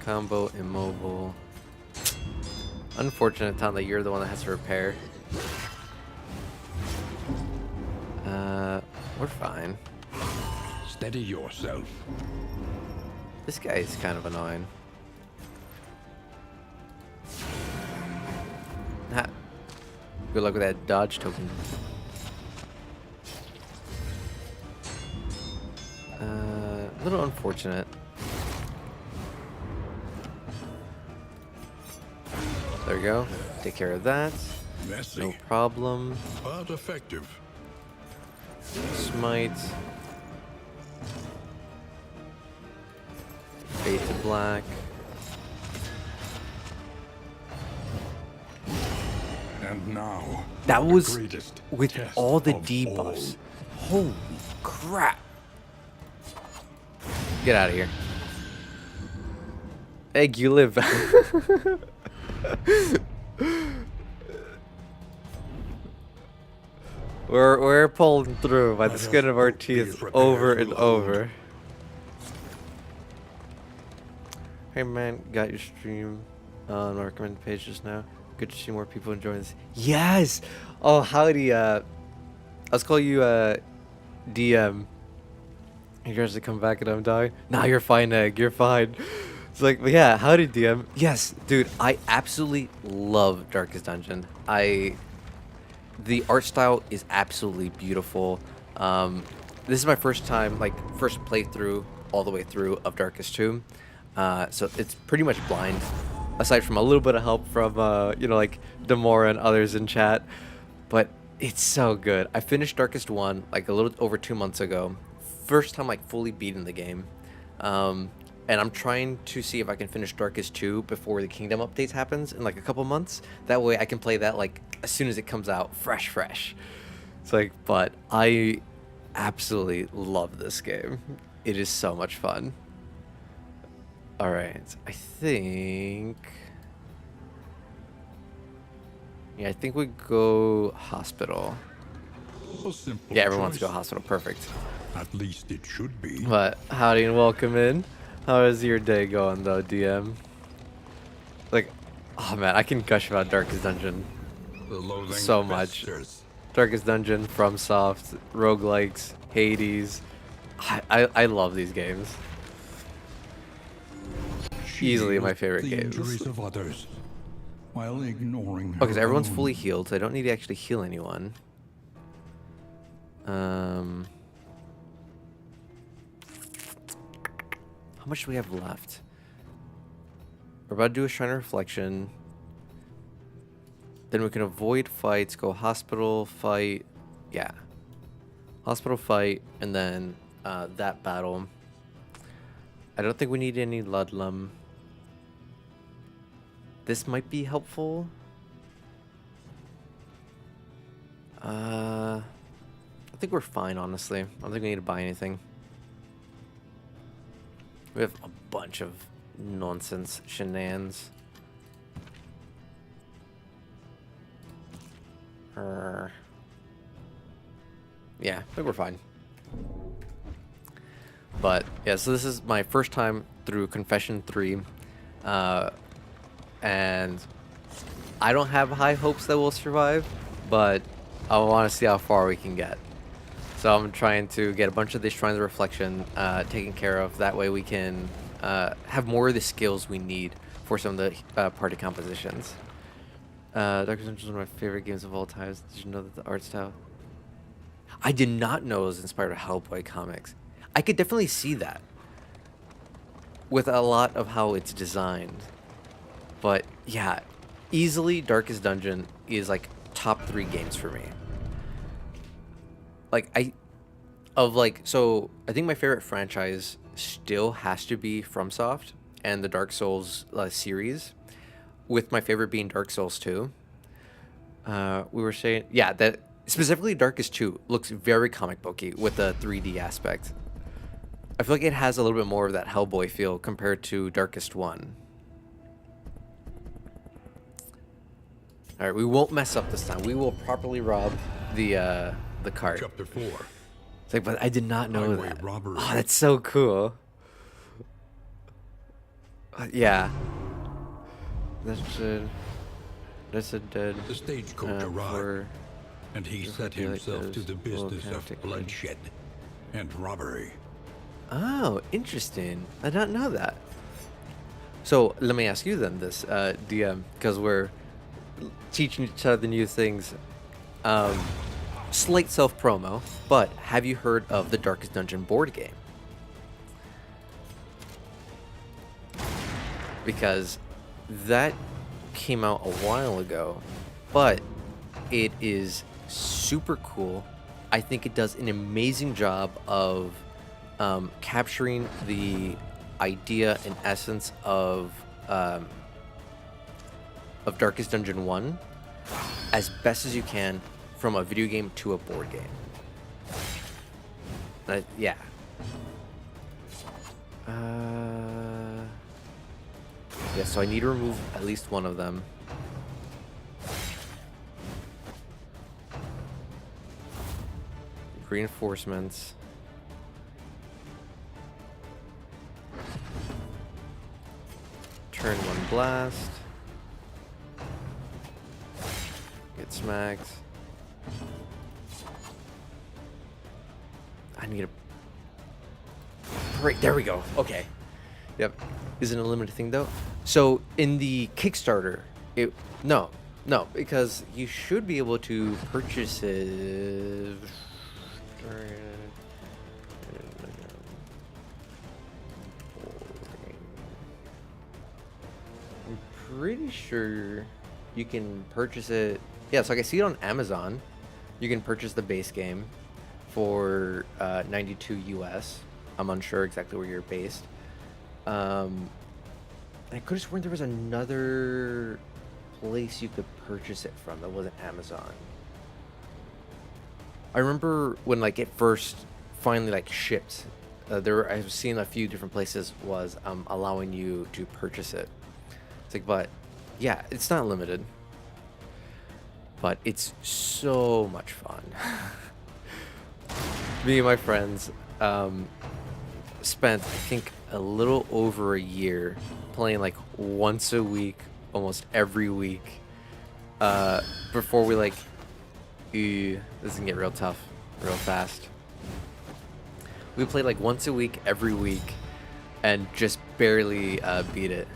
combo, immobile. Unfortunate, Tom, that you're the one that has to repair. We're fine. Steady yourself. This guy is kind of annoying. Ha. Good luck with that dodge token. A little unfortunate. There we go. Take care of that. Messy, No problem. but effective. Smite. Fade to black. And now, That the was greatest with test all the of debuffs. Holy crap. Get out of here. Egg, you live. We're pulling through by the skin of our teeth over and over. Hey man, got your stream on the recommended page just now. Good to see more people enjoying this. Yes! Oh, howdy, let's call you, DM. You guys to come back and I'm dying? Nah, you're fine, Egg. You're fine. It's like, but yeah, howdy, DM. Yes, dude, I absolutely love Darkest Dungeon. The art style is absolutely beautiful. This is my first time, like, first playthrough all the way through of Darkest 2. So it's pretty much blind, aside from a little bit of help from, you know, like Demora and others in chat. But it's so good. I finished Darkest 1 like a little over 2 months ago. First time like fully beating the game. And I'm trying to see if I can finish Darkest 2 before the Kingdom updates happens in like a couple months. That way I can play that like as soon as it comes out, fresh. It's like, but I absolutely love this game. It is so much fun. All right, I think. Yeah, I think we go hospital. A simple Yeah, everyone wants to go choice. hospital. Perfect. At least it should be. But howdy and welcome in. How is your day going though, DM? Like, oh man, I can gush about Darkest Dungeon The loathing so much. festers. Darkest Dungeon, FromSoft, roguelikes, Hades. I love these games. Easily my Shield favorite the games. injuries of others, while ignoring Okay, so her everyone's own. fully healed, so I don't need to actually heal anyone. How much do we have left? We're about to do a Shrine of Reflection. Then we can avoid fights, go hospital, fight. Yeah. Hospital, fight, and then that battle. I don't think we need any Ludlum. This might be helpful. I think we're fine, honestly. I don't think we need to buy anything. We have a bunch of nonsense shenanigans. Yeah, I think we're fine. But yeah, so this is my first time through Confession 3. And I don't have high hopes that we'll survive, but I want to see how far we can get. So I'm trying to get a bunch of these Shrines of Reflection taken care of. That way we can have more of the skills we need for some of the party compositions. Darkest Dungeon is one of my favorite games of all time. Did you know that the art style? I did not know it was inspired by Hellboy comics. I could definitely see that with a lot of how it's designed. But yeah, easily Darkest Dungeon is like top 3 games for me. Like I think my favorite franchise still has to be FromSoft and the Dark Souls series, with my favorite being Dark Souls 2. We were saying, yeah, that specifically Darkest 2 looks very comic booky with the 3D aspect. I feel like it has a little bit more of that Hellboy feel compared to Darkest 1. All right, we won't mess up this time. We will properly rob the cart. Chapter 4. It's like, but I did not know Highway that. robbery. Oh, that's so cool. Yeah. That's it. That's a dead. The stagecoach arrived, For and he just set feel like himself to those the little business of tactic bloodshed and robbery. Oh, interesting. I did not know that. So let me ask you then, this DM, because we're teaching each other new things. Um, Slight self promo, but have you heard of the Darkest Dungeon board game? Because that came out a while ago, but it is super cool. I think it does an amazing job of capturing the idea and essence of Darkest Dungeon 1 as best as you can from a video game to a board game. Yeah. Yeah, so I need to remove at least one of them. Reinforcements. Turn 1 blast. Get smacked. I need a break. There we go. Okay. Yep. Isn't a limited thing though. So in the Kickstarter, no, because you should be able to purchase it. I'm pretty sure you can purchase it. Yeah, so I can see it on Amazon. You can purchase the base game for 92 US. I'm unsure exactly where you're based. I could have sworn there was another place you could purchase it from that wasn't Amazon. I remember when like it first finally like shipped. I've seen a few different places was allowing you to purchase it. It's like, but yeah, it's not limited. But it's so much fun. Me and my friends spent, I think, a little over a year playing like once a week, almost every week, before we like, this is gonna get real tough, real fast. We played like once a week, every week, and just barely beat it.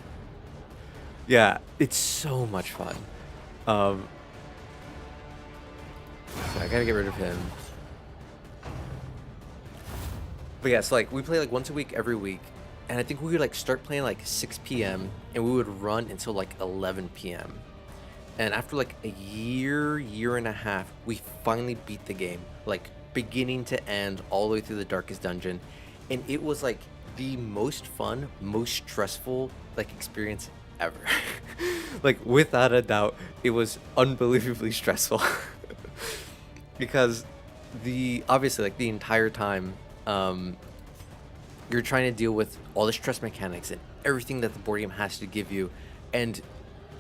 Yeah, it's so much fun. So I gotta get rid of him. But yeah, so like we play like once a week, every week, and I think we would like start playing like 6 p.m. and we would run until like 11 p.m. And after like a year and a half, we finally beat the game, like beginning to end, all the way through the Darkest Dungeon, and it was like the most fun, most stressful like experience ever. Like without a doubt, it was unbelievably stressful. Because obviously like the entire time you're trying to deal with all the stress mechanics and everything that the board game has to give you, and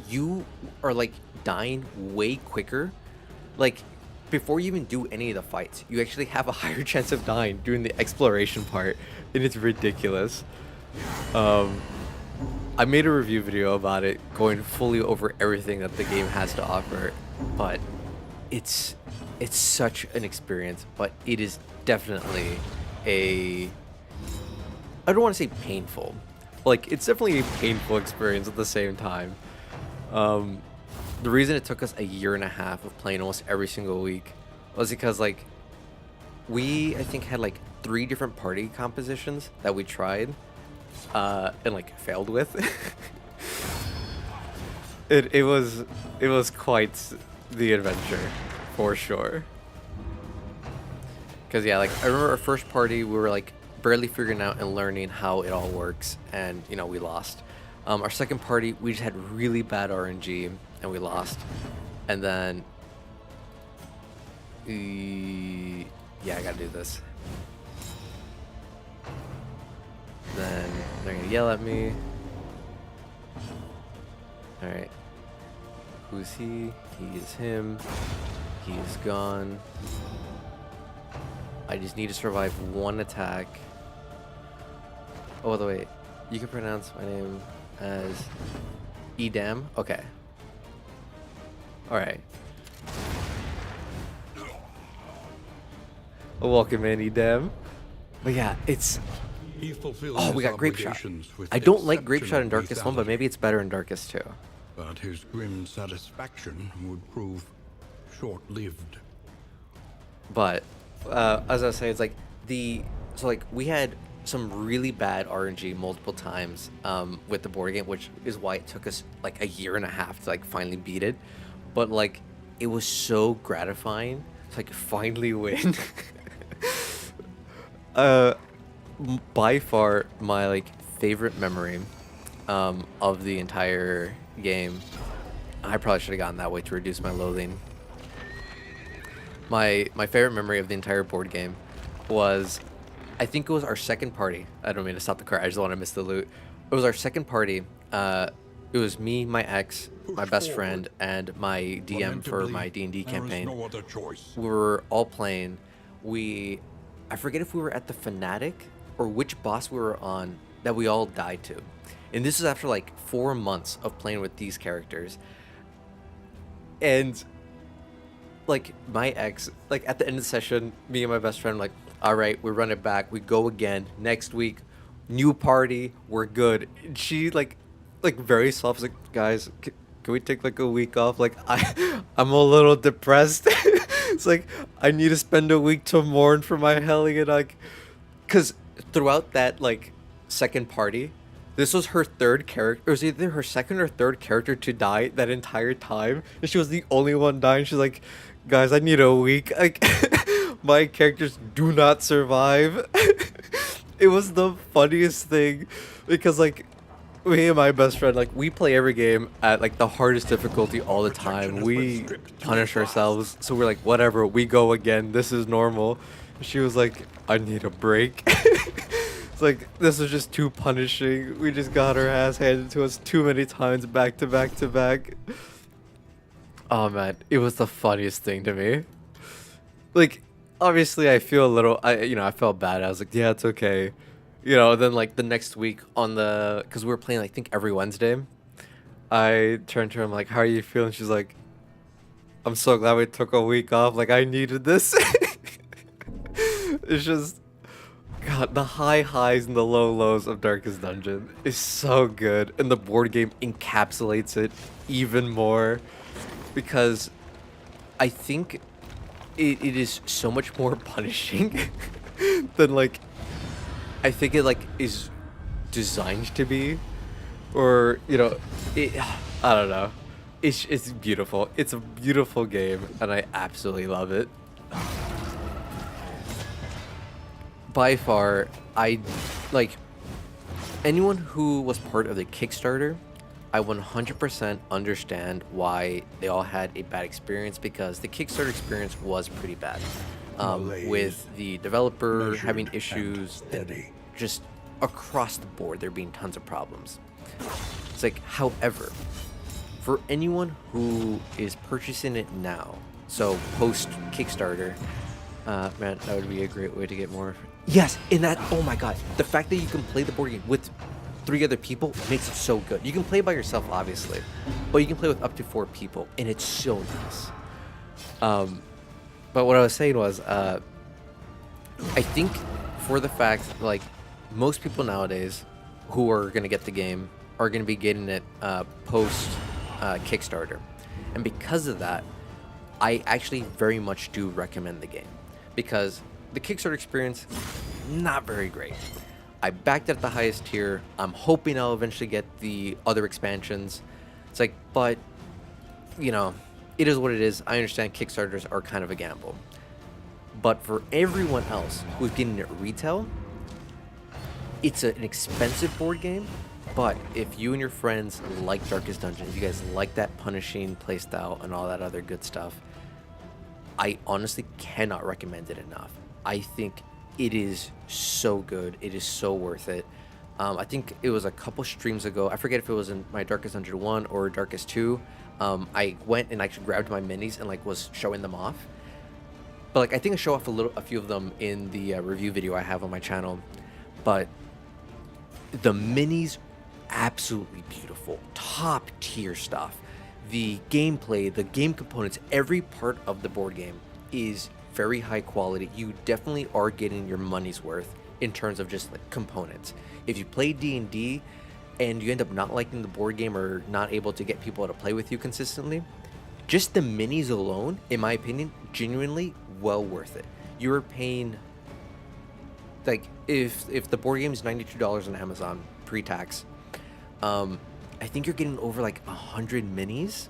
you are like dying way quicker. Like before you even do any of the fights, you actually have a higher chance of dying during the exploration part, and it's ridiculous. I made a review video about it, going fully over everything that the game has to offer, but it's such an experience. But it is definitely I don't want to say painful. Like, it's definitely a painful experience at the same time. The reason it took us a year and a half of playing almost every single week was because, like, I think had like 3 different party compositions that we tried and like failed with. It was quite the adventure for sure. Because yeah, like I remember our first party, we were like barely figuring out and learning how it all works, and you know, we lost. Our second party, we just had really bad RNG and we lost. And then yeah, I gotta do this. Then they're gonna yell at me. Alright. Who's he? He is him. He is gone. I just need to survive 1 attack. Oh, by the way, you can pronounce my name as Edam. Okay. All right. Welcome in, Edam. But yeah, it's. He fulfilled Oh, his we got Grape Shot. obligations with I don't like Grape Shot in exceptional Darkest 1, but maybe lethality, it's better in Darkest 2. but his grim satisfaction would prove short-lived. But as I was saying, it's like we had some really bad RNG multiple times with the board game, which is why it took us like a year and a half to like finally beat it. But like it was so gratifying to like finally win. By far my like favorite memory of the entire game. I probably should have gotten that way to reduce my loathing. My favorite memory of the entire board game was, I think it was our second party. I don't mean to stop the car. I just don't want to miss the loot. It was our second party. It was me, my ex, my best friend, and my DM for my D&D campaign. There is no other choice. We were all playing. I forget if we were at the Fanatic or which boss we were on that we all died to. And this is after like 4 months of playing with these characters. And like my ex, like at the end of the session, me and my best friend, like, all right, we run it back. We go again next week. New party. We're good. And she like very soft, like, guys, can we take like a week off? Like I'm a little depressed. It's like I need to spend a week to mourn for my Hellion, like, cause throughout that like second party, this was her third character. It was either her second or third character to die that entire time, and she was the only one dying. She's like, guys, I need a week. Like my characters do not survive. It was the funniest thing because like me and my best friend, like, we play every game at like the hardest difficulty all the time. We punish ourselves, so we're like, whatever, we go again, this is normal. She was like, I need a break. It's like, this was just too punishing. We just got our ass handed to us too many times back to back to back. Oh man, it was the funniest thing to me. Like, obviously I feel a little, I felt bad. I was like, yeah, it's okay. Then like the next week because we were playing, I think, every Wednesday, I turned to her, I'm like, how are you feeling? She's like, I'm so glad we took a week off. Like, I needed this. It's just, God, the high highs and the low lows of Darkest Dungeon is so good. And the board game encapsulates it even more because I think it is so much more punishing than like, I think it like is designed to be, or I don't know. It's beautiful. It's a beautiful game, and I absolutely love it. By far, I like anyone who was part of the Kickstarter. I 100% understand why they all had a bad experience, because the Kickstarter experience was pretty bad. With the developer having issues, just across the board, there being tons of problems. It's like, however, for anyone who is purchasing it now, so post Kickstarter, man, that would be a great way to get more. Yes, in that, oh my god, the fact that you can play the board game with 3 other people makes it so good. You can play by yourself, obviously, but you can play with up to 4 people, and it's so nice. But what I was saying was, I think for the fact, like, most people nowadays who are going to get the game are going to be getting it post Kickstarter. And because of that, I actually very much do recommend the game. Because the Kickstarter experience, not very great. I backed it at the highest tier. I'm hoping I'll eventually get the other expansions. It's like, but, it is what it is. I understand Kickstarters are kind of a gamble. But for everyone else who's getting it retail, it's an expensive board game. But if you and your friends like Darkest Dungeon, if you guys like that punishing playstyle and all that other good stuff, I honestly cannot recommend it enough. I think it is so good. It is so worth it. I think it was a couple streams ago. I forget if it was in my Darkest Dungeon 1 or Darkest 2. I went and actually grabbed my minis and like was showing them off. But like, I think I show off a few of them in the review video I have on my channel. But the minis absolutely beautiful, top tier stuff. The gameplay, the game components, every part of the board game is very high quality. You definitely are getting your money's worth in terms of just like components. If you play D&D and you end up not liking the board game or not able to get people to play with you consistently, just the minis alone, in my opinion, genuinely well worth it. You're paying, like, if the board game is $92 on Amazon pre-tax, I think you're getting over like 100 minis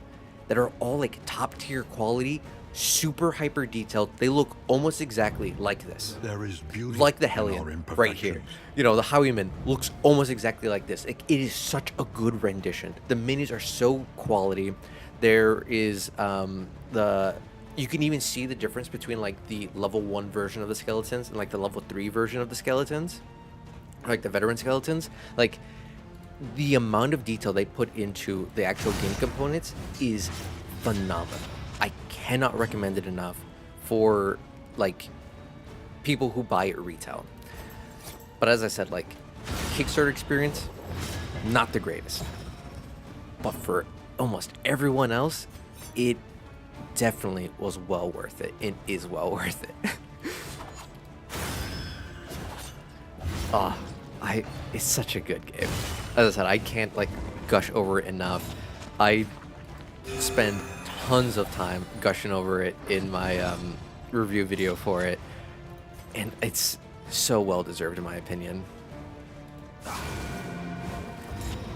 that are all like top tier quality, super hyper detailed. They look almost exactly like this, There is beauty like the in our Hellion right here. imperfections. You know, the Highwayman looks almost exactly like this. It is such a good rendition. The minis are so quality. There is you can even see the difference between like the level 1 version of the skeletons and like the level 3 version of the skeletons, like the veteran skeletons. Like, the amount of detail they put into the actual game components is phenomenal. I cannot recommend it enough for like people who buy it retail. But as I said, like, Kickstarter experience, not the greatest. But for almost everyone else, it definitely was well worth it. It is well worth it. Ah, it's such a good game. As I said, I can't like gush over it enough. I spend tons of time gushing over it in my review video for it, and it's so well deserved in my opinion.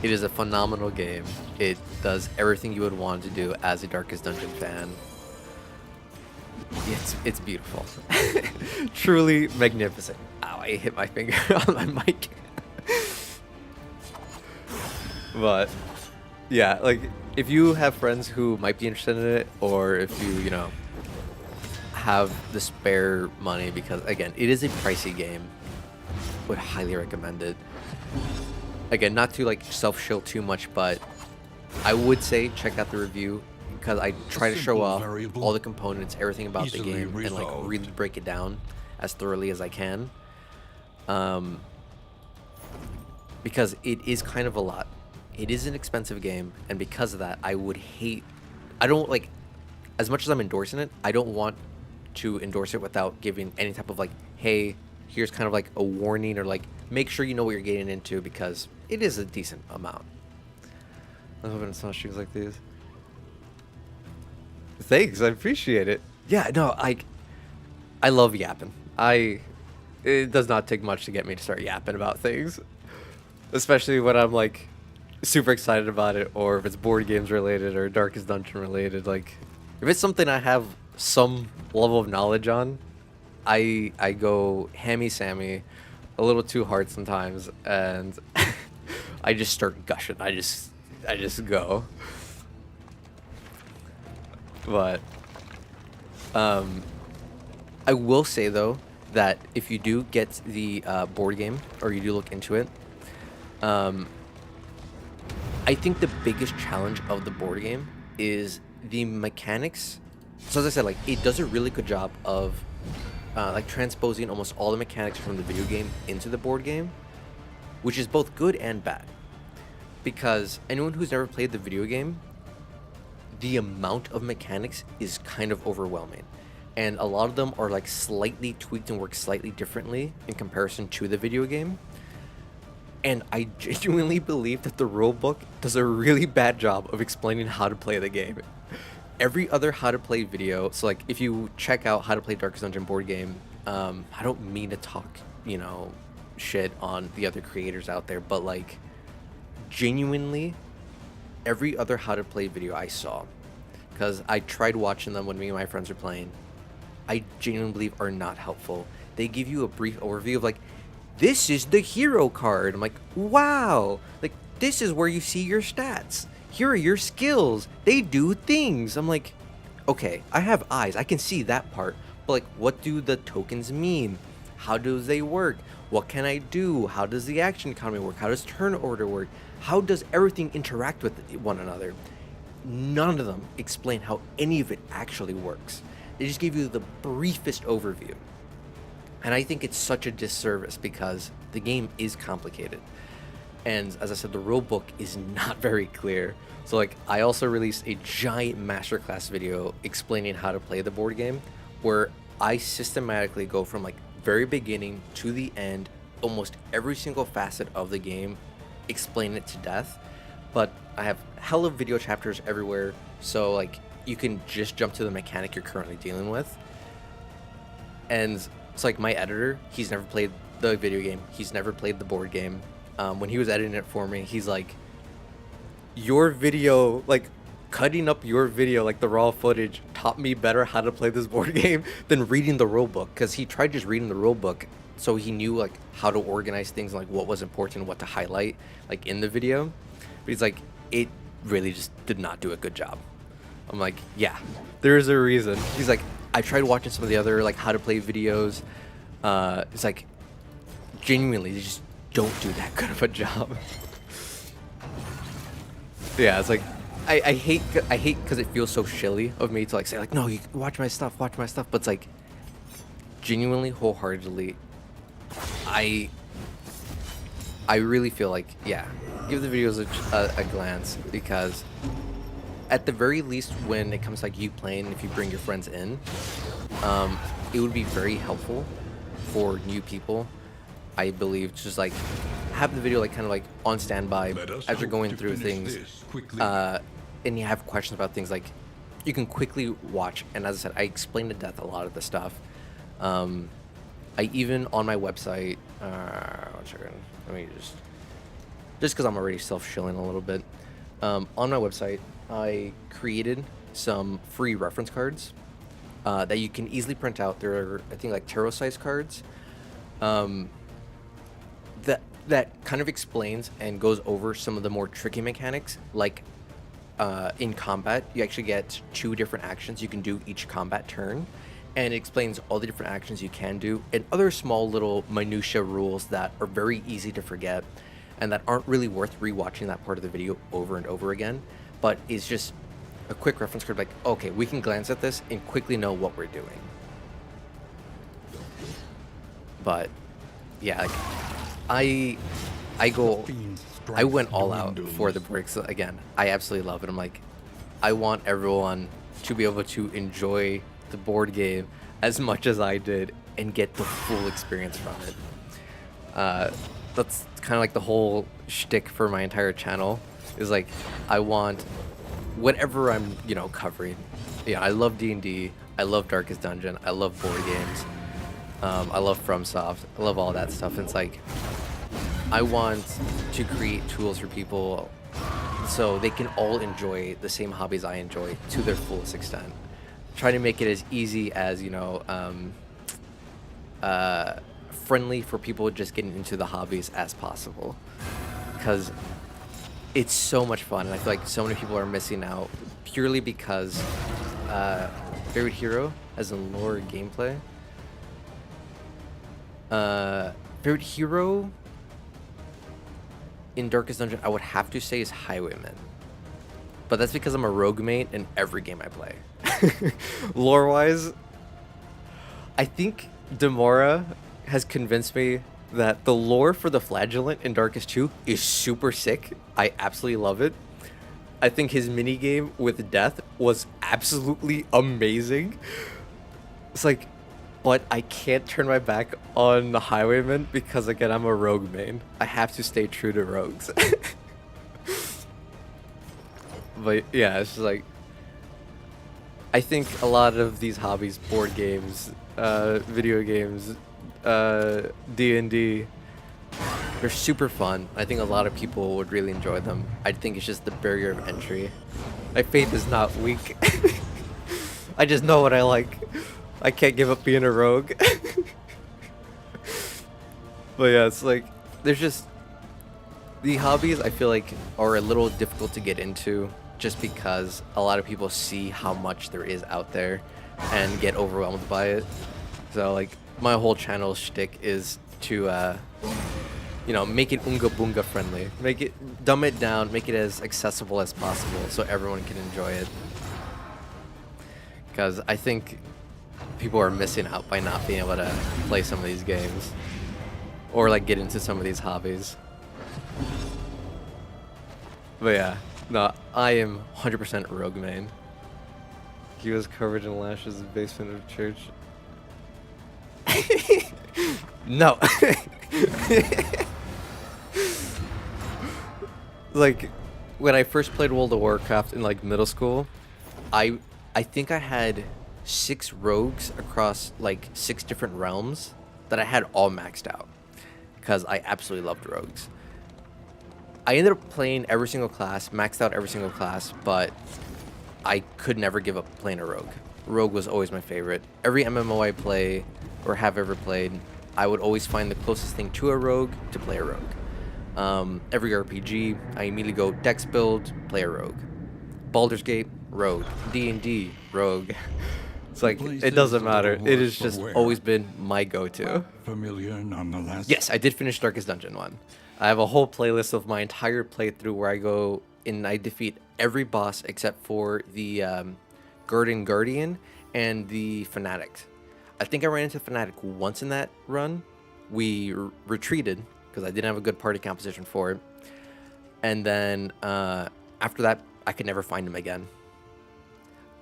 It is a phenomenal game. It does everything you would want to do as a Darkest Dungeon fan. It's beautiful. Truly magnificent. Ow, I hit my finger on my mic. But yeah, like, if you have friends who might be interested in it, or if you know, have the spare money, because again, it is a pricey game, would highly recommend it. Again, not to like self-shill too much, but I would say check out the review, because I try to show simple off variable, all the components, everything about the easily game, and like resolved. really break it down as thoroughly as I can. Because it is kind of a lot. It is an expensive game, and because of that, I don't like, as much as I'm endorsing it, I don't want to endorse it without giving any type of like, hey, here's kind of like a warning, or like, make sure you know what you're getting into, because it is a decent amount. I'm hoping it's not shoes like these. Thanks, I appreciate it. Yeah, no, I love yapping. It does not take much to get me to start yapping about things, especially when I'm like super excited about it, or if it's board games related or Darkest Dungeon related. Like, if it's something I have some level of knowledge on, I go hammy sammy a little too hard sometimes, and I just start gushing. I just go. But I will say though that if you do get the board game, or you do look into it, I think the biggest challenge of the board game is the mechanics. So as I said, like, it does a really good job of like transposing almost all the mechanics from the video game into the board game, which is both good and bad. Because anyone who's never played the video game, the amount of mechanics is kind of overwhelming. And a lot of them are like slightly tweaked and work slightly differently in comparison to the video game. And I genuinely believe that the rulebook does a really bad job of explaining how to play the game. Every other how to play video, so like if you check out how to play Darkest Dungeon board game, I don't mean to talk, you know, shit on the other creators out there, but like, genuinely, every other how to play video I saw, because I tried watching them when me and my friends were playing, I genuinely believe are not helpful. They give you a brief overview of like, this is the hero card. I'm like, wow, like, this is where you see your stats. Here are your skills. They do things. I'm like, okay, I have eyes. I can see that part. But like, what do the tokens mean? How do they work? What can I do? How does the action economy work? How does turn order work? How does everything interact with one another? None of them explain how any of it actually works. They just give you the briefest overview. And I think it's such a disservice, because the game is complicated. And as I said, the rule book is not very clear. So like I also released a giant masterclass video explaining how to play the board game, where I systematically go from like very beginning to the end, almost every single facet of the game, explain it to death. But I have hella video chapters everywhere, so like you can just jump to the mechanic you're currently dealing with. And it's like my editor, he's never played the video game, he's never played the board game. When he was editing it for me, he's like, your video, like cutting up your video, like the raw footage, taught me better how to play this board game than reading the rule book. Because he tried just reading the rule book, so he knew like how to organize things, like what was important, what to highlight, like in the video. But he's like, it really just did not do a good job. I'm like, yeah, there's a reason. He's like, I tried watching some of the other like how to play videos. It's like, genuinely, they just don't do that good of a job. Yeah, it's like, I hate because it feels so shilly of me to like say like, no, you watch my stuff, but it's like, genuinely, wholeheartedly, I really feel like, yeah, give the videos a glance, because at the very least, when it comes to like you playing, if you bring your friends in, it would be very helpful for new people, I believe, to just like have the video like kind of like on standby as you're going through things, and you have questions about things, like you can quickly watch. And as I said, I explain to death a lot of the stuff. I even on my website, one second, let me just because I'm already self-shilling a little bit. On my website, I created some free reference cards that you can easily print out. They're, I think, like tarot-sized cards. That kind of explains and goes over some of the more tricky mechanics, like in combat, you actually get 2 different actions you can do each combat turn, and it explains all the different actions you can do, and other small little minutia rules that are very easy to forget and that aren't really worth rewatching that part of the video over and over again, but it's just a quick reference card, like, okay, we can glance at this and quickly know what we're doing. But yeah, like, I went all out for the breaks again. I absolutely love it. I'm like, I want everyone to be able to enjoy the board game as much as I did and get the full experience from it. That's kind of like the whole shtick for my entire channel, is like, I want whatever I'm, covering. Yeah, I love D&D, I love Darkest Dungeon, I love board games, I love FromSoft, I love all that stuff. And it's like, I want to create tools for people so they can all enjoy the same hobbies I enjoy to their fullest extent. Try to make it as easy as, friendly for people just getting into the hobbies as possible. Because it's so much fun, and I feel like so many people are missing out purely because favorite hero as in lore gameplay. Favorite hero in Darkest Dungeon, I would have to say, is Highwayman. But that's because I'm a rogue main in every game I play. Lore-wise, I think Demora has convinced me that the lore for the Flagellant in Darkest 2 is super sick. I absolutely love it. I think his minigame with Death was absolutely amazing. It's like, but I can't turn my back on the Highwayman because, again, I'm a rogue main. I have to stay true to rogues. But yeah, it's just like, I think a lot of these hobbies, board games, video games, D&D, they're super fun. I think a lot of people would really enjoy them. I think it's just the barrier of entry. My faith is not weak. I just know what I like. I can't give up being a rogue. But yeah, it's like, there's just, the hobbies I feel like are a little difficult to get into just because a lot of people see how much there is out there and get overwhelmed by it. So like, my whole channel shtick is to make it Unga Boonga friendly. Dumb it down, make it as accessible as possible so everyone can enjoy it. Because I think people are missing out by not being able to play some of these games or like get into some of these hobbies. But yeah, no, I am 100% rogue main. He was covered in lashes in the basement of church. No. Like, when I first played World of Warcraft in like middle school, I I think I had 6 rogues across like 6 different realms that I had all maxed out because I absolutely loved rogues. I ended up playing every single class, maxed out every single class, but I could never give up playing a rogue. Rogue was always my favorite. Every MMO I play or have ever played, I would always find the closest thing to a rogue to play a rogue. Every RPG, I immediately go Dex build, play a rogue. Baldur's Gate, rogue. D&D, rogue. It's like, it doesn't matter. It has just always been my go-to. Familiar nonetheless. Yes, I did finish Darkest Dungeon 1. I have a whole playlist of my entire playthrough where I go and I defeat every boss except for the Garden Guardian and the Fanatic. I think I ran into Fanatic once in that run. We retreated because I didn't have a good party composition for it. And then after that, I could never find him again.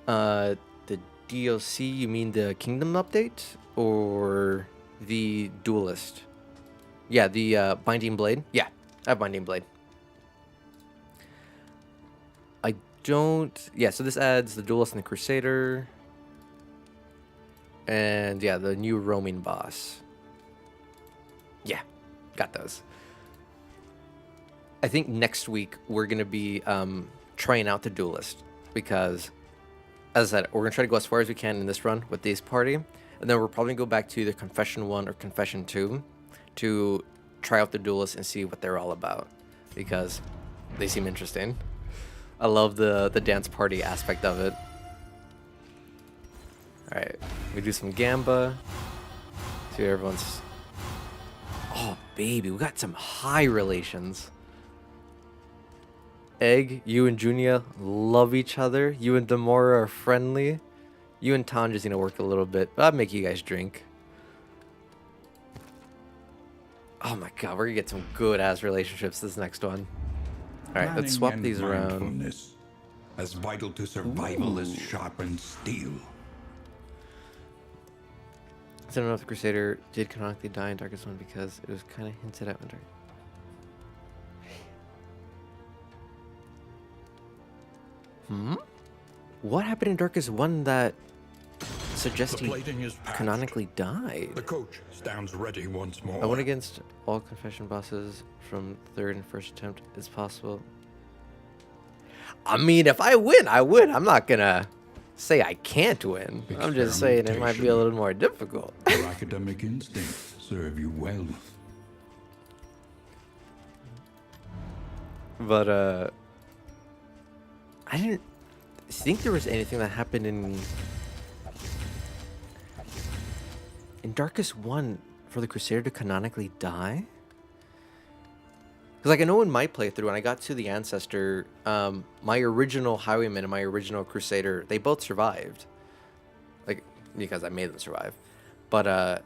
The DLC, you mean the Kingdom update or the Duelist? Yeah, the Binding Blade. Yeah, I have Binding Blade. I don't... Yeah, so this adds the Duelist and the Crusader. And yeah, the new roaming boss. Yeah, got those. I think next week we're going to be trying out the Duelist. Because, as I said, we're going to try to go as far as we can in this run with this party. And then we'll probably go back to either Confession 1 or Confession 2 to try out the Duelist and see what they're all about, because they seem interesting. I love the dance party aspect of it. Alright, we do some Gamba. See what everyone's... Oh, baby, we got some high relations. Egg, you and Junia love each other. You and Demora are friendly. You and Tan just need to work a little bit, but I'll make you guys drink. Oh my god, we're gonna get some good ass relationships this next one. Alright, let's swap these around. As vital to survival as sharpened steel. I don't know if the Crusader did canonically die in Darkest One because it was kind of hinted at when What happened in Darkest One that suggests he canonically died? The coach stands ready once more. I went against all confession bosses from third and first attempt. It's possible. I mean, if I win, I win. I'm not gonna say I can't win. I'm just saying it might be a little more difficult. Your academic instincts serve you well. But I didn't think there was anything that happened in Darkest One for the Crusader to canonically die. Because, like, I know in my playthrough, when I got to the Ancestor, my original Highwayman and my original Crusader, they both survived. Like, because I made them survive. But, I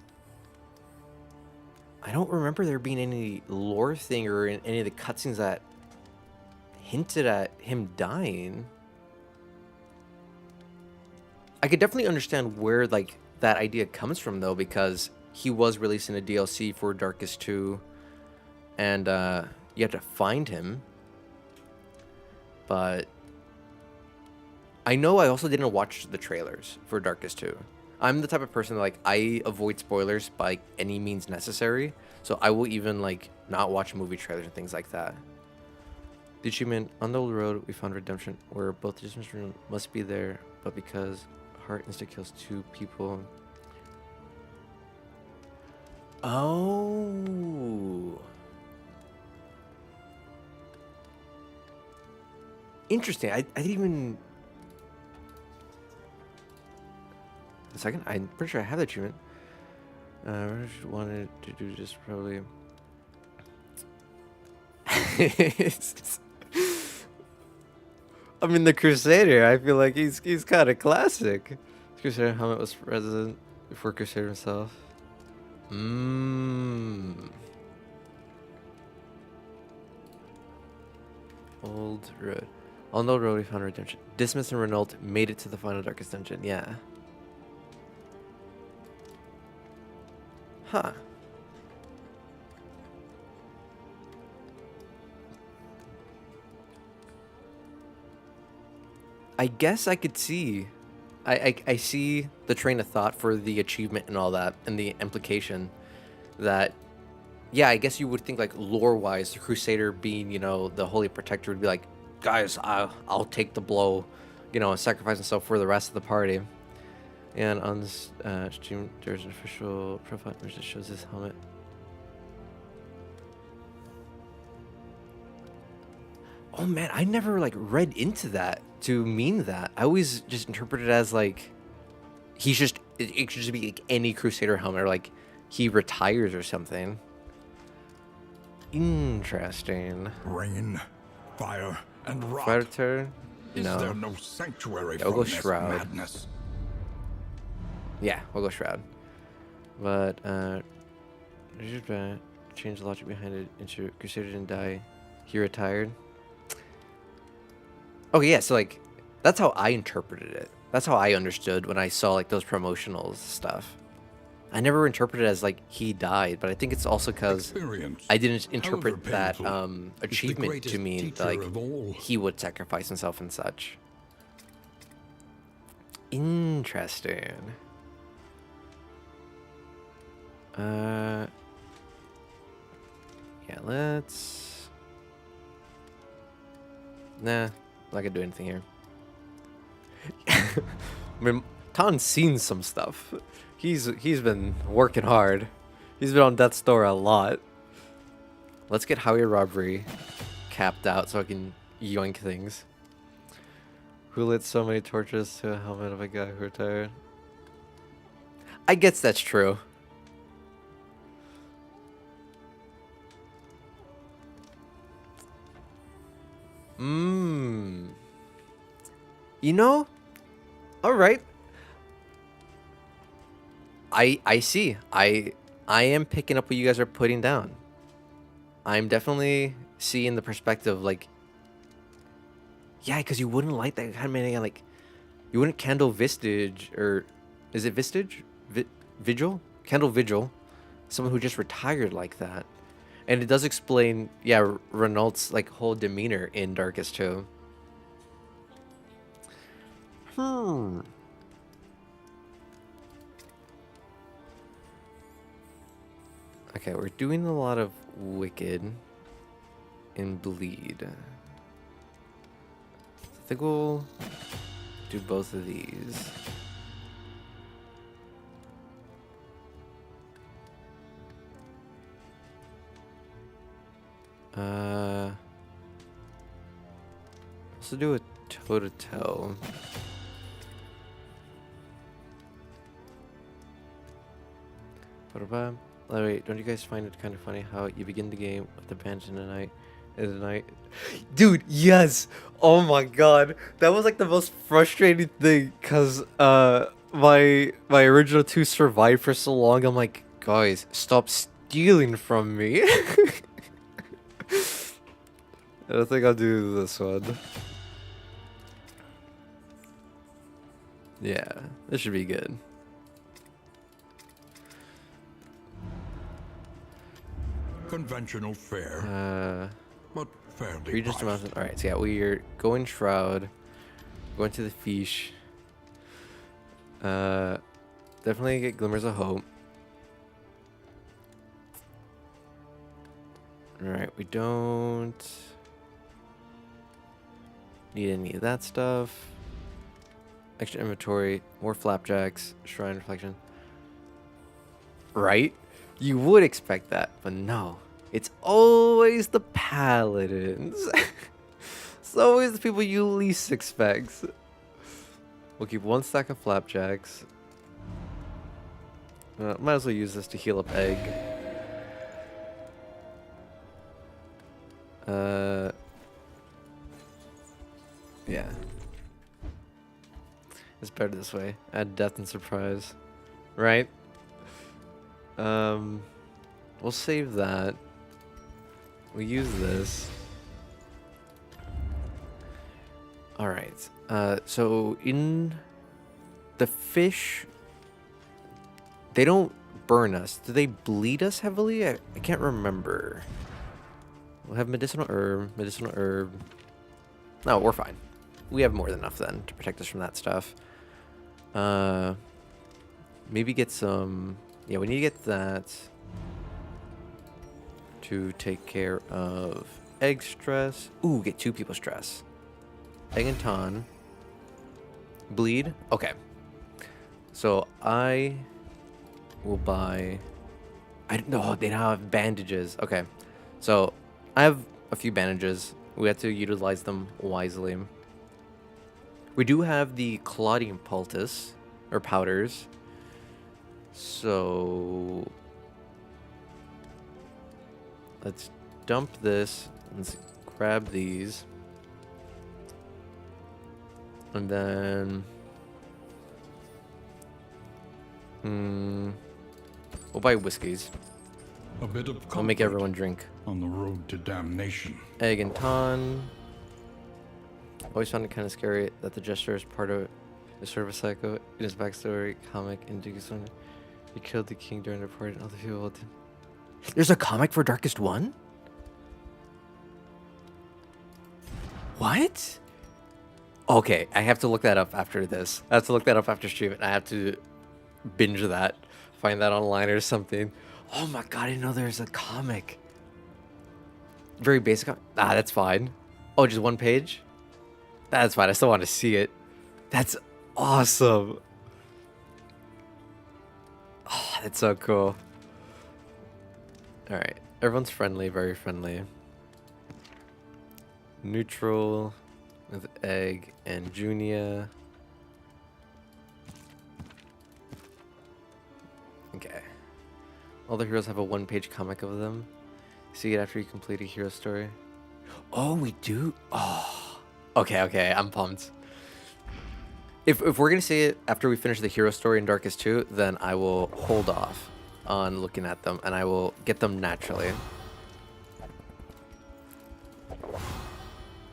don't remember there being any lore thing or in any of the cutscenes that hinted at him dying. I could definitely understand where, like, that idea comes from, though, because he was releasing a DLC for Darkest 2, and, you have to find him. But I know I also didn't watch the trailers for Darkest 2. I'm the type of person that, like, I avoid spoilers by any means necessary. So I will even, like, not watch movie trailers and things like that. The achievement, on the old road, we found redemption, where both the must be there, but because heart insta-kills 2 people. Oh. Interesting. I didn't even... A second. I'm pretty sure I have the achievement. I wanted to do this probably. I mean, the Crusader, I feel like he's kind of classic. Crusader helmet was resident before Crusader himself. Old road. On the old road, we found redemption. Dismas and Renault made it to the final darkest dungeon. Yeah. Huh. I guess I could see. I see the train of thought for the achievement and all that, and the implication that, yeah, I guess you would think like lore-wise, the Crusader being, the Holy Protector would be like, guys, I'll take the blow, and sacrifice himself for the rest of the party. And on this stream, there's an official profile image that shows his helmet. Oh man, I never like read into that to mean that. I always just interpreted it as like he's just it should just be like any Crusader helmet, or like he retires or something. Interesting. Rain, fire, and rot. Fire turn? Is No. there no sanctuary Yeah, we'll from go this Shroud. madness? Yeah, we'll go Shroud. But change the logic behind it into Crusader didn't die. He retired. Okay, yeah, so like that's how I interpreted it. That's how I understood when I saw like those promotional stuff. I never interpreted it as like he died, but I think it's also because Experience, I didn't interpret however that painful, is the achievement to greatest mean teacher like of all. he would sacrifice himself and such. Interesting. Yeah, let's. Nah, I'm not gonna do anything here. I mean, Tan's seen some stuff. He's been working hard. He's been on Death's Door a lot. Let's get highway robbery capped out so I can yoink things. Who lit so many torches to a helmet of a guy who retired? I guess that's true. You know? Alright. I see. I am picking up what you guys are putting down. I'm definitely seeing the perspective, like, yeah, because you wouldn't light that kind of man, like, you wouldn't candle Vistage, or is it Vistage? Vigil? Candle Vigil. Someone who just retired like that. And it does explain, yeah, Renault's like whole demeanor in Darkest too. Okay, we're doing a lot of Wicked and Bleed. I think we'll do both of these. Let's do a toe-to-toe. Wait, don't you guys find it kind of funny how you begin the game with the band in the night? Dude, yes! Oh my god. That was like the most frustrating thing, cause my original 2 survived for so long. I'm like, guys, stop stealing from me. I don't think I'll do this one. Yeah, this should be good. Conventional fare, but fairly Regis priced. Mountain. Alright, so yeah, we're going Shroud, going to the Fiche. Definitely get Glimmers of Hope. Alright, we don't need any of that stuff. Extra inventory, more flapjacks, shrine reflection. Right? You would expect that, but no. It's always the paladins. It's always the people you least expect. We'll keep 1 stack of flapjacks. Might as well use this to heal up egg. Yeah. It's better this way. Add death and surprise. Right? We'll save that. We'll use this. All right. So in the fish, they don't burn us. Do they bleed us heavily? I can't remember. We'll have medicinal herb, medicinal herb. No, we're fine. We have more than enough then to protect us from that stuff. Maybe get some... Yeah, we need to get that to take care of egg stress. Ooh, get 2 people stress. Egg and ton. Bleed. Okay. So I will buy... I don't know. They don't have bandages. Okay. So I have a few bandages. We have to utilize them wisely. We do have the Claudium poultice, or powders. So let's dump this. Let's grab these. And then we'll buy whiskeys. A bit of I'll make comfort everyone drink. on the road to damnation. Egg and ton. Always found it kind of scary that the Jester is part of the sort of a psycho. In his backstory, comic in Darkest One, he killed the king during the party and other people did. There's a comic for Darkest One? What? Okay, I have to look that up after this. I have to look that up after stream. I have to binge that. Find that online or something. Oh my god, I didn't know there's a comic. Very basic. That's fine. Oh, just 1 page? That's fine. I still want to see it. That's awesome. Oh, that's so cool. Alright. Everyone's friendly, very friendly. Neutral with Egg and Junia. Okay. All the heroes have a 1-page comic of them. See it after you complete a hero story. Oh, we do? Oh. Okay, I'm pumped. If we're gonna see it after we finish the hero story in Darkest 2, then I will hold off on looking at them and I will get them naturally.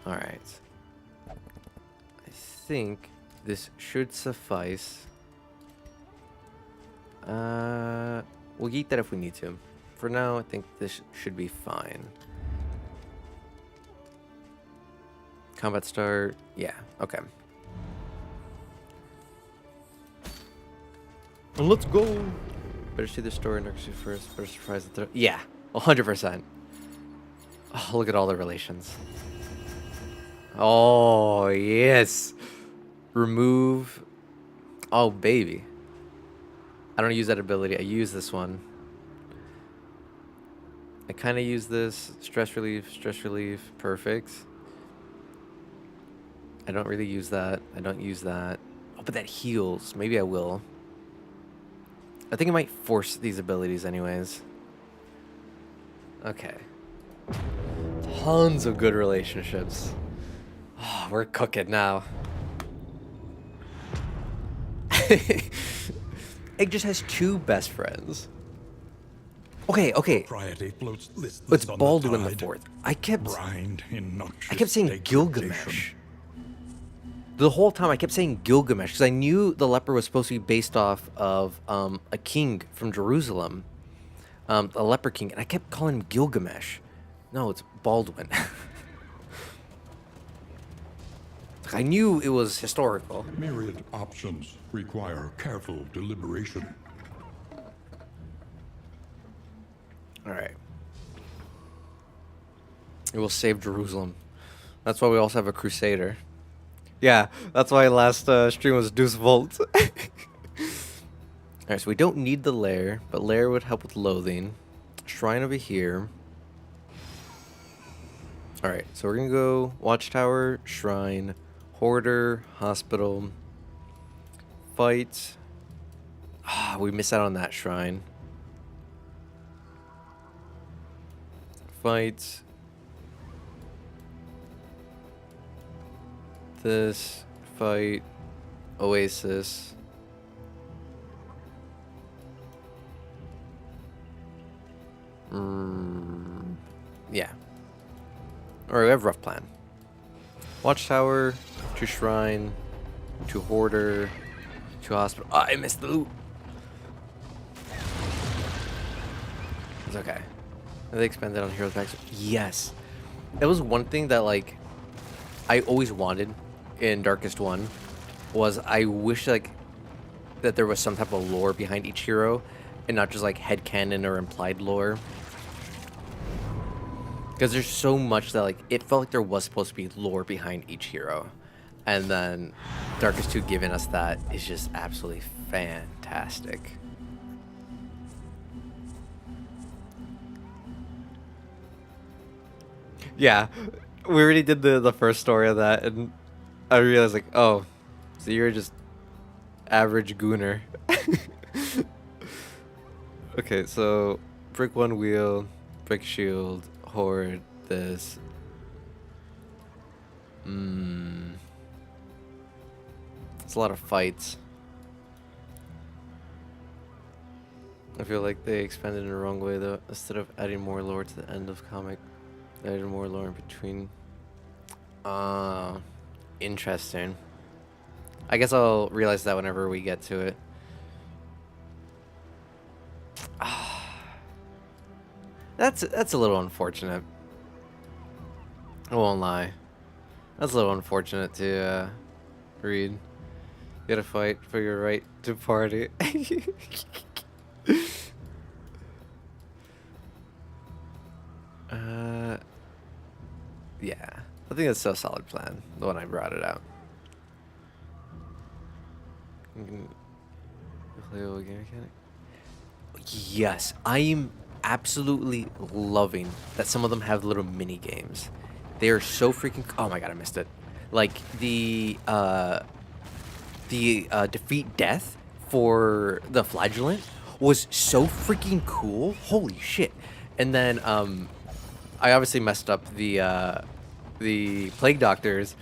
Alright. I think this should suffice. We'll eat that if we need to. For now, I think this should be fine. Combat start. Yeah, okay. And let's go. Better see the story in Darkest 2 first. Better surprise the yeah, 100%. Oh, look at all the relations. Oh, yes. Remove. Oh, baby. I don't use that ability. I use this one. I kind of use this. Stress relief, perfect. I don't really use that. I don't use that. Oh, but that heals. Maybe I will. I think I might force these abilities anyways. Okay. Tons of good relationships. Oh, we're cooking now. Egg just has 2 best friends. Okay. Propriety floats It's listless on Baldwin the tide, Fourth. I kept brined in noxious saying degradation. Gilgamesh. The whole time I kept saying Gilgamesh because I knew the leper was supposed to be based off of a king from Jerusalem, a leper king, and I kept calling him Gilgamesh. No, it's Baldwin. I knew it was historical. Myriad options require careful deliberation. All right. It will save Jerusalem. That's why we also have a crusader. Yeah, that's why last stream was Deuce Volt. Alright, so we don't need the lair, but lair would help with loathing. Shrine over here. Alright, so we're gonna go Watchtower, Shrine, Hoarder, Hospital, Fight. Ah, we missed out on that shrine. Fight. This, fight, Oasis. Yeah. Alright, we have rough plan. Watchtower, to shrine, to hoarder, to hospital. Oh, I missed the loot. It's okay. Have they expanded on heroes packs? Yes. It was one thing that like I always wanted in Darkest 1 was I wish like that there was some type of lore behind each hero and not just like headcanon or implied lore. Because there's so much that like it felt like there was supposed to be lore behind each hero. And then Darkest 2 giving us that is just absolutely fantastic. Yeah, we already did the first story of that, and I realized like, oh, so you're just average gooner. Okay, so brick one wheel, brick shield, horde, this. It's a lot of fights. I feel like they expanded in the wrong way though. Instead of adding more lore to the end of comic, they added more lore in between. Interesting. I guess I'll realize that whenever we get to it. That's a little unfortunate. I won't lie. That's a little unfortunate to read. You gotta fight for your right to party. Yeah. I think that's so solid plan, the one I brought it out. Yes, I am absolutely loving that some of them have little mini games. They are so freaking. Oh my god, I missed it. Like the defeat death for the flagellant was so freaking cool. Holy shit! And then I obviously messed up the plague doctors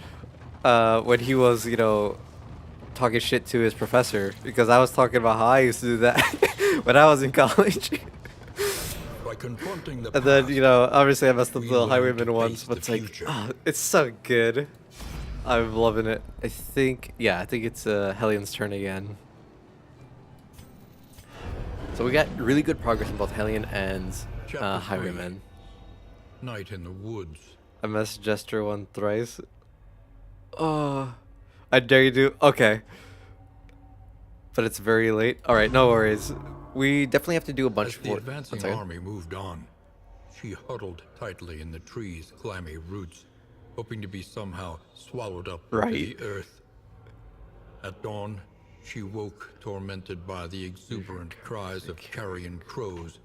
when he was talking shit to his professor, because I was talking about how I used to do that when I was in college. By confronting the And then, past, obviously I messed up we the learn highwayman to once, face but it's the like, future. it's so good. I'm loving it. I think it's Hellion's turn again. So we got really good progress in both Hellion and Chapter highwayman. Night in the woods. I messed Jester one thrice. Oh, I dare you to. Okay. But it's very late. All right, no worries. We definitely have to do a bunch As the more. advancing army moved on, she huddled tightly in the tree's clammy roots, hoping to be somehow swallowed up Right. into the earth. At dawn, she woke tormented by the exuberant cries of carrion crows,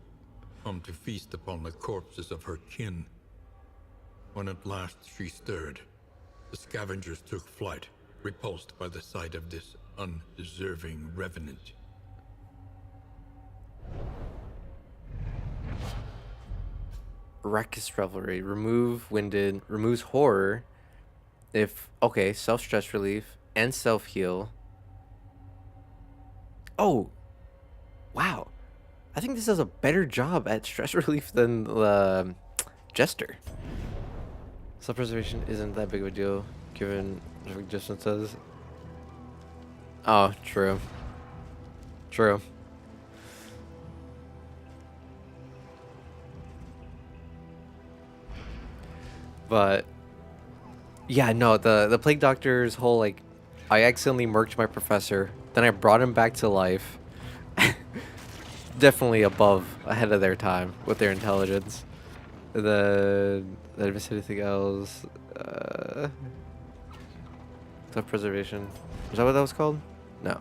come to feast upon the corpses of her kin. When at last she stirred, the scavengers took flight, repulsed by the sight of this undeserving revenant. Raucous Revelry. Remove Winded. Removes Horror. If... Okay, self-stress relief and self-heal. Oh! Wow. I think this does a better job at stress relief than Jester. Self-preservation isn't that big of a deal, given what Justin says. Oh, true. True. But yeah, no, the plague doctor's whole like, I accidentally murked my professor, then I brought him back to life. Definitely ahead of their time with their intelligence. And then did I miss anything else? Self-preservation. Is that what that was called? No.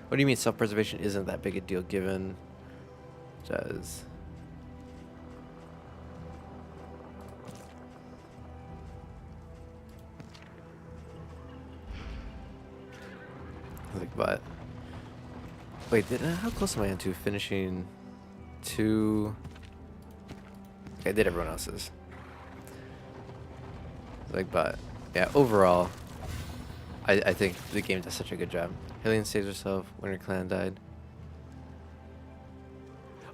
What do you mean self-preservation isn't that big a deal given? Does. Like, but wait, how close am I to finishing 2? Okay, I did everyone else's. Like, but yeah, overall, I think the game does such a good job. Hellion saves herself when her clan died.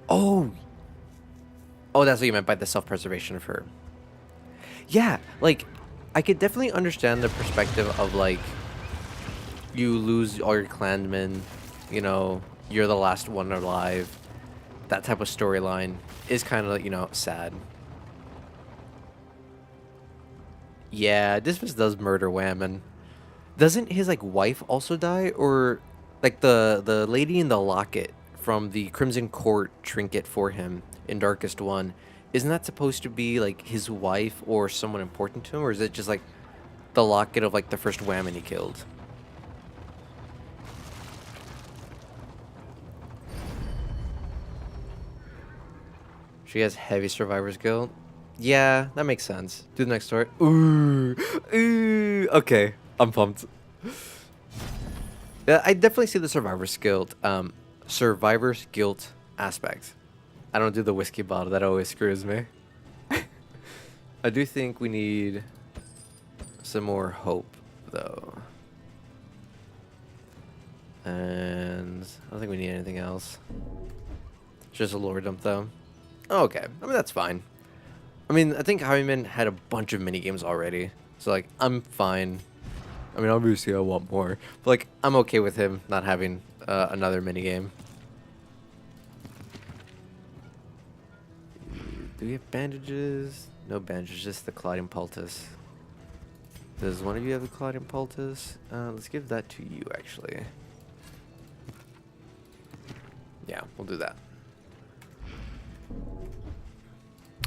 Oh, that's what you meant by the self-preservation of her. Yeah, like, I could definitely understand the perspective of like you lose all your clanmen, you know, you're the last one alive. That type of storyline is kind of, you know, sad. Yeah, Dismas does murder Whammon. Doesn't his like wife also die, or like the lady in the locket from the Crimson Court trinket for him in Darkest One? Isn't that supposed to be like his wife or someone important to him, or is it just like the locket of like the first Whammon he killed? She has heavy survivor's guilt. Yeah, that makes sense. Do the next story. Ooh, ooh. Okay, I'm pumped. Yeah, I definitely see the survivor's guilt aspect. I don't do the whiskey bottle. That always screws me. I do think we need some more hope, though. And I don't think we need anything else. Just a lore dump, though. Oh, okay. I mean, that's fine. I mean, I think Highwayman had a bunch of minigames already. So, like, I'm fine. I mean, obviously I want more. But, like, I'm okay with him not having another minigame. Do we have bandages? No bandages, just the Claudium Pultus. Does one of you have the Claudium Pultus? Let's give that to you, actually. Yeah, we'll do that.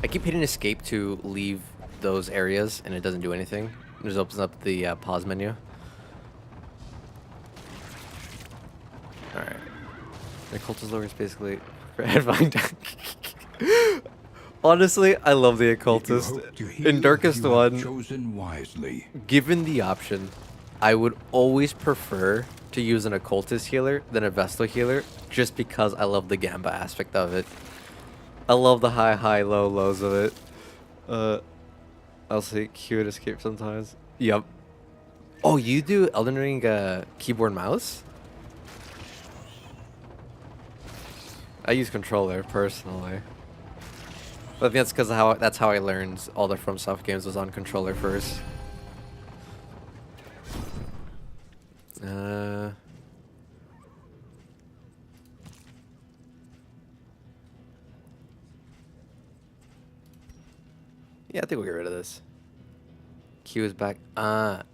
I keep hitting escape to leave those areas, and it doesn't do anything. It just opens up the pause menu. Alright. The Occultist Lore is basically... Honestly, I love the Occultist. In Darkest One, chosen wisely. given the option, I would always prefer to use an Occultist healer than a Vestal healer, just because I love the Gamba aspect of it. I love the high, low, lows of it. I'll say Q and escape sometimes. Yep. Oh, you do Elden Ring keyboard mouse? I use controller personally. But I think that's because that's how I learned all the FromSoft games was on controller first. Yeah, I think we'll get rid of this. Q is back.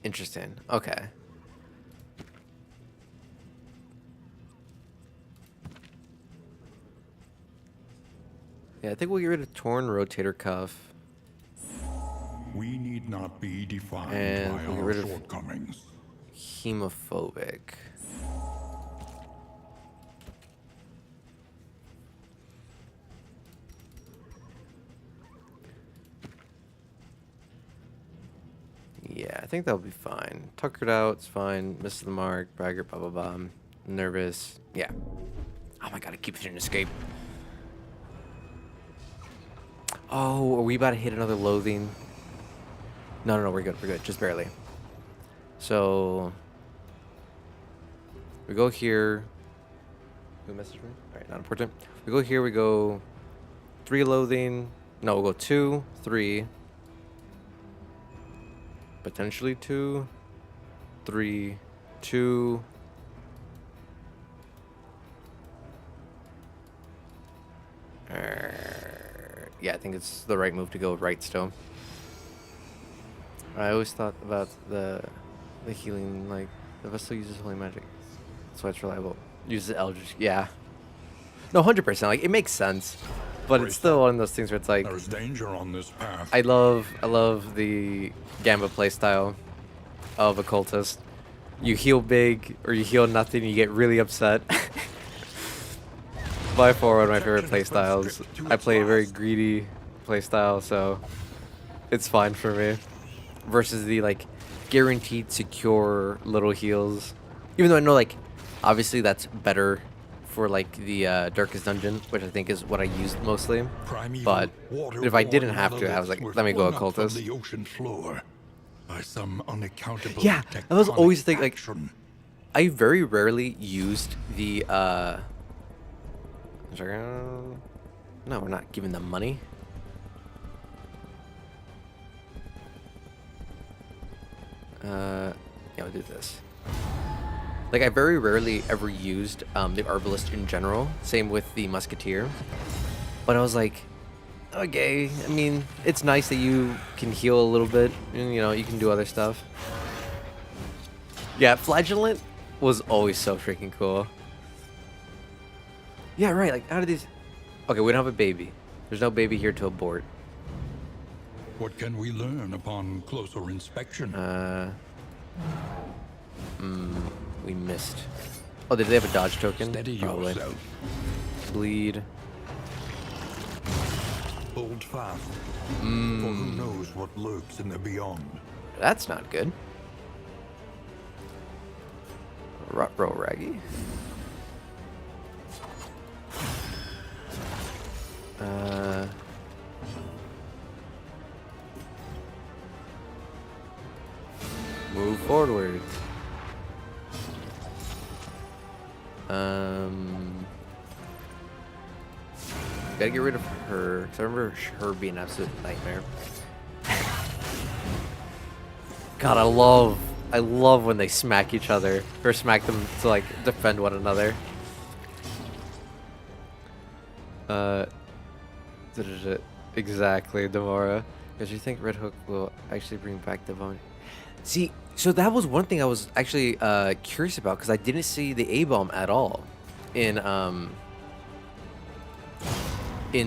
Interesting. Okay. Yeah, I think we'll get rid of Torn Rotator Cuff. We need not be defined And by we'll get our rid of- shortcomings. Hemophobic. Yeah, I think that'll be fine. Tuckered out, it's fine. Misses the mark, braggart, blah blah blah. Nervous. Yeah. Oh my god, I keep hitting escape. Oh, are we about to hit another loathing? No, we're good. We're good. Just barely. So we go here. Who messaged me? Alright, not important. We go here, we go 3 loathing. No, we'll go 2, 3. Potentially 2, 3, 2. Yeah, I think it's the right move to go right still. I always thought about the healing, like, the Vestal uses holy magic. That's why it's reliable. Uses Eldritch, yeah. No, 100%, like, it makes sense. But it's still one of those things where it's like... There's danger on this path. I love the Gamba playstyle of Occultist. You heal big, or you heal nothing, you get really upset. By far one of my favorite playstyles. I play a very greedy playstyle, so it's fine for me. Versus the like guaranteed secure little heals. Even though I know like obviously that's better for like the Darkest Dungeon, which I think is what I used mostly. But if I didn't have to, I was like, let me go Occultist. The ocean floor by some unaccountable Yeah, I was always tectonic thinking like action. I very rarely used the no, we're not giving them money. Yeah, I'll do this. Like, I very rarely ever used the Arbalist in general. Same with the Musketeer. But I was like, okay, I mean, it's nice that you can heal a little bit. And, you know, you can do other stuff. Yeah, Flagellant was always so freaking cool. Yeah, right, like, how did these... Okay, we don't have a baby. There's no baby here to abort. What can we learn upon closer inspection? We missed. Oh, did they have a dodge token? Steady Probably. yourself. Bleed. Hold fast. For who knows what lurks in the beyond. That's not good. Bro, Raggy. Move forward. Gotta get rid of her, because I remember her being an absolute nightmare. God, I love when they smack each other, or smack them to like defend one another. Exactly, Demora. Because you think Red Hook will actually bring back the bone? See, so that was one thing I was actually curious about, because I didn't see the A-bomb at all in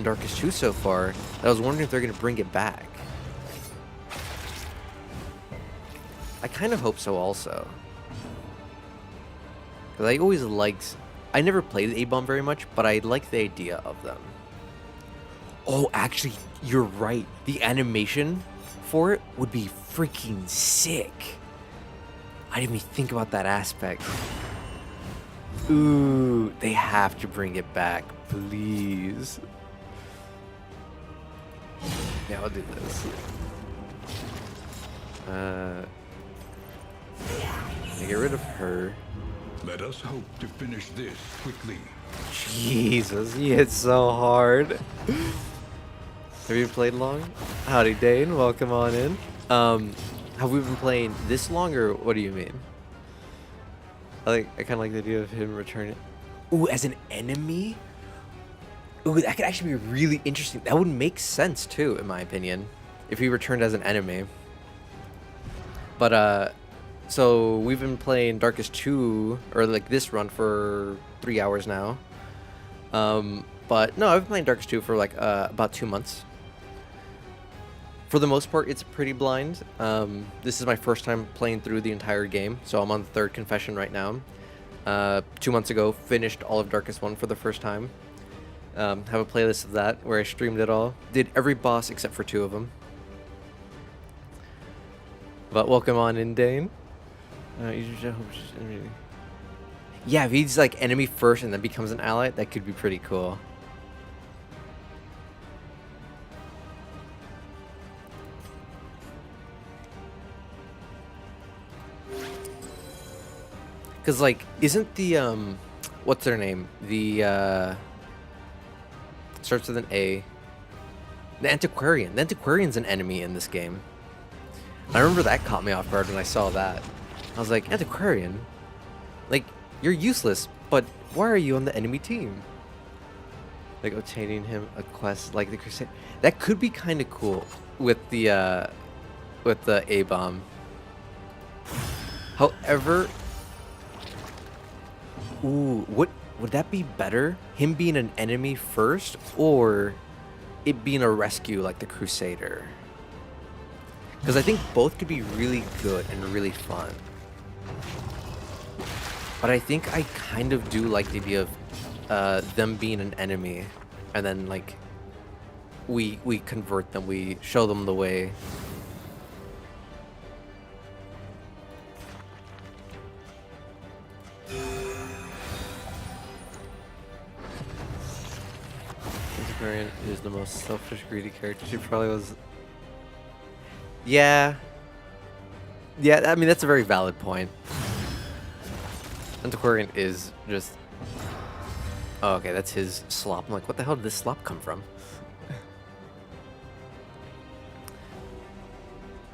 Darkest 2 so far. I was wondering if they're gonna bring it back. I kind of hope so also. Because I always liked... I never played A-bomb very much, but I like the idea of them. Oh, actually, you're right. The animation for it would be freaking sick. I didn't even think about that aspect. Ooh, they have to bring it back, please. Yeah, I'll do this. Get rid of her. Let us hope to finish this quickly. Jesus, he hit so hard. Have you played long? Howdy, Dane. Welcome on in. Have we been playing this long, or what do you mean? I kind of like the idea of him returning. Ooh, as an enemy? Ooh, that could actually be really interesting. That would make sense too, in my opinion, if he returned as an enemy. But so we've been playing Darkest 2, or like this run, for 3 hours now. But no, I've been playing Darkest 2 for like about 2 months. For the most part, it's pretty blind. This is my first time playing through the entire game, so I'm on the 3rd confession right now. 2 months ago, finished all of Darkest 1 for the first time. Have a playlist of that where I streamed it all. Did every boss except for 2 of them. But welcome on in, Dane. Yeah, if he's like enemy first and then becomes an ally, that could be pretty cool. Cause like, isn't the what's their name? The starts with an A. The Antiquarian. The Antiquarian's an enemy in this game. I remember that caught me off guard when I saw that. I was like, Antiquarian? Like, you're useless, but why are you on the enemy team? Like, obtaining him a quest like the Crusade. That could be kind of cool with the A-bomb. However, ooh, would that be better? Him being an enemy first, or it being a rescue like the Crusader? Because I think both could be really good and really fun. But I think I kind of do like the idea of them being an enemy, and then like we convert them, we show them the way. Antiquarian is the most selfish, greedy character. She probably was. Yeah. Yeah, I mean, that's a very valid point. Antiquarian is just... Oh, okay, that's his slop. I'm like, what the hell did this slop come from?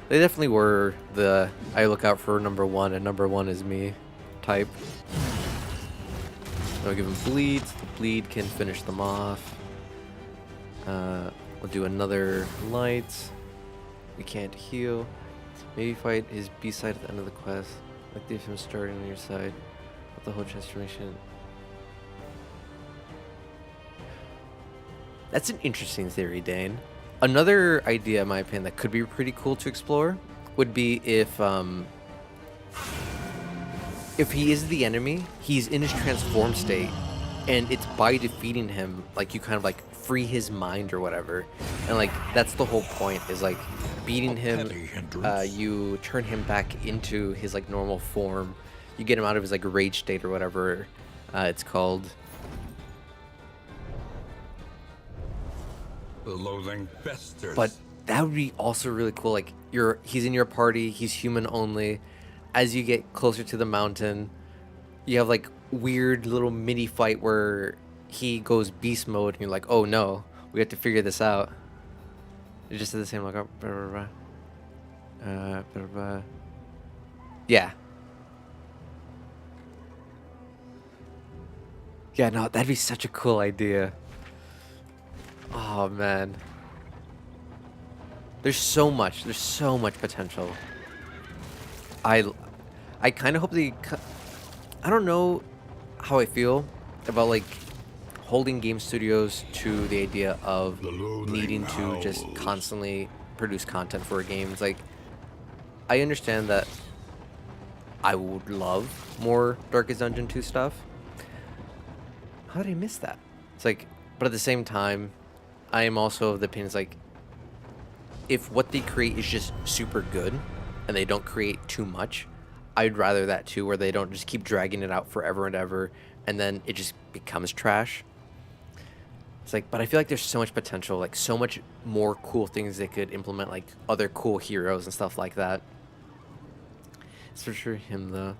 They definitely were the I look out for number one and number one is me type. I'll give him bleeds. The bleed can finish them off. We'll do another light. We can't heal. Maybe fight his B side at the end of the quest. Like leave him starting on your side. With the whole transformation. That's an interesting theory, Dane. Another idea, in my opinion, that could be pretty cool to explore would be if he is the enemy, he's in his transform state, and it's by defeating him, like you kind of like free his mind or whatever, and like that's the whole point is like beating him. You turn him back into his like normal form. You get him out of his like rage state or whatever it's called. The loathing festers. But that would be also really cool. Like he's in your party, he's human only. As you get closer to the mountain, you have like weird little mini fight where he goes beast mode and you're like, oh no, we have to figure this out. You just did the same like yeah. Yeah, no, that'd be such a cool idea. Oh man. There's so much potential. I kind of hope I don't know how I feel about like holding game studios to the idea of needing to just constantly produce content for games. Like, I understand that I would love more Darkest Dungeon 2 stuff. How did I miss that? It's like, but at the same time, I am also of the opinion, it's like, if what they create is just super good and they don't create too much, I'd rather that too, where they don't just keep dragging it out forever and ever and then it just becomes trash. It's like, but I feel like there's so much potential, like so much more cool things they could implement, like other cool heroes and stuff like that. It's for sure him though.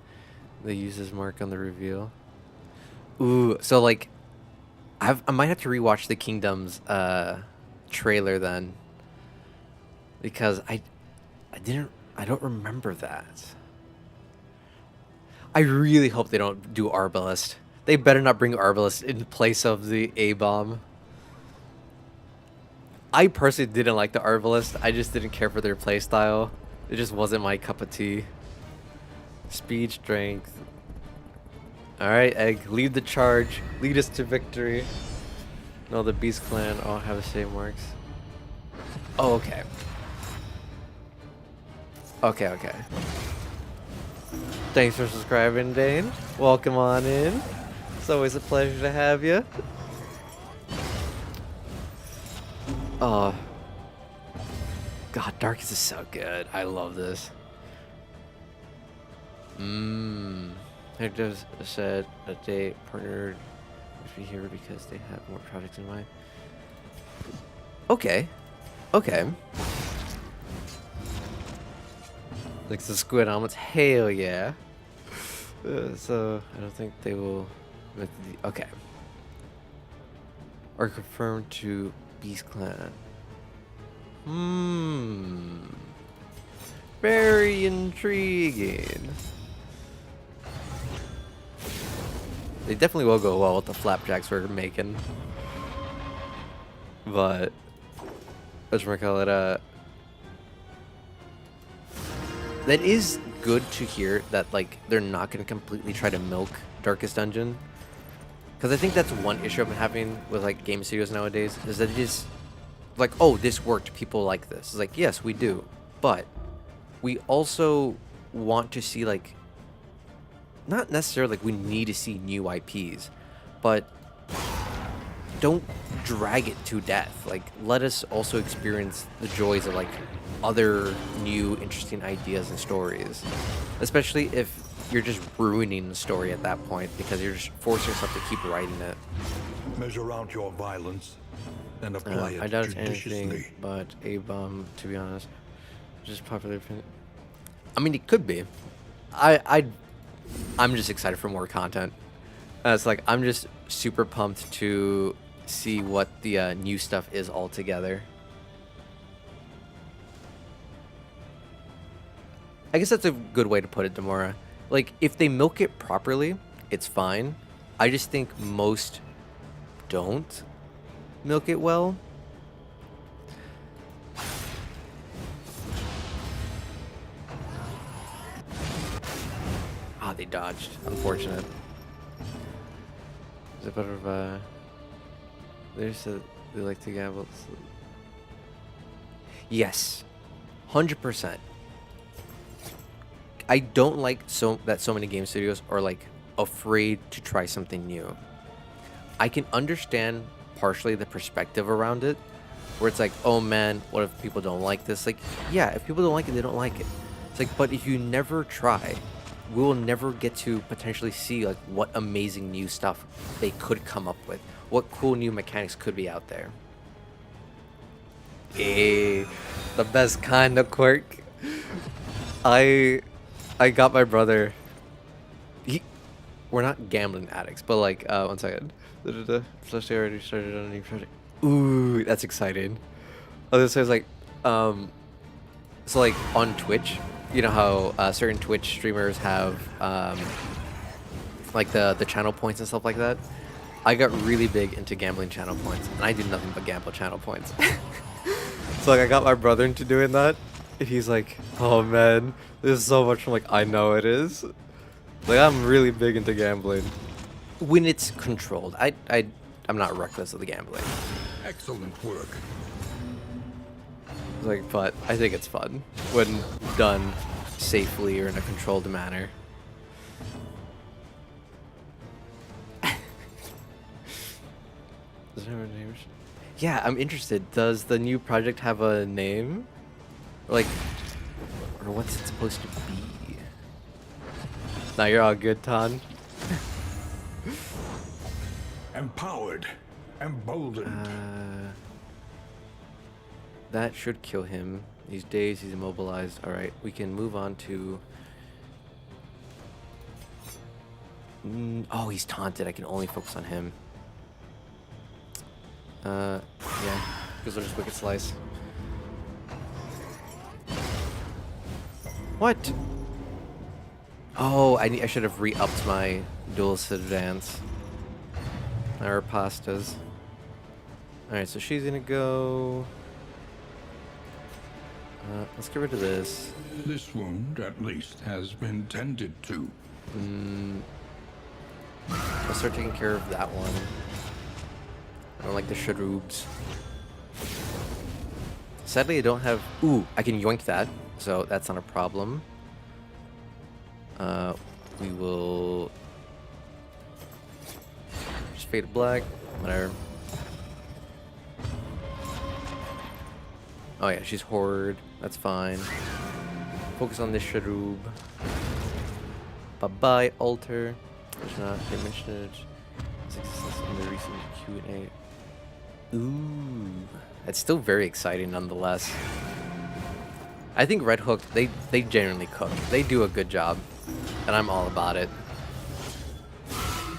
They use his mark on the reveal. Ooh, so like I might have to rewatch the Kingdoms trailer then, because I don't remember that. I really hope they don't do Arbalest. They better not bring Arbalest in place of the A-bomb. I personally didn't like the Arbalest. I just didn't care for their playstyle. It just wasn't my cup of tea. Speed, strength. Alright, Egg, lead the charge. Lead us to victory. No, the Beast Clan all have the same marks. Oh, okay. Okay. Thanks for subscribing, Dane. Welcome on in. It's always a pleasure to have you. Oh. God, Darkest is so good. I love this. Hector said that they partnered with me here because they have more projects in mind. Okay. Like the squid omelets, hell yeah. So I don't think they will. Okay. Are confirmed to Beast Clan. Very intriguing. They definitely will go well with the flapjacks we're making. But let's call it that is good to hear that like they're not going to completely try to milk Darkest Dungeon, because I think that's one issue I've been having with like game studios nowadays, is that it is like, oh, this worked, people like this. It's like, yes, we do, but we also want to see, like, not necessarily like we need to see new IPs, but don't drag it to death. Like, let us also experience the joys of like other new interesting ideas and stories, especially if you're just ruining the story at that point because you're just forcing yourself to keep writing it. Measure out your violence and apply I it doubt it's judiciously. anything but A-bomb, to be honest. Just popular opinion. I mean, it could be. I'm just excited for more content. It's like I'm just super pumped to see what the new stuff is altogether. I guess that's a good way to put it, Demora. Like, if they milk it properly, it's fine. I just think most don't milk it well. Ah, they dodged. Unfortunate. There's a bit of there's a they like to gamble. Yes, 100%. I don't like so many game studios are like afraid to try something new. I can understand partially the perspective around it, where it's like, oh man, what if people don't like this? Like, yeah, if people don't like it, they don't like it. It's like, but if you never try, we will never get to potentially see like what amazing new stuff they could come up with, what cool new mechanics could be out there. Hey, the best kind of quirk. I got my brother. We're not gambling addicts, but like, one second. Flush already started on a new project. Ooh, that's exciting. Oh, this is like, so like on Twitch, you know how certain Twitch streamers have like the channel points and stuff like that. I got really big into gambling channel points, and I do nothing but gamble channel points. So like, I got my brother into doing that. He's like, oh man, this is so much. I'm like, I know it is. Like, I'm really big into gambling when it's controlled. I'm not reckless of the gambling. Excellent work. Like, but I think it's fun when done safely or in a controlled manner. Does it have a name? Yeah, I'm interested. Does the new project have a name? Like, or what's it supposed to be? Now you're all good, Ton. Empowered. Emboldened. That should kill him. These days he's immobilized. Alright, we can move on to... oh, he's taunted. I can only focus on him. Yeah. Because we'll just Wicked Slice. What? Oh, I should have re-upped my duelist advance. Our pastas. Alright, so she's gonna go... let's get rid of this. This wound, at least, has been tended to. Let's start taking care of that one. I don't like the Shadroobs. Sadly, I don't have... Ooh, I can yoink that, so that's not a problem. We will... just fade to black, whatever. Oh yeah, she's Horde. That's fine. Focus on this Shadoob. Bye-bye, Alter. There's not... they mentioned it. Its existence in the recent Q&A. Ooh. That's still very exciting nonetheless. I think Red Hook, they genuinely cook. They do a good job. And I'm all about it.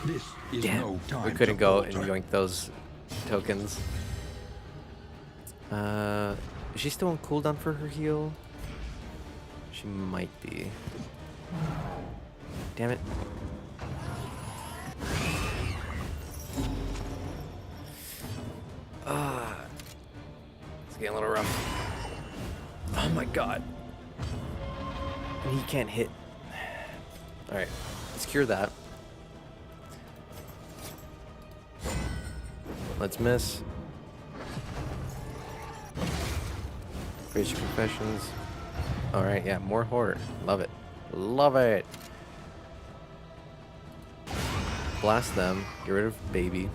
This is Damn, no time we couldn't to go falter. and yoink those tokens. Is she still on cooldown for her heal? She might be. Damn it. It's getting a little rough. Oh my god. And he can't hit. Alright, let's cure that. Let's miss. Face Confessions. Alright, yeah, more horror. Love it. Love it. Blast them. Get rid of baby.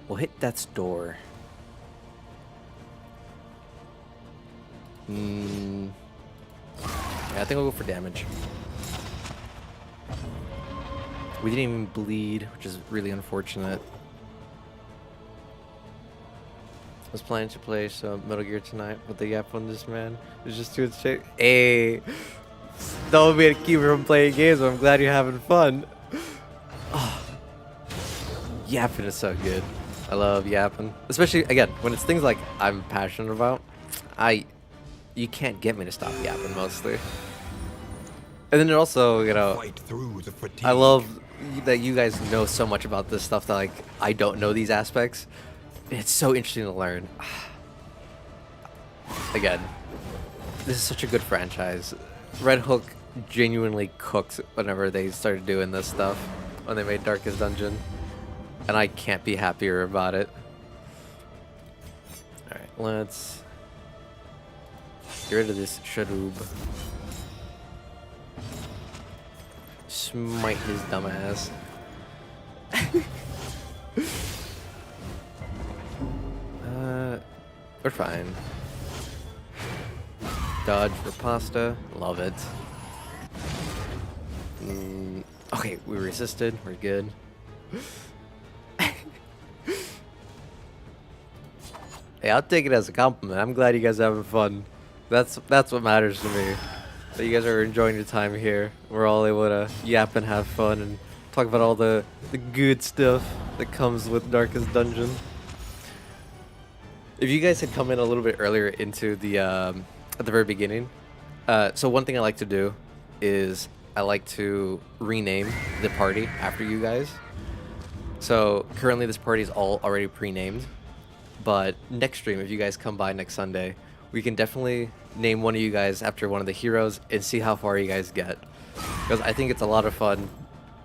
We'll hit Death's Door. Yeah, I think we'll go for damage. We didn't even bleed, which is really unfortunate. I was planning to play some Metal Gear tonight, but the gap on this man is just too insane. Hey, don't be a keep from playing games, but I'm glad you're having fun. Oh, yapping is so good. I love yapping, especially again when it's things like I'm passionate about. You can't get me to stop yapping mostly. And then it also, Fight through the fatigue. I love that you guys know so much about this stuff that like I don't know these aspects. It's so interesting to learn. Again, this is such a good franchise. Red Hook genuinely cooked whenever they started doing this stuff when they made Darkest Dungeon, and I can't be happier about it. All right, let's get rid of this Sharub. Smite his dumb ass. We're fine. Dodge for pasta. Love it. Okay, we resisted. We're good. Hey, I'll take it as a compliment. I'm glad you guys are having fun. That's what matters to me. That you guys are enjoying your time here. We're all able to yap and have fun and talk about all the good stuff that comes with Darkest Dungeon. If you guys had come in a little bit earlier into the at the very beginning, so one thing I like to do is I like to rename the party after you guys. So currently this party is all already pre-named, but next stream, if you guys come by next Sunday, we can definitely name one of you guys after one of the heroes and see how far you guys get, because I think it's a lot of fun.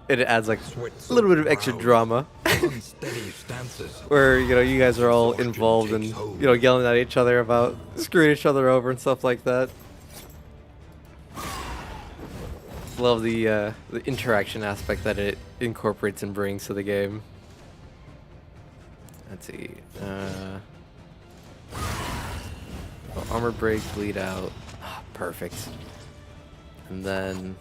It adds like a little bit of extra drama. Unsteady stances. Where you guys are all involved and yelling at each other about screwing each other over and stuff like that. Love the interaction aspect that it incorporates and brings to the game. Let's see. Armor break, bleed out. Perfect. And then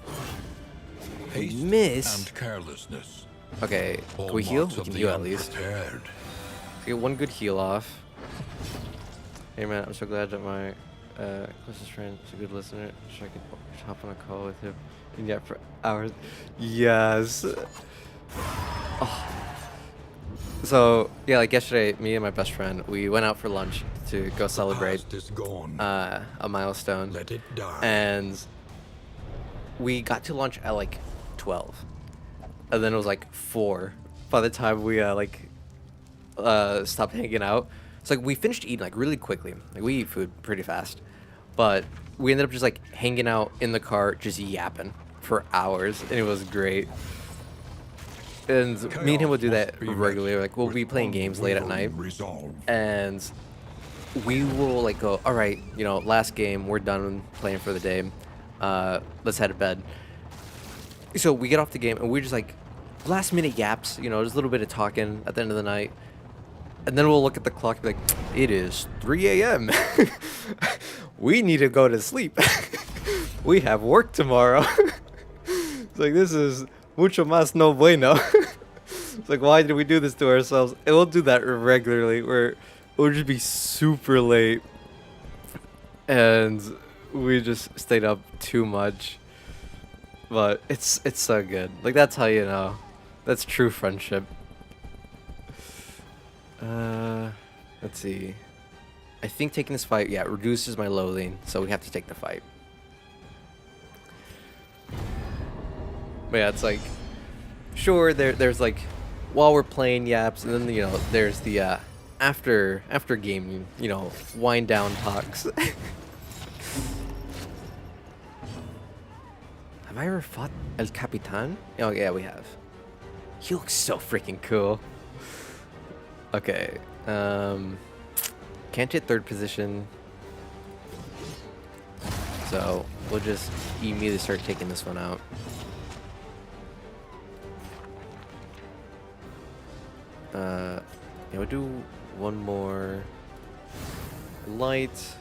Haste miss. and carelessness. Okay, can All we heal? marks We of can the heal at least. unprepared. Get one good heal off. Hey man, I'm so glad that my closest friend is a good listener, so I can hop on a call with him and yap for hours. Yes. Oh. So yeah, like yesterday, me and my best friend, we went out for lunch to go celebrate Past is gone. a milestone, Let it die. and we got to lunch at like 12, and then it was like 4 by the time we stopped hanging out. So like we finished eating like really quickly. Like we eat food pretty fast, but we ended up just like hanging out in the car, just yapping for hours, and it was great. And me and him would do that regularly. Like we'll be playing games late at night, and we will like go, all right, last game, we're done playing for the day. Let's head to bed. So we get off the game and we're just like last minute yaps, just a little bit of talking at the end of the night. And then we'll look at the clock and be like, it is 3 a.m. We need to go to sleep. We have work tomorrow. It's like, this is mucho más no bueno. It's like, why did we do this to ourselves? And we'll do that regularly where we'll just be super late. And we just stayed up too much. But it's so good. Like, that's how you know. That's true friendship. Let's see. I think taking this fight, yeah, reduces my loathing, so we have to take the fight. But yeah, it's like, sure, there's like, while we're playing yaps, and then, there's the, after game, wind down talks. Have I ever fought El Capitan? Oh, yeah, we have. He looks so freaking cool. Okay, can't hit third position, so we'll just immediately start taking this one out. Yeah, we'll do one more light.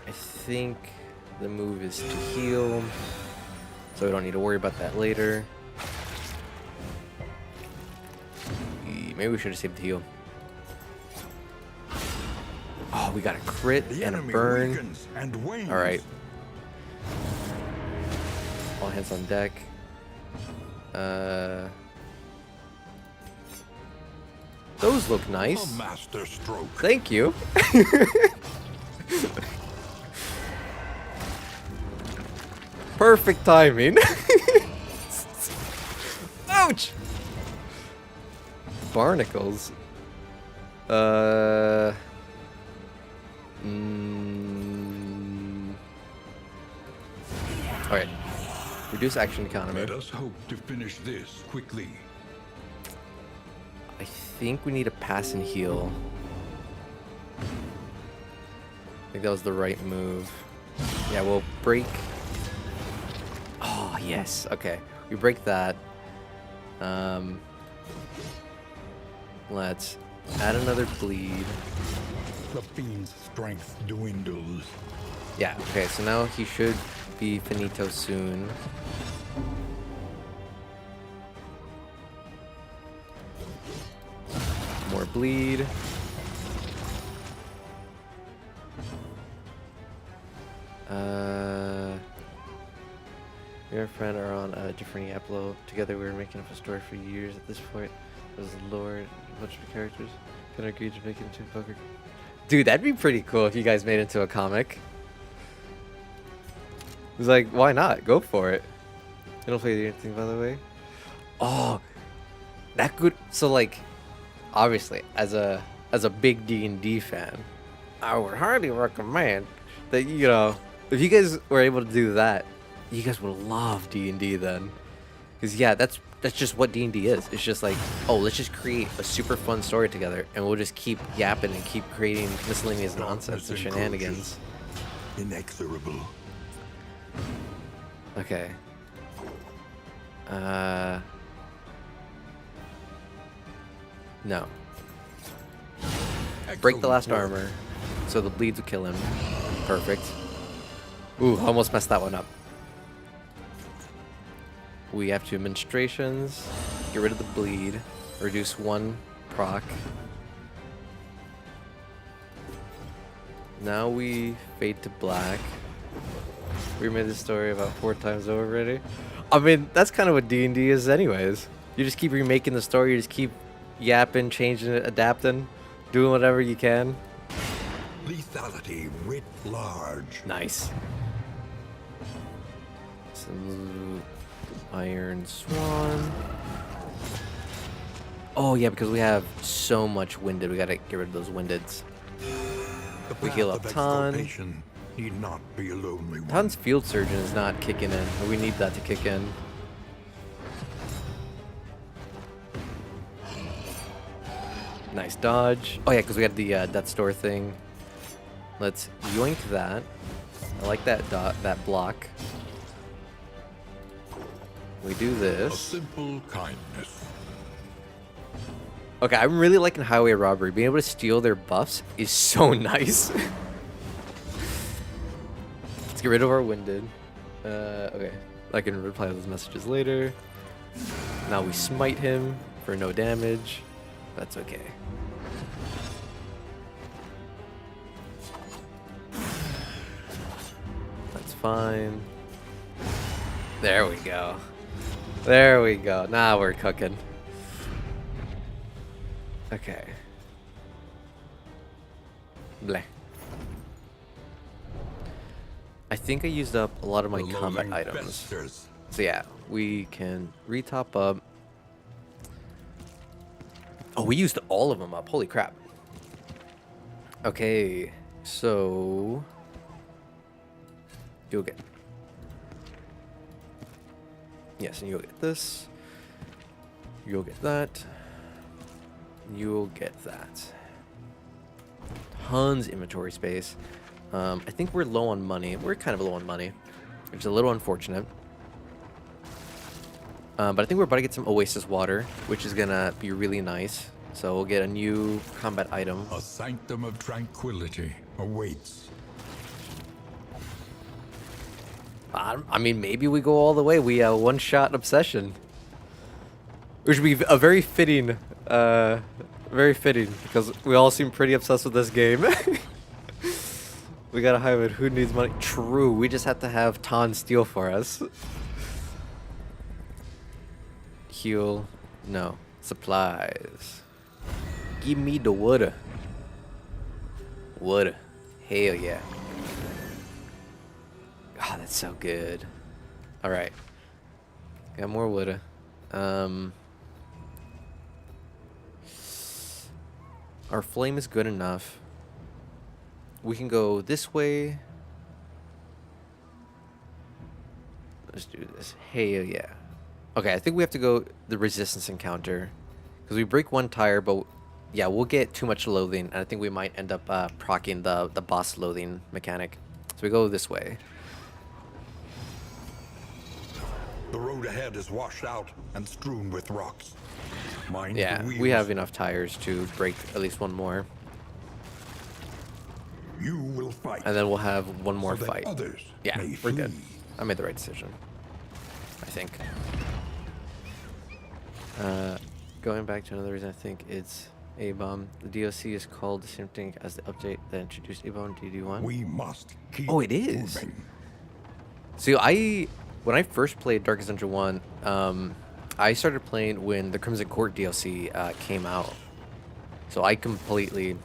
I think the move is to heal, so we don't need to worry about that later. Maybe we should have saved the heal. Oh, we got a crit and a burn. All right. All hands on deck. Those look A nice. master stroke. Thank you. Perfect timing. Ouch! Barnacles. Alright. Reduce action economy. Let us hope to finish this quickly. I think we need a pass and heal. I think that was the right move. Yeah, we'll break. Oh, yes. Okay. We break that. Let's add another bleed. The fiend's strength dwindles. Yeah, okay, so now he should be finito soon. More bleed. Me and my friend are on a different Yaplo. Together we were making up a story for years at this point. It was Lord, a bunch of characters. Can I agree to make it into a poker? Dude, that'd be pretty cool if you guys made it into a comic. It was like, why not? Go for it. I don't play anything, by the way. Oh, that could. So like, obviously, as a big D&D fan, I would highly recommend that, you know, if you guys were able to do that, you guys would love D&D then. Because yeah, that's just what D&D is. It's just like, oh, let's just create a super fun story together, and we'll just keep yapping and keep creating miscellaneous nonsense and shenanigans. Inexorable. Okay. No. Break the last armor, so the bleeds will kill him. Perfect. Ooh, almost messed that one up. We have 2 administrations. Get rid of the bleed. Reduce 1 proc. Now we fade to black. We made this story about 4 times over already. I mean, that's kind of what D&D is anyways. You just keep remaking the story. You just keep yapping, changing it, adapting, doing whatever you can. Lethality writ large. Nice. Some Iron Swan. Oh yeah, because we have so much winded. We gotta get rid of those windeds. The We heal path up of Ton. exculpation need not be a lonely one. Ton's Field Surgeon is not kicking in. We need that to kick in. Nice dodge. Oh yeah, because we had the Death's Door thing. Let's yoink that. I like that that block. We do A this. simple kindness. Okay, I'm really liking Highway Robbery. Being able to steal their buffs is so nice. Let's get rid of our Winded. Okay, I can reply to those messages later. Now we smite him for no damage. That's okay. That's fine. There we go. There we go. Now we're cooking. Okay. Bleh. I think I used up a lot of my The combat loathing items. festers. So yeah, we can re-top up. Oh, we used all of them up. Holy crap. Okay, so you'll get. Yes, and you'll get this. You'll get that. You'll get that. Tons inventory space. I think we're low on money. We're kind of low on money, which is a little unfortunate. But I think we're about to get some Oasis water, which is gonna be really nice. So we'll get a new combat item. A sanctum of tranquility awaits. I mean, maybe we go all the way. We one-shot obsession, which would be a very fitting, because we all seem pretty obsessed with this game. We gotta hide it. Who needs money? True. We just have to have Ton steal for us. Heal. No. Supplies. Give me the water. Water. Hell yeah. Oh, that's so good. Alright. Got more water. Our flame is good enough. We can go this way. Let's do this. Hell yeah. Okay, I think we have to go the resistance encounter. Because we break one tire, but yeah, we'll get too much loathing. And I think we might end up proccing the boss loathing mechanic. So we go this way. The road ahead is washed out and strewn with rocks. Mind Yeah, the we wheels. have enough tires to break at least one more. You will fight. And then we'll have one more so that fight. Others Yeah, may we're good. flee. I made the right decision. I think. Going back to another reason, I think it's A-Bomb. The DLC is called the same thing as the update that introduced A-Bomb DD1. We must keep Oh, it is. moving. See, when I first played Darkest Dungeon 1, I started playing when the Crimson Court DLC came out. So I completely,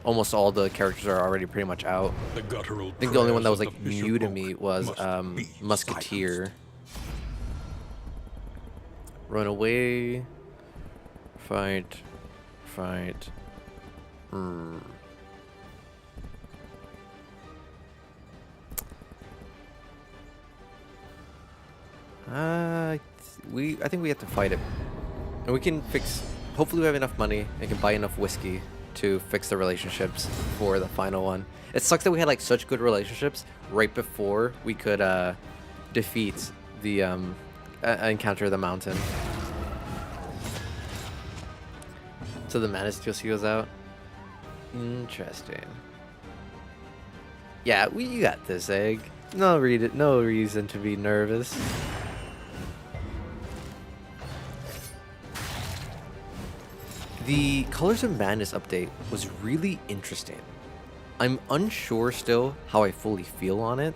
almost all the characters are already pretty much out. The guttural I think the only one that was prayers like of the new to Fisher me folk was must be Musketeer. silenced. Run away. Fight. Fight. I think we have to fight it. And we can fix, hopefully we have enough money and can buy enough whiskey to fix the relationships for the final one. It sucks that we had like such good relationships right before we could defeat the encounter the mountain. So the Manus DLC goes out. Interesting. Yeah, you got this, Egg. No reason to be nervous. The Colors of Madness update was really interesting. I'm unsure still how I fully feel on it.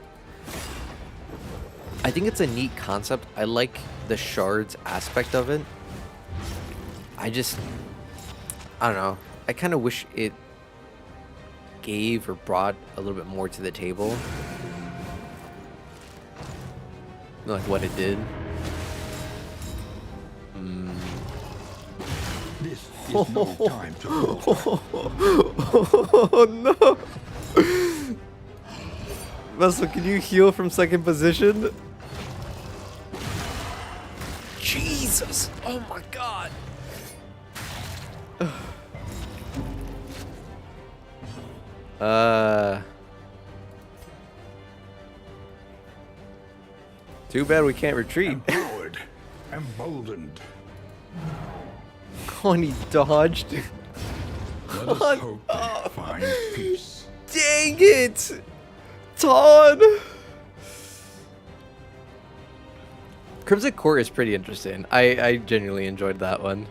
I think it's a neat concept. I like the shards aspect of it. I don't know. I kind of wish it gave or brought a little bit more to the table. Like what it did. This is no time to falter. Oh no! Vessel, can you heal from second position? Jesus! Oh my god! Too bad we can't retreat. Empowered, emboldened. Oh, and he dodged. Let us hope they find peace. Dang it! Todd! Crimson Court is pretty interesting. I genuinely enjoyed that one.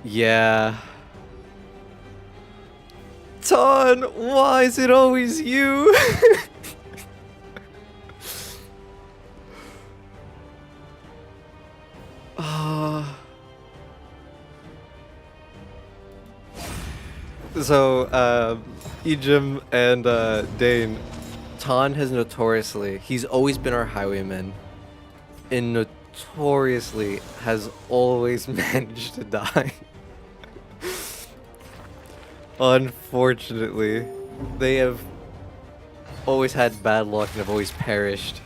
Yeah. Ton, why is it always you? So, Ejim and Dane, Ton has he's always been our highwayman, and notoriously has always managed to die. Unfortunately, they have always had bad luck and have always perished.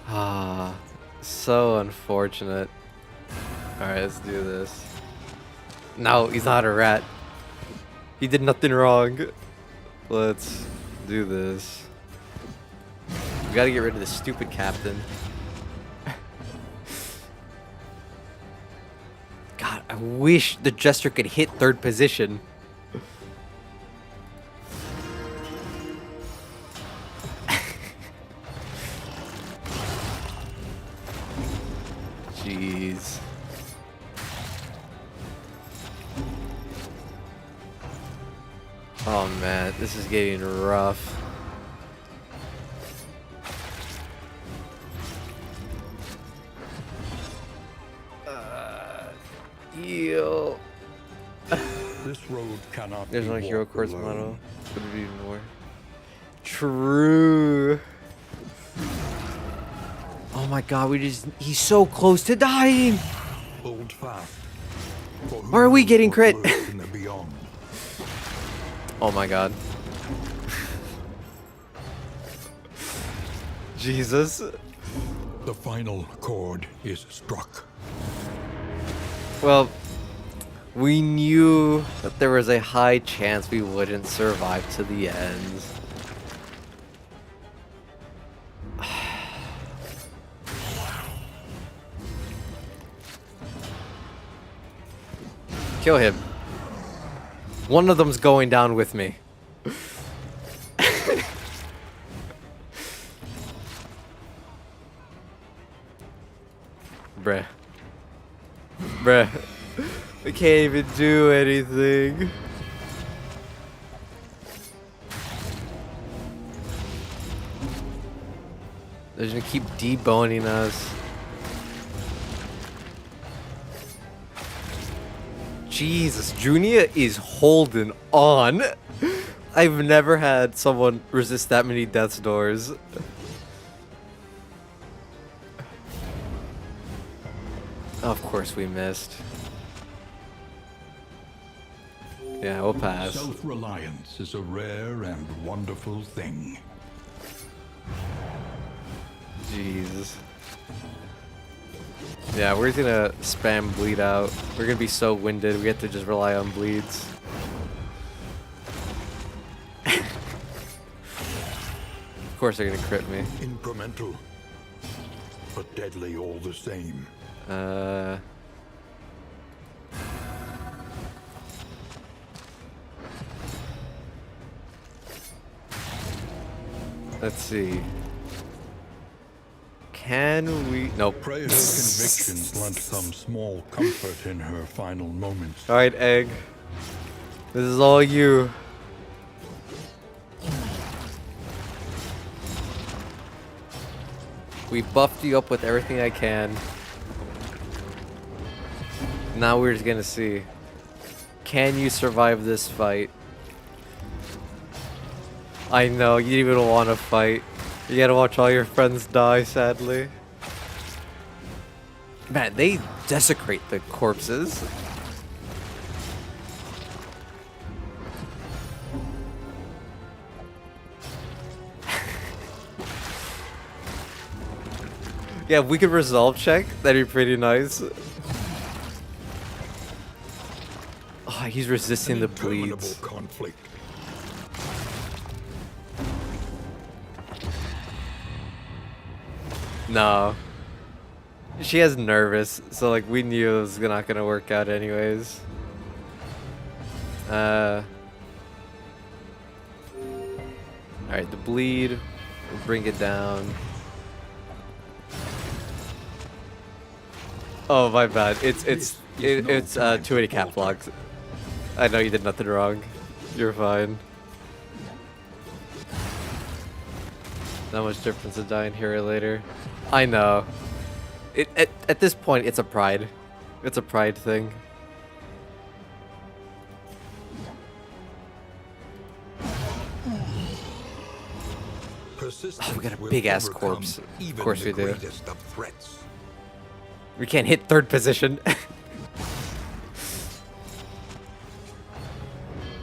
Ah, so unfortunate. Alright, let's do this. No, he's not a rat. He did nothing wrong. Let's do this. We gotta get rid of this stupid captain. God, I wish the Jester could hit third position. Jeez. Oh man, this is getting rough. Yo. This road cannot There's be no hero walked quartz alone. model. Could be more. True. Oh my god, he's so close to dying. Hold fast. For who Why are we knows getting what crit? lurks in the beyond. Oh my god. Jesus. The final chord is struck. Well, we knew that there was a high chance we wouldn't survive to the end. Kill him. One of them's going down with me. Bruh. Bruh. We can't even do anything. They're gonna keep deboning us. Jesus, Junia is holding on. I've never had someone resist that many death's doors. Of course we missed. Yeah, we'll pass. Self-reliance is a rare and wonderful thing. Jesus. Yeah, we're gonna spam bleed out. We're gonna be so winded, we have to just rely on bleeds. Of course they're gonna crit me. Incremental, but deadly all the same. Let's see. Can we? Nope. Pray her convictions lent some small comfort in her final moments. Alright, Egg. This is all you. We buffed you up with everything I can. Now we're just gonna see. Can you survive this fight? I know, you didn't even want to fight. You gotta watch all your friends die, sadly. Man, they desecrate the corpses. Yeah, if we could resolve check, that'd be pretty nice. Oh, he's resisting the Interminable bleeds. conflict. No. She has nervous, so like we knew it was not gonna work out anyways. Alright, the bleed. We'll bring it down. Oh my bad. It's 280 cap logs. I know you did nothing wrong. You're fine. Not much difference in dying here or later. I know. At this point, it's a pride. It's a pride thing. Persistence we got a will big-ass overcome corpse. Of even course the we do. greatest of threats. We can't hit third position.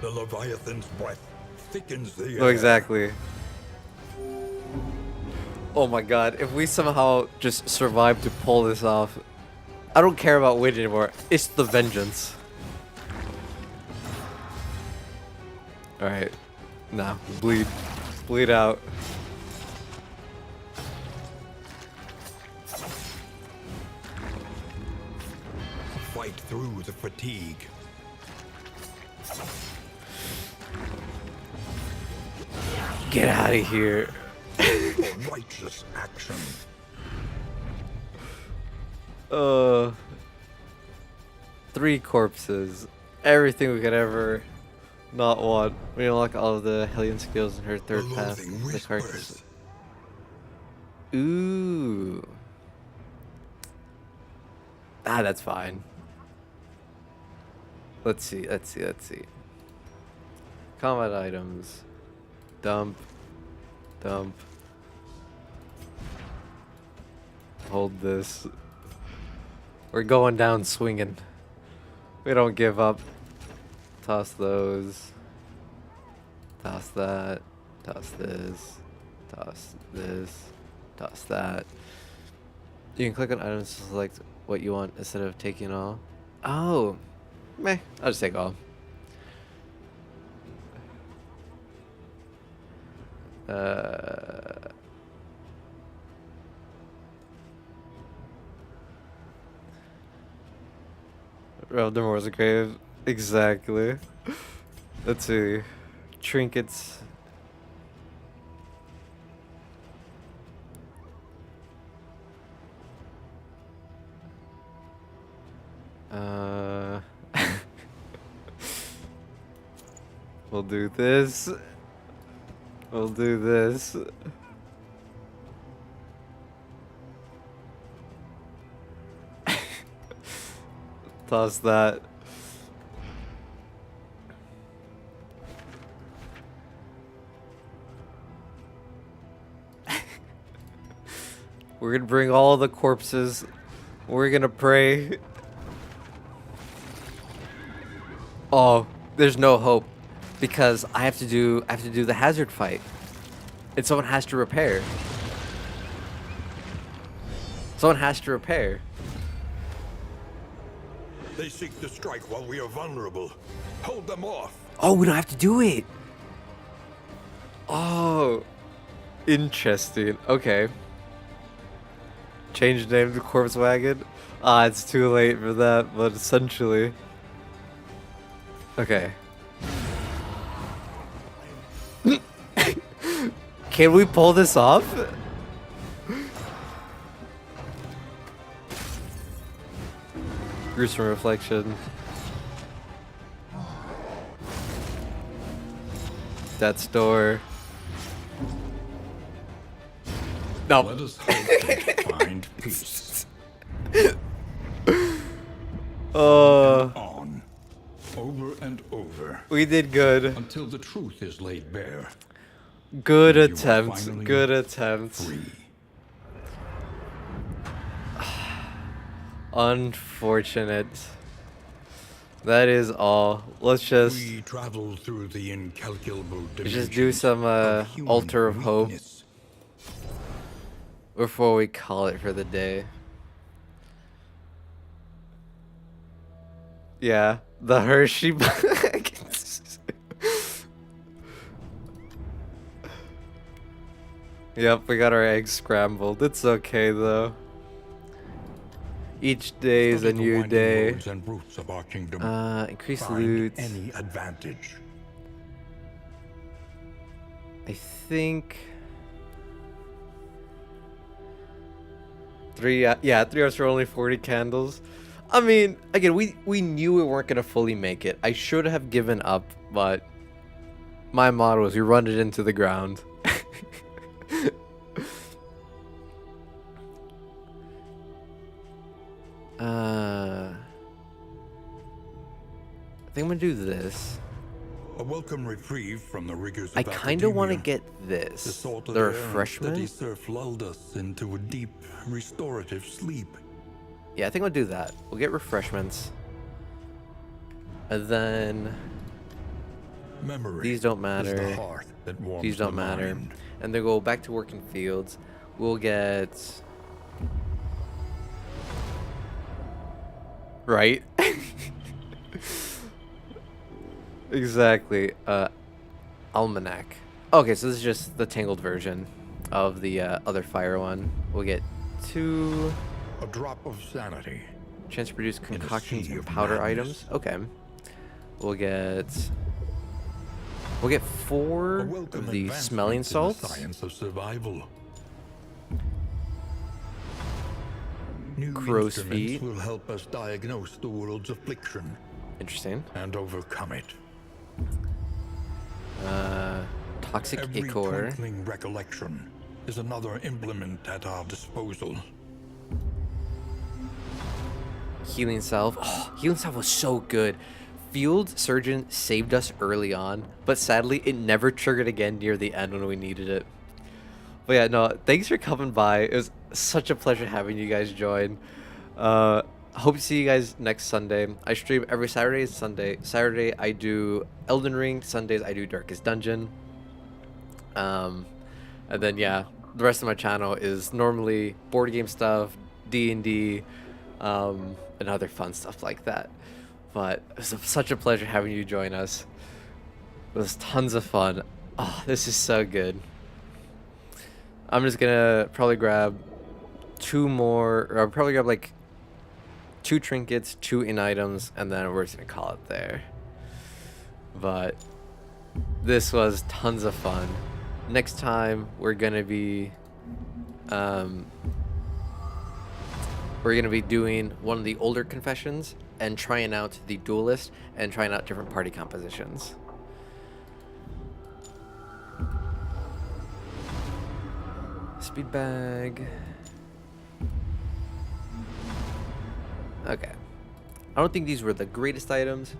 The Leviathan's breath thickens the No, air. exactly. Oh my god, if we somehow just survive to pull this off, I don't care about win anymore. It's the vengeance. Alright. Nah, bleed. Bleed out. Fight through the fatigue. Get out of here. For righteous action. Three corpses. Everything we could ever not want. We unlock all of the Hellion skills in her third The path. loathing The carcass. whispers. Ooh. Ah, that's fine. Let's see. Let's see. Let's see. Combat items. Dump. Dump. Hold this. We're going down swinging. We don't give up. Toss those. Toss that. Toss this. Toss this. Toss that. You can click on items to select what you want instead of taking all. Oh. Meh. I'll just take all. Reldamore's grave. Exactly. Let's see. Trinkets. We'll do this. We'll do this. Toss that. We're gonna bring all the corpses. We're gonna pray. Oh, there's no hope because I have to do the hazard fight. And someone has to repair. Someone has to repair. They seek to strike while we are vulnerable. Hold them off. Oh, we don't have to do it. Oh, interesting. Okay. Change name to Corpse Wagon. Ah, it's too late for that, but essentially. Okay. Can we pull this off? Gruesome Reflection. Death's Door. No. Let us hope and find peace. On. Over and over. We did good. Until the truth is laid bare. Good You are attempt. finally Good attempt. Free. Unfortunate. That is all. Let's just We travel through the incalculable just do some altar of hope before we call it for the day. Yeah, the Hershey bag. Yep, we got our eggs scrambled. It's okay though. Each day is a new day. And roots of our kingdom. Increase Find loot. any advantage. I think 3 hours for only 40 candles. I mean, again, we knew we weren't gonna fully make it. I should have given up, but my motto is we run it into the ground. I think I'm gonna do this. A welcome reprieve from the rigors of I kind of want to academia. get The this. salt of The air refreshment. Steady surf lulled us into a deep, restorative sleep. Yeah, I think we'll do that. We'll get refreshments. And then Memory. these don't is matter. the heart that warms These don't the matter. mind. And then go back to working fields. We'll get... Right? Exactly. Almanac. Okay, so this is just the tangled version of the other fire one. We'll get 2... A drop of sanity. Chance to produce concoctions sea and of powder madness. items. Okay. We'll get 4 A welcome of the advancement smelling in the salts. science of survival. New Crow's instruments feet. will help us diagnose the world's affliction Interesting. and overcome it. Toxic Every ichor. twinkling recollection is another implement at our disposal. Healing salve. Oh, healing salve was so good. Field Surgeon saved us early on, but sadly it never triggered again near the end when we needed it. But yeah, no, thanks for coming by. It was such a pleasure having you guys join. Hope to see you guys next Sunday. I stream every Saturday and Sunday. Saturday I do Elden Ring. Sundays I do Darkest Dungeon. And then yeah, the rest of my channel is normally board game stuff, D&D, and other fun stuff like that. But it was such a pleasure having you join us. It was tons of fun. Oh, this is so good. I'm just gonna probably grab 2 more, or I'll probably grab like 2 trinkets, 2 in items, and then we're just gonna call it there. But this was tons of fun. Next time we're gonna be doing one of the older confessions and trying out the duelist and trying out different party compositions. Speed bag. Okay. I don't think these were the greatest items,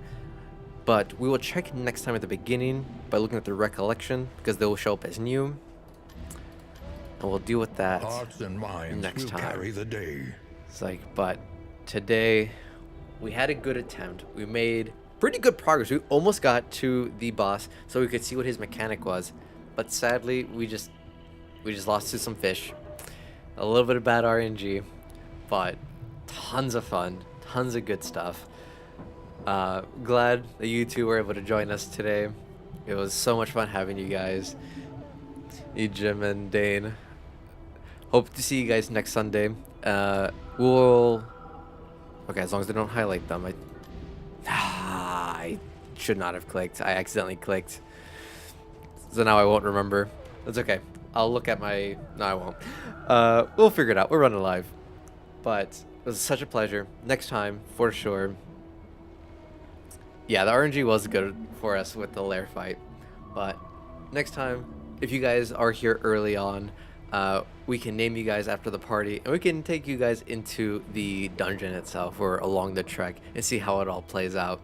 but we will check next time at the beginning by looking at the recollection because they will show up as new. And we'll deal with that Hearts and minds next will time. carry the day. It's like, but today we had a good attempt. We made pretty good progress. We almost got to the boss so we could see what his mechanic was. But sadly, we just lost to some fish. A little bit of bad RNG, but tons of fun, tons of good stuff. Glad that you two were able to join us today. It was so much fun having you guys. Jim and Dane. Hope to see you guys next Sunday. Okay, as long as they don't highlight them. I should not have clicked. I accidentally clicked. So now I won't remember. That's okay. I'll look at my... No, I won't. We'll figure it out. We're running live. But it was such a pleasure. Next time, for sure. Yeah, the RNG was good for us with the lair fight. But next time, if you guys are here early on, we can name you guys after the party, and we can take you guys into the dungeon itself or along the trek and see how it all plays out.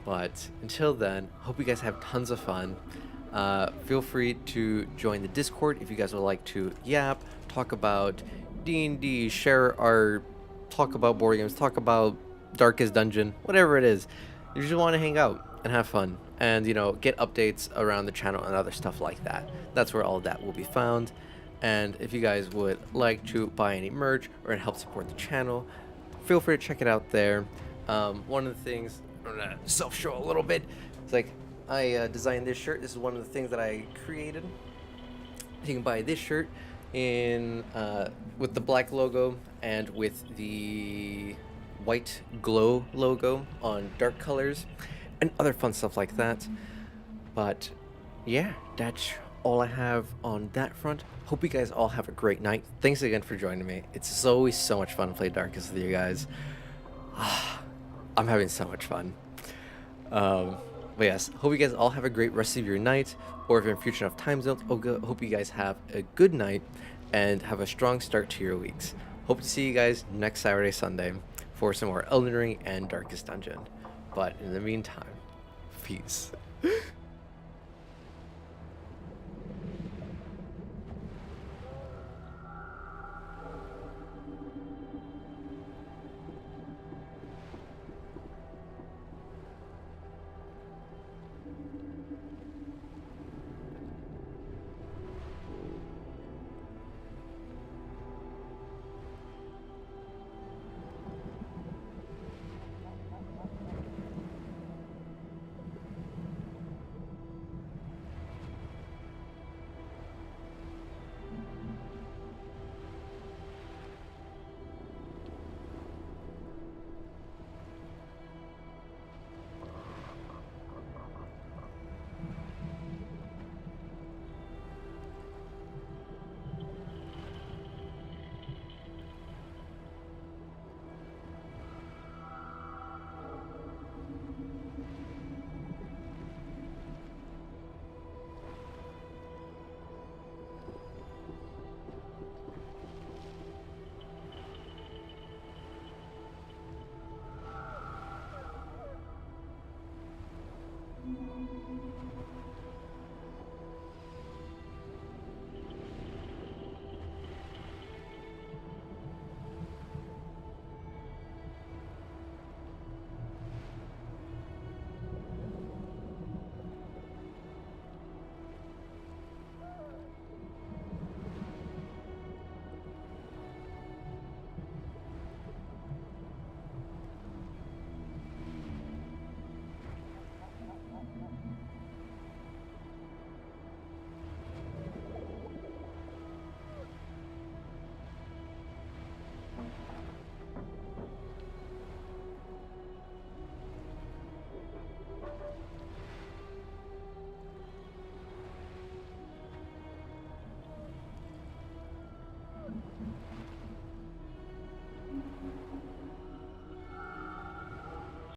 But until then, hope you guys have tons of fun. Feel free to join the Discord if you guys would like to yap, talk about D&D, talk about board games, talk about Darkest Dungeon, whatever it is. You just want to hang out and have fun and, you know, get updates around the channel and other stuff like that. That's where all of that will be found. And if you guys would like to buy any merch or help support the channel, feel free to check it out there. One of the things, I'm gonna self-show a little bit. It's like I designed this shirt. This is one of the things that I created. You can buy this shirt in with the black logo and with the white glow logo on dark colors and other fun stuff like that. But yeah, that's all I have on that front. Hope you guys all have a great night. Thanks again for joining me. It's always so much fun to play Darkest with you guys. I'm having so much fun. But yes, hope you guys all have a great rest of your night, or if you're in future enough time zones, hope you guys have a good night and have a strong start to your weeks. Hope to see you guys next Saturday, Sunday for some more Elden Ring and Darkest Dungeon. But in the meantime, peace.